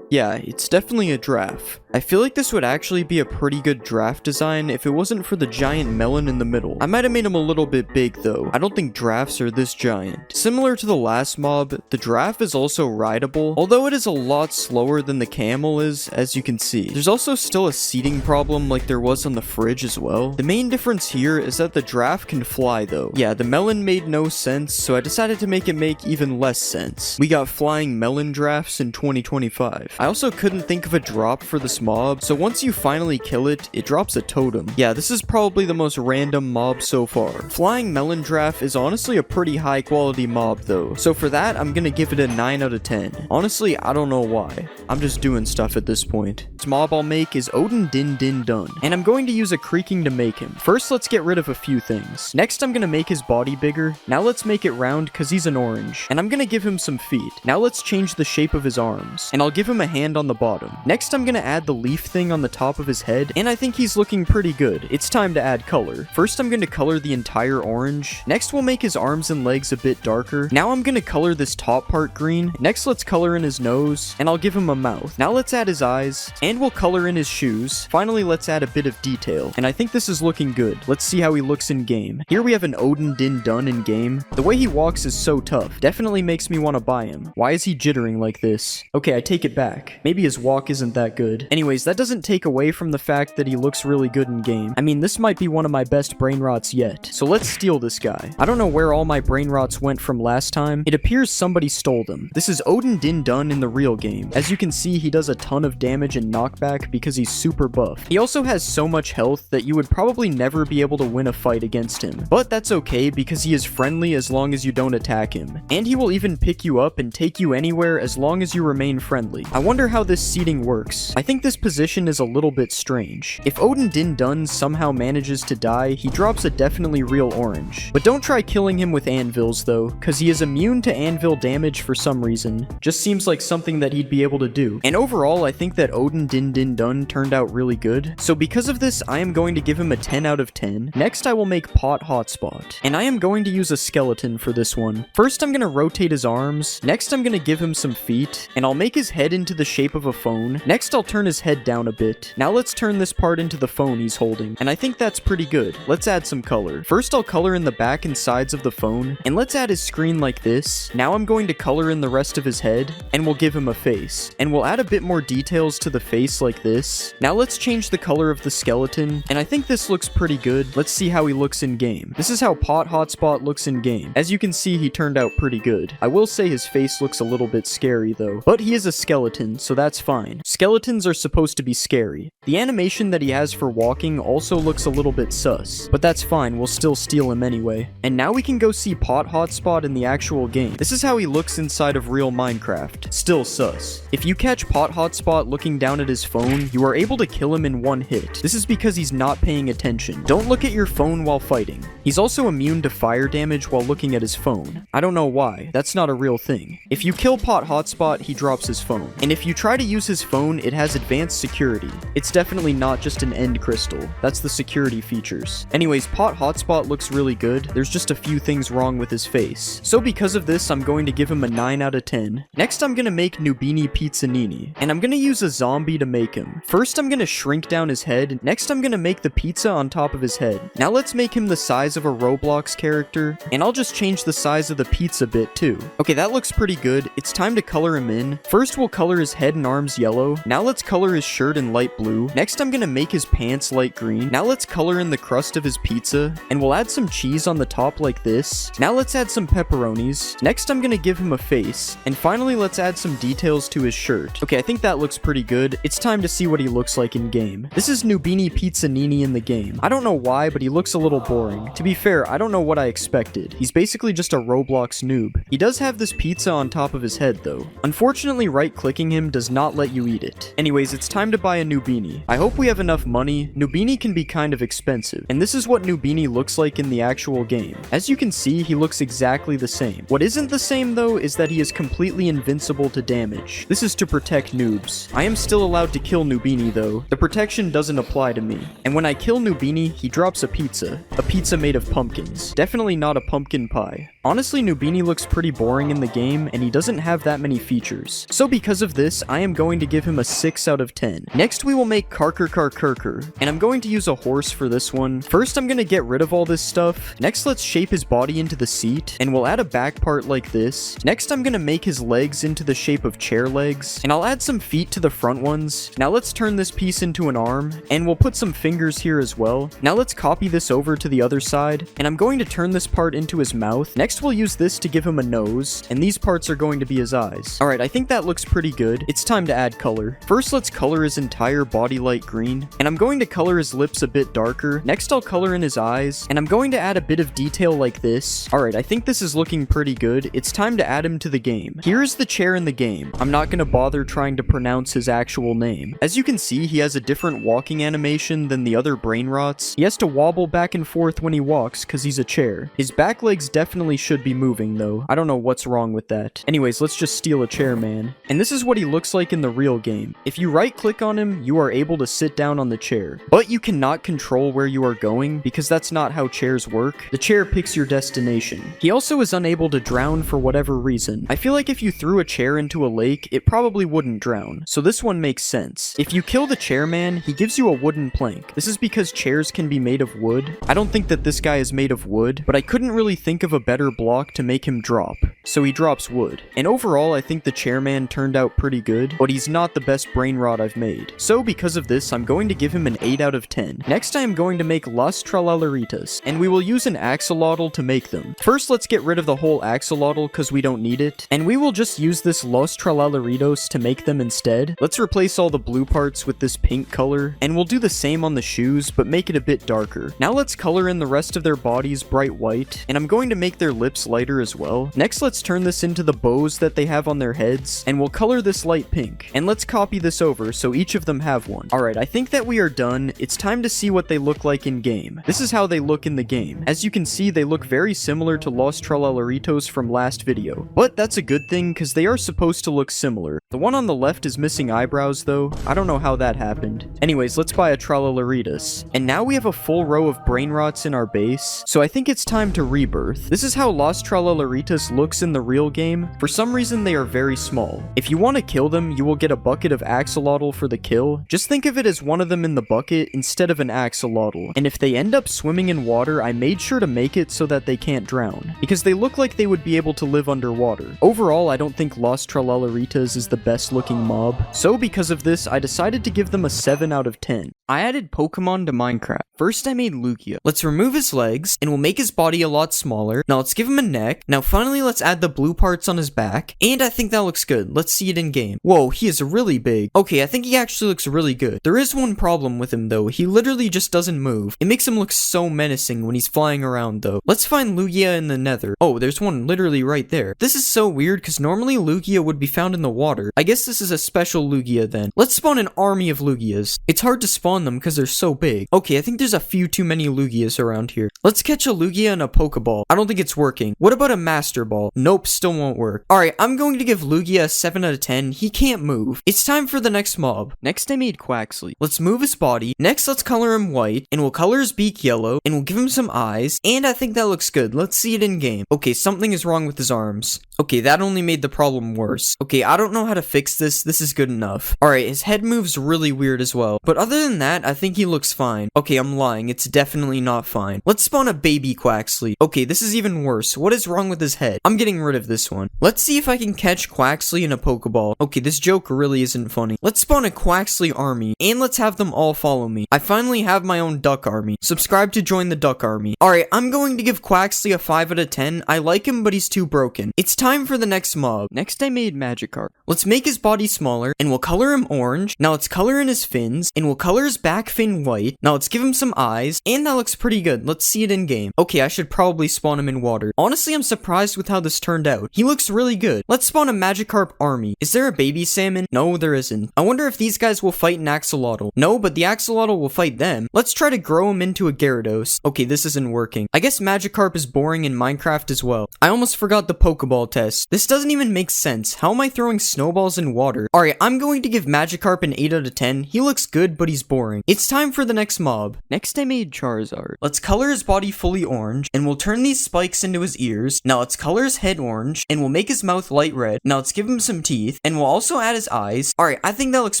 Yeah, it's definitely a giraffe. I feel like this would actually be a pretty good giraffe design if it wasn't for the giant melon in the middle. I might have made him a little bit big though. I don't think giraffes are this giant. Similar to the last mob, the giraffe is also rideable, although it is a lot slower than the camel is, as you can see. There's also still a seating problem like there was on the fridge as well. The main difference here is that the giraffe can fly though. Yeah, the melon made no sense, so I decided to make it make even less sense. We got flying melon giraffes in 2025. I also couldn't think of a drop for this mob, so once you finally kill it, it drops a totem. Yeah, this is probably the most random mob so far. Flying melon giraffe is honestly a pretty high quality mob though, so for that, I'm gonna give it a 9 out of 10. Honestly, I don't know why. I'm just doing stuff at this point. This mob I'll make is Odin Din Din Dun, and I'm going to use a creaking to make him. First, let's get rid of a few things. Next, I'm gonna make his body bigger. Now let's make it round because he's an orange, and I'm gonna give him some feet. Now let's change the shape of his arms, and I'll give him a hand on the bottom. Next, I'm gonna add the leaf thing on the top of his head, and I think he's looking pretty good. It's time to add color. First, I'm gonna color the entire orange. Next, we'll make his arms and legs a bit darker. Now I'm gonna color this top part green. Next, let's color in his nose, and I'll give him a mouth. Now let's add his eyes, and we'll color in his shoes. Finally, let's add a bit of detail, and I think this is looking good. Let's see how he looks in game. Here we have an Odin Din Dun in game. The way he walks is so tough. Definitely makes me want to buy him. Why is he jittering like this? Okay, I take it back. Maybe his walk isn't that good. Anyways, that doesn't take away from the fact that he looks really good in game. I mean, this might be one of my best brain rots yet. So let's steal this guy. I don't know where all my brain rots went from last time. It appears somebody stole them. This is Odin Din Dun in the real game. As you can see, he does a ton of damage and knockback because he's super buff. He also has so much health that you would probably never be able to win a fight against him. But that's okay because he is friendly as long as you don't attack him. And he will even pick you up and take you anywhere as long as you remain friendly. I wonder how this seating works. I think this position is a little bit strange. If Odin Din Dun somehow manages to die, he drops a definitely real orange. But don't try killing him with anvils though, cause he is immune to anvil damage for some reason. Just seems like something that he'd be able to do. And overall, I think that Odin Din Din Dun turned out really good. So because of this, I am going to give him a 10 out of 10. Next, I will make Pot Hotspot. And I am going to use a skeleton for this one. First, I'm gonna rotate his arms. Next, I'm gonna give him some feet. And I'll make his head into the shape of a phone. Next, I'll turn his head down a bit. Now let's turn this part into the phone he's holding. And I think that's pretty good. Let's add some color. First, I'll color in the back and sides of the phone. And let's add his screen like this. Now I'm going to color in the rest of his head. And we'll give him a face. And we'll add a bit more details to the face like this. Now let's change the color of the skeleton. And I think this looks pretty good. Let's see how he looks in game. This is how Pot Hotspot looks in game. As you can see, he turned out pretty good. I will say his face looks a little bit scary though. But he is a skeleton, so that's fine. Skeletons are supposed to be scary. The animation that he has for walking also looks a little bit sus. But that's fine, we'll still steal him anyway. And now we can go see Pot Hotspot in the actual game. This is how he looks inside of real Minecraft. Still sus. If you catch Pot Hotspot looking down at his phone, you are able to kill him in one hit. This is because he's not paying attention. Don't look at your phone while fighting. He's also immune to fire damage while looking at his phone. I don't know why. That's not a real thing. If you kill Pot Hotspot, he drops his phone. And if you try to use his phone, it has advanced security. It's definitely not just an end crystal. That's the security features. Anyways, Pot Hotspot looks really good. There's just a few things wrong with his face. So because of this, I'm going to give him a 9 out of 10. Next, I'm gonna make Nubini Pizzanini. And I'm gonna use a zombie to make him. First, I'm gonna shrink down his head. Next, I'm gonna make the pizza on top of his head. Now let's make him the size of a Roblox character. And I'll just change the size of the pizza bit too. Okay, that looks pretty good. It's time to color him in. First, we'll color his head and arms yellow. Now let's color his shirt in light blue. Next, I'm gonna make his pants light green. Now let's color in the crust of his pizza. And we'll add some cheese on the top like this. Now let's add some pepperonis. Next, I'm gonna give him a face. And finally, let's add some details to his shirt. Okay, I think that looks pretty good. It's time to see what he looks like in game. This is Nubini Pizzanini in the game. I don't know why, but he looks a little boring. To be fair, I don't know what I expected. He's basically just a Roblox noob. He does have this pizza on top of his head though. Unfortunately, right-clicking him does not let you eat it. Anyways, it's time to buy a Nubini. I hope we have enough money. Nubini can be kind of expensive. And this is what Nubini looks like in the actual game. As you can see, he looks exactly the same. What isn't the same though is that he is completely invincible to damage. This is to protect noobs. I am still allowed to kill Nubini though. The protection doesn't apply to me. And when I kill Nubini, he drops a pizza. A pizza made of pumpkins. Definitely not a pumpkin pie. Honestly, Nubini looks pretty boring in the game, and he doesn't have that many features. So because of this, I am going to give him a 6 out of 10. Next, we will make Karker Karkerker, and I'm going to use a horse for this one. First, I'm going to get rid of all this stuff. Next, let's shape his body into the seat, and we'll add a back part like this. Next, I'm going to make his legs into the shape of chair legs, and I'll add some feet to the front ones. Now let's turn this piece into an arm, and we'll put some fingers here as well. Now let's copy this over to the other side, and I'm going to turn this part into his mouth. Next, we'll use this to give him a nose, and these parts are going to be his eyes. Alright, I think that looks pretty good. It's time to add color. First, let's color his entire body light green, and I'm going to color his lips a bit darker. Next, I'll color in his eyes, and I'm going to add a bit of detail like this. Alright, I think this is looking pretty good. It's time to add him to the game. Here is the chair in the game. I'm not going to bother trying to pronounce his actual name. As you can see, he has a different walking animation than the other brain rots. He has to wobble back and forth when he walks because he's a chair. His back legs definitely should be moving though. I don't know what's wrong with that. Anyways, let's just steal a chair, man. And this is what he looks like in the real game. If you right click on him, you are able to sit down on the chair. But you cannot control where you are going because that's not how chairs work. The chair picks your destination. He also is unable to drown for whatever reason. I feel like if you threw a chair into a lake, it probably wouldn't drown. So this one makes sense. If you kill the chairman, he gives you a wooden plank. This is because chairs can be made of wood. I don't think that this guy is made of wood, but I couldn't really think of a better block to make him drop. So he drops wood. And overall, I think the chairman turned out pretty good, but he's not the best brain rot I've made. So because of this, I'm going to give him an 8 out of 10. Next, I am going to make Las Tralalaritas, and we will use an axolotl to make them. First, let's get rid of the whole axolotl because we don't need it, and we will just use this Los Tralalaritos to make them instead. Let's replace all the blue parts with this pink color, and we'll do the same on the shoes, but make it a bit darker. Now let's color in the rest of their bodies bright white, and I'm going to make their lips lighter as well. Next, let's turn this into the bows that they have on their heads, and we'll color this light pink. And let's copy this over so each of them have one. Alright, I think that we are done. It's time to see what they look like in game. This is how they look in the game. As you can see, they look very similar to Los Trallaleritos from last video. But that's a good thing, because they are supposed to look similar. The one on the left is missing eyebrows though. I don't know how that happened. Anyways, let's buy a Trallaleritas. And now we have a full row of brain rots in our base, so I think it's time to rebirth. This is how Los Trallaleritas looks in the real game. For some reason, they are very small. If you want to kill them, you will get a bucket of axolotl for the kill. Just think of it as one of them in the bucket instead of an axolotl. And if they end up swimming in water, I made sure to make it so that they can't drown, because they look like they would be able to live underwater. Overall, I don't think Los Trallaleritas is the best looking mob, so because of this, I decided to give them a 7 out of 10. I added Pokemon to Minecraft. First, I made Lugia. Let's remove his legs, and we'll make his body a lot smaller. Now let's give him a neck. Now finally, let's add the blue parts on his back, and I think that looks good. Let's see it in game. Whoa, he is really big. Okay, I think he actually looks really good. There is one problem with him though. He literally just doesn't move. It makes him look so menacing when he's flying around though. Let's find Lugia in the nether. Oh, there's one literally right there. This is so weird because normally Lugia would be found in the water. I guess this is a special Lugia then. Let's spawn an army of Lugias. It's hard to spawn them because they're so big. Okay, I think there's a few too many Lugias around here. Let's catch a Lugia in a Pokeball. I don't think it's working. What about a Master Ball? Nope, still won't work. Alright, I'm going to give Lugia a 7 out of 10. He can't move. It's time for the next mob. Next, I made Quaxly. Let's move his body. Next, let's color him white, and we'll color his beak yellow, and we'll give him some eyes, and I think that looks good. Let's see it in game. Okay, something is wrong with his arms. Okay, that only made the problem worse. Okay, I don't know how to fix this. This is good enough. Alright, his head moves really weird as well. But other than that, I think he looks fine. Okay, I'm lying. It's definitely not fine. Let's spawn a baby Quaxly. Okay, this is even worse. What is wrong with his head? I'm getting rid of this one. Let's see if I can catch Quaxly in a Pokeball. Okay, this joke really isn't funny. Let's spawn a Quaxly army, and let's have them all follow me. I finally have my own duck army. Subscribe to join the duck army. Alright, I'm going to give Quaxly a 5 out of 10. I like him, but he's too broken. It's time for the next mob. Next, I made Magikarp. Let's make his body smaller, and we'll color him orange. Now let's color in his fins, and we'll color his back fin white. Now let's give him some eyes, and that looks pretty good. Let's see it in game. Okay, I should probably spawn him in water. Honestly, I'm surprised with how this turned out. He looks really good. Let's spawn a Magikarp army. Is there a baby salmon? No, there isn't. I wonder if these guys will fight an axolotl. No, but the axolotl will fight them. Let's try to grow him into a Gyarados. Okay, this isn't working. I guess Magikarp is boring in Minecraft as well. I almost forgot the Pokeball test. This doesn't even make sense. How am I throwing snowballs in water? Alright, I'm going to give Magikarp an 8 out of 10. He looks good, but he's boring. It's time for the next mob. Next, I made Charizard. Let's color his body fully orange, and we'll turn these spikes into his ears. Now let's color his head orange, and we'll make his mouth light red. Now let's give him some teeth, and we'll also add his eyes. Alright, I think that looks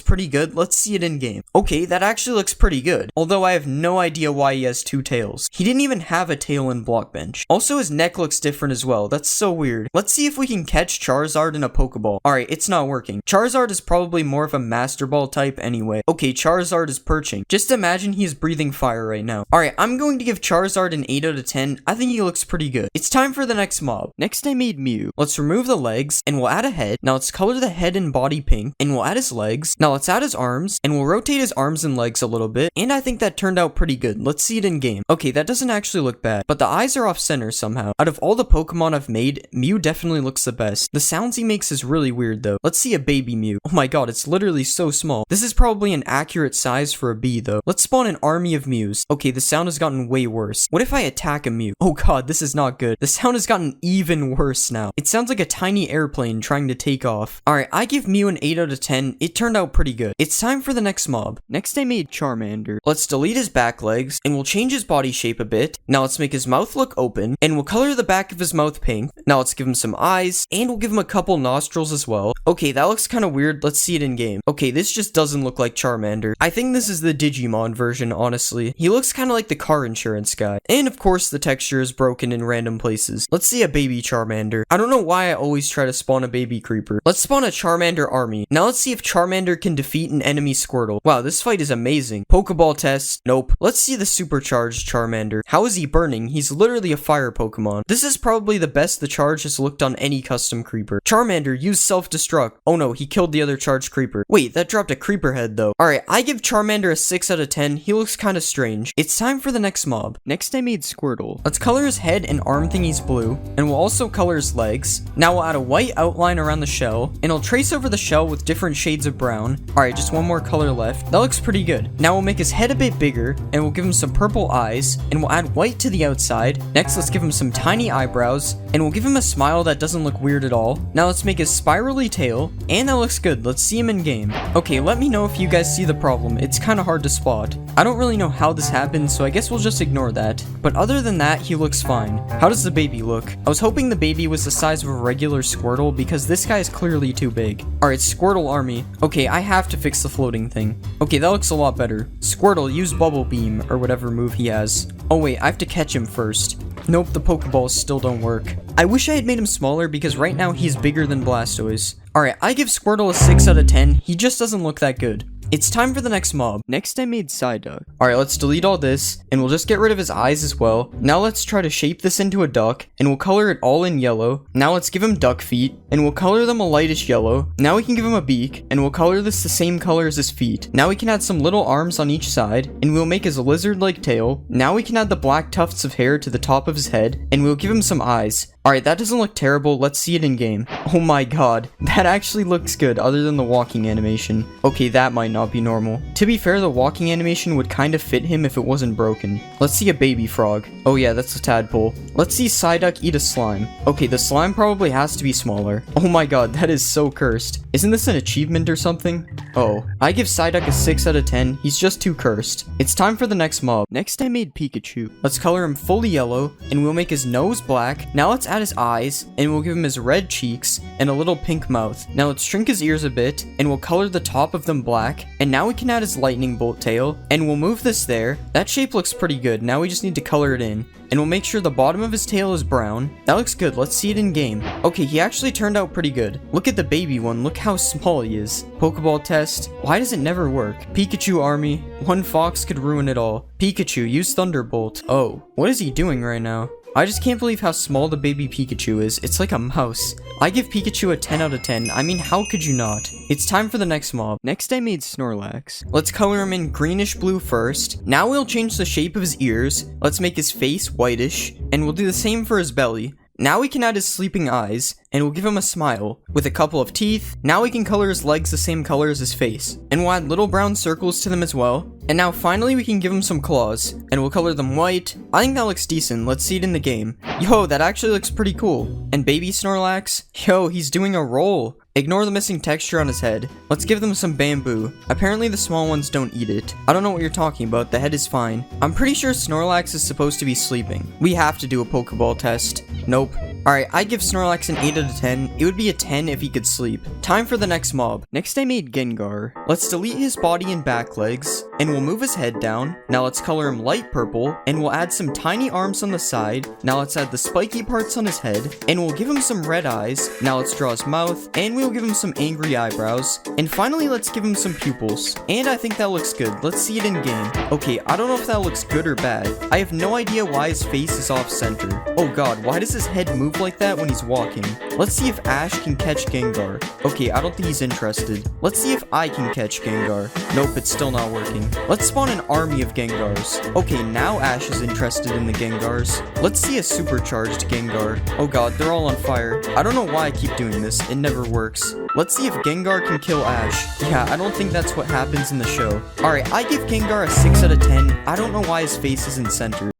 pretty good. Let's see it in game. Okay, that actually looks pretty good. Although I have no idea why he has 2 tails. He didn't even have a tail in Blockbench. Also, his neck looks different as well. That's so weird. Let's see if we can catch Charizard in a Pokeball. Alright, it's not working. Charizard is probably more of a Master Ball type anyway. Okay, Charizard is perching. Just imagine he's breathing fire right now. Alright, I'm going to give Charizard an 8 out of 10. I think he looks pretty good. It's time for the next mob. Next, I made Mew. Let's remove the legs, and we'll add a head. Now let's color the head and body pink, and we'll add his legs. Now let's add his arms, and we'll rotate his arms and legs a little bit, and I think that turned out pretty good. Let's see it in game. Okay, that doesn't actually look bad, but the eyes are off center somehow. Out of all the Pokemon I've made, Mew definitely looks the best. The sounds he makes is really weird though. Let's see a baby Mew. Oh my god, it's literally so small. This is probably an accurate size for a bee though. Let's spawn an army of Mews. Okay, the sound has gotten way worse. What if I attack a Mew? Oh god, this is not good. The sound has gotten even worse now. It sounds like a tiny airplane trying to take off. Alright, I give Mew an 8 out of 10. It turned out pretty good. It's time for the next mob. Next, I made Charmander. Let's delete his back legs, and we'll change his body shape a bit. Now let's make his mouth look open, and we'll color the back of his mouth pink. Now let's give him some eyes, and we'll give him a couple nostrils as well. Okay, that looks kind of weird. Let's see it in game. Okay, this just doesn't look like Charmander. I think this is the Digimon version, honestly. He looks kind of like the car insurance guy. And of course, the texture is broken in random places. Let's see a baby Charmander. I don't know why I always try to spawn a baby creeper. Let's spawn a Charmander army. Now let's see if Charmander can defeat an enemy Squirtle. Wow, this fight is amazing. Pokeball test. Nope. Let's see the supercharged Charmander. How is he burning? He's literally a fire Pokemon. This is probably the best the charge has looked on on any custom creeper. Charmander, use self-destruct. Oh no, he killed the other charged creeper. Wait, that dropped a creeper head though. Alright, I give Charmander a 6 out of 10. He looks kind of strange. It's time for the next mob. Next I made Squirtle. Let's color his head and arm thingies blue, and we'll also color his legs. Now we'll add a white outline around the shell, and I'll trace over the shell with different shades of brown. Alright, just one more color left. That looks pretty good. Now we'll make his head a bit bigger, and we'll give him some purple eyes, and we'll add white to the outside. Next, let's give him some tiny eyebrows, and we'll give him a smile that doesn't look weird at all. Now let's make his spirally tail, and that looks good. Let's see him in game. Okay, let me know if you guys see the problem. It's kind of hard to spot. I don't really know how this happened, so I guess we'll just ignore that. But other than that, he looks fine. How does the baby look? I was hoping the baby was the size of a regular Squirtle because this guy is clearly too big. Alright, Squirtle army. Okay, I have to fix the floating thing. Okay, that looks a lot better. Squirtle, use Bubble Beam, or whatever move he has. Oh wait, I have to catch him first. Nope, the Pokeballs still don't work. I wish I had made him smaller because right now he's bigger than Blastoise. Alright, I give Squirtle a 6 out of 10. He just doesn't look that good. It's time for the next mob. Next I made Psyduck. Alright, let's delete all this, and we'll just get rid of his eyes as well. Now let's try to shape this into a duck, and we'll color it all in yellow. Now let's give him duck feet, and we'll color them a lightish yellow. Now we can give him a beak, and we'll color this the same color as his feet. Now we can add some little arms on each side, and we'll make his lizard-like tail. Now we can add the black tufts of hair to the top of his head, and we'll give him some eyes. Alright, that doesn't look terrible. Let's see it in game. Oh my god. That actually looks good, other than the walking animation. Okay, that might not be normal. To be fair, the walking animation would kind of fit him if it wasn't broken. Let's see a baby frog. Oh yeah, that's a tadpole. Let's see Psyduck eat a slime. Okay, the slime probably has to be smaller. Oh my god, that is so cursed. Isn't this an achievement or something? Oh, I give Psyduck a 6 out of 10. He's just too cursed. It's time for the next mob. Next I made Pikachu. Let's color him fully yellow, and we'll make his nose black. Now let's add his eyes, and we'll give him his red cheeks and a little pink mouth. Now let's shrink his ears a bit, and we'll color the top of them black. And now we can add his lightning bolt tail, and we'll move this there. That shape looks pretty good. Now we just need to color it in. And we'll make sure the bottom of his tail is brown. That looks good. Let's see it in game. Okay, he actually turned out pretty good. Look at the baby one. Look how small he is. Pokeball test. Why does it never work? Pikachu army. One fox could ruin it all. Pikachu, use Thunderbolt. Oh, what is he doing right now? I just can't believe how small the baby Pikachu is. It's like a mouse. I give Pikachu a 10 out of 10. I mean, how could you not? It's time for the next mob. Next I made Snorlax. Let's color him in greenish blue first. Now we'll change the shape of his ears. Let's make his face whitish. And we'll do the same for his belly. Now we can add his sleeping eyes, and we'll give him a smile, with a couple of teeth. Now we can color his legs the same color as his face, and we'll add little brown circles to them as well. And now finally we can give him some claws, and we'll color them white. I think that looks decent. Let's see it in the game. Yo, that actually looks pretty cool. And baby Snorlax? Yo, he's doing a roll. Ignore the missing texture on his head. Let's give them some bamboo. Apparently the small ones don't eat it. I don't know what you're talking about. The head is fine. I'm pretty sure Snorlax is supposed to be sleeping. We have to do a Pokeball test. Nope. Alright, I give Snorlax an 8 out of 10. It would be a 10 if he could sleep. Time for the next mob. Next I made Gengar. Let's delete his body and back legs, and we'll move his head down. Now let's color him light purple, and we'll add some tiny arms on the side. Now let's add the spiky parts on his head, and we'll give him some red eyes. Now let's draw his mouth, and we'll give him some angry eyebrows. And finally, let's give him some pupils. And I think that looks good. Let's see it in game. Okay, I don't know if that looks good or bad. I have no idea why his face is off center. Oh god, why does his head move like that when he's walking? Let's see if Ash can catch Gengar. Okay, I don't think he's interested. Let's see if I can catch Gengar. Nope, it's still not working. Let's spawn an army of Gengars. Okay, now Ash is interested in the Gengars. Let's see a supercharged Gengar. Oh god, they're all on fire. I don't know why I keep doing this. It never works. Let's see if Gengar can kill Ash. Yeah, I don't think that's what happens in the show. Alright, I give Gengar a 6 out of 10. I don't know why his face isn't centered.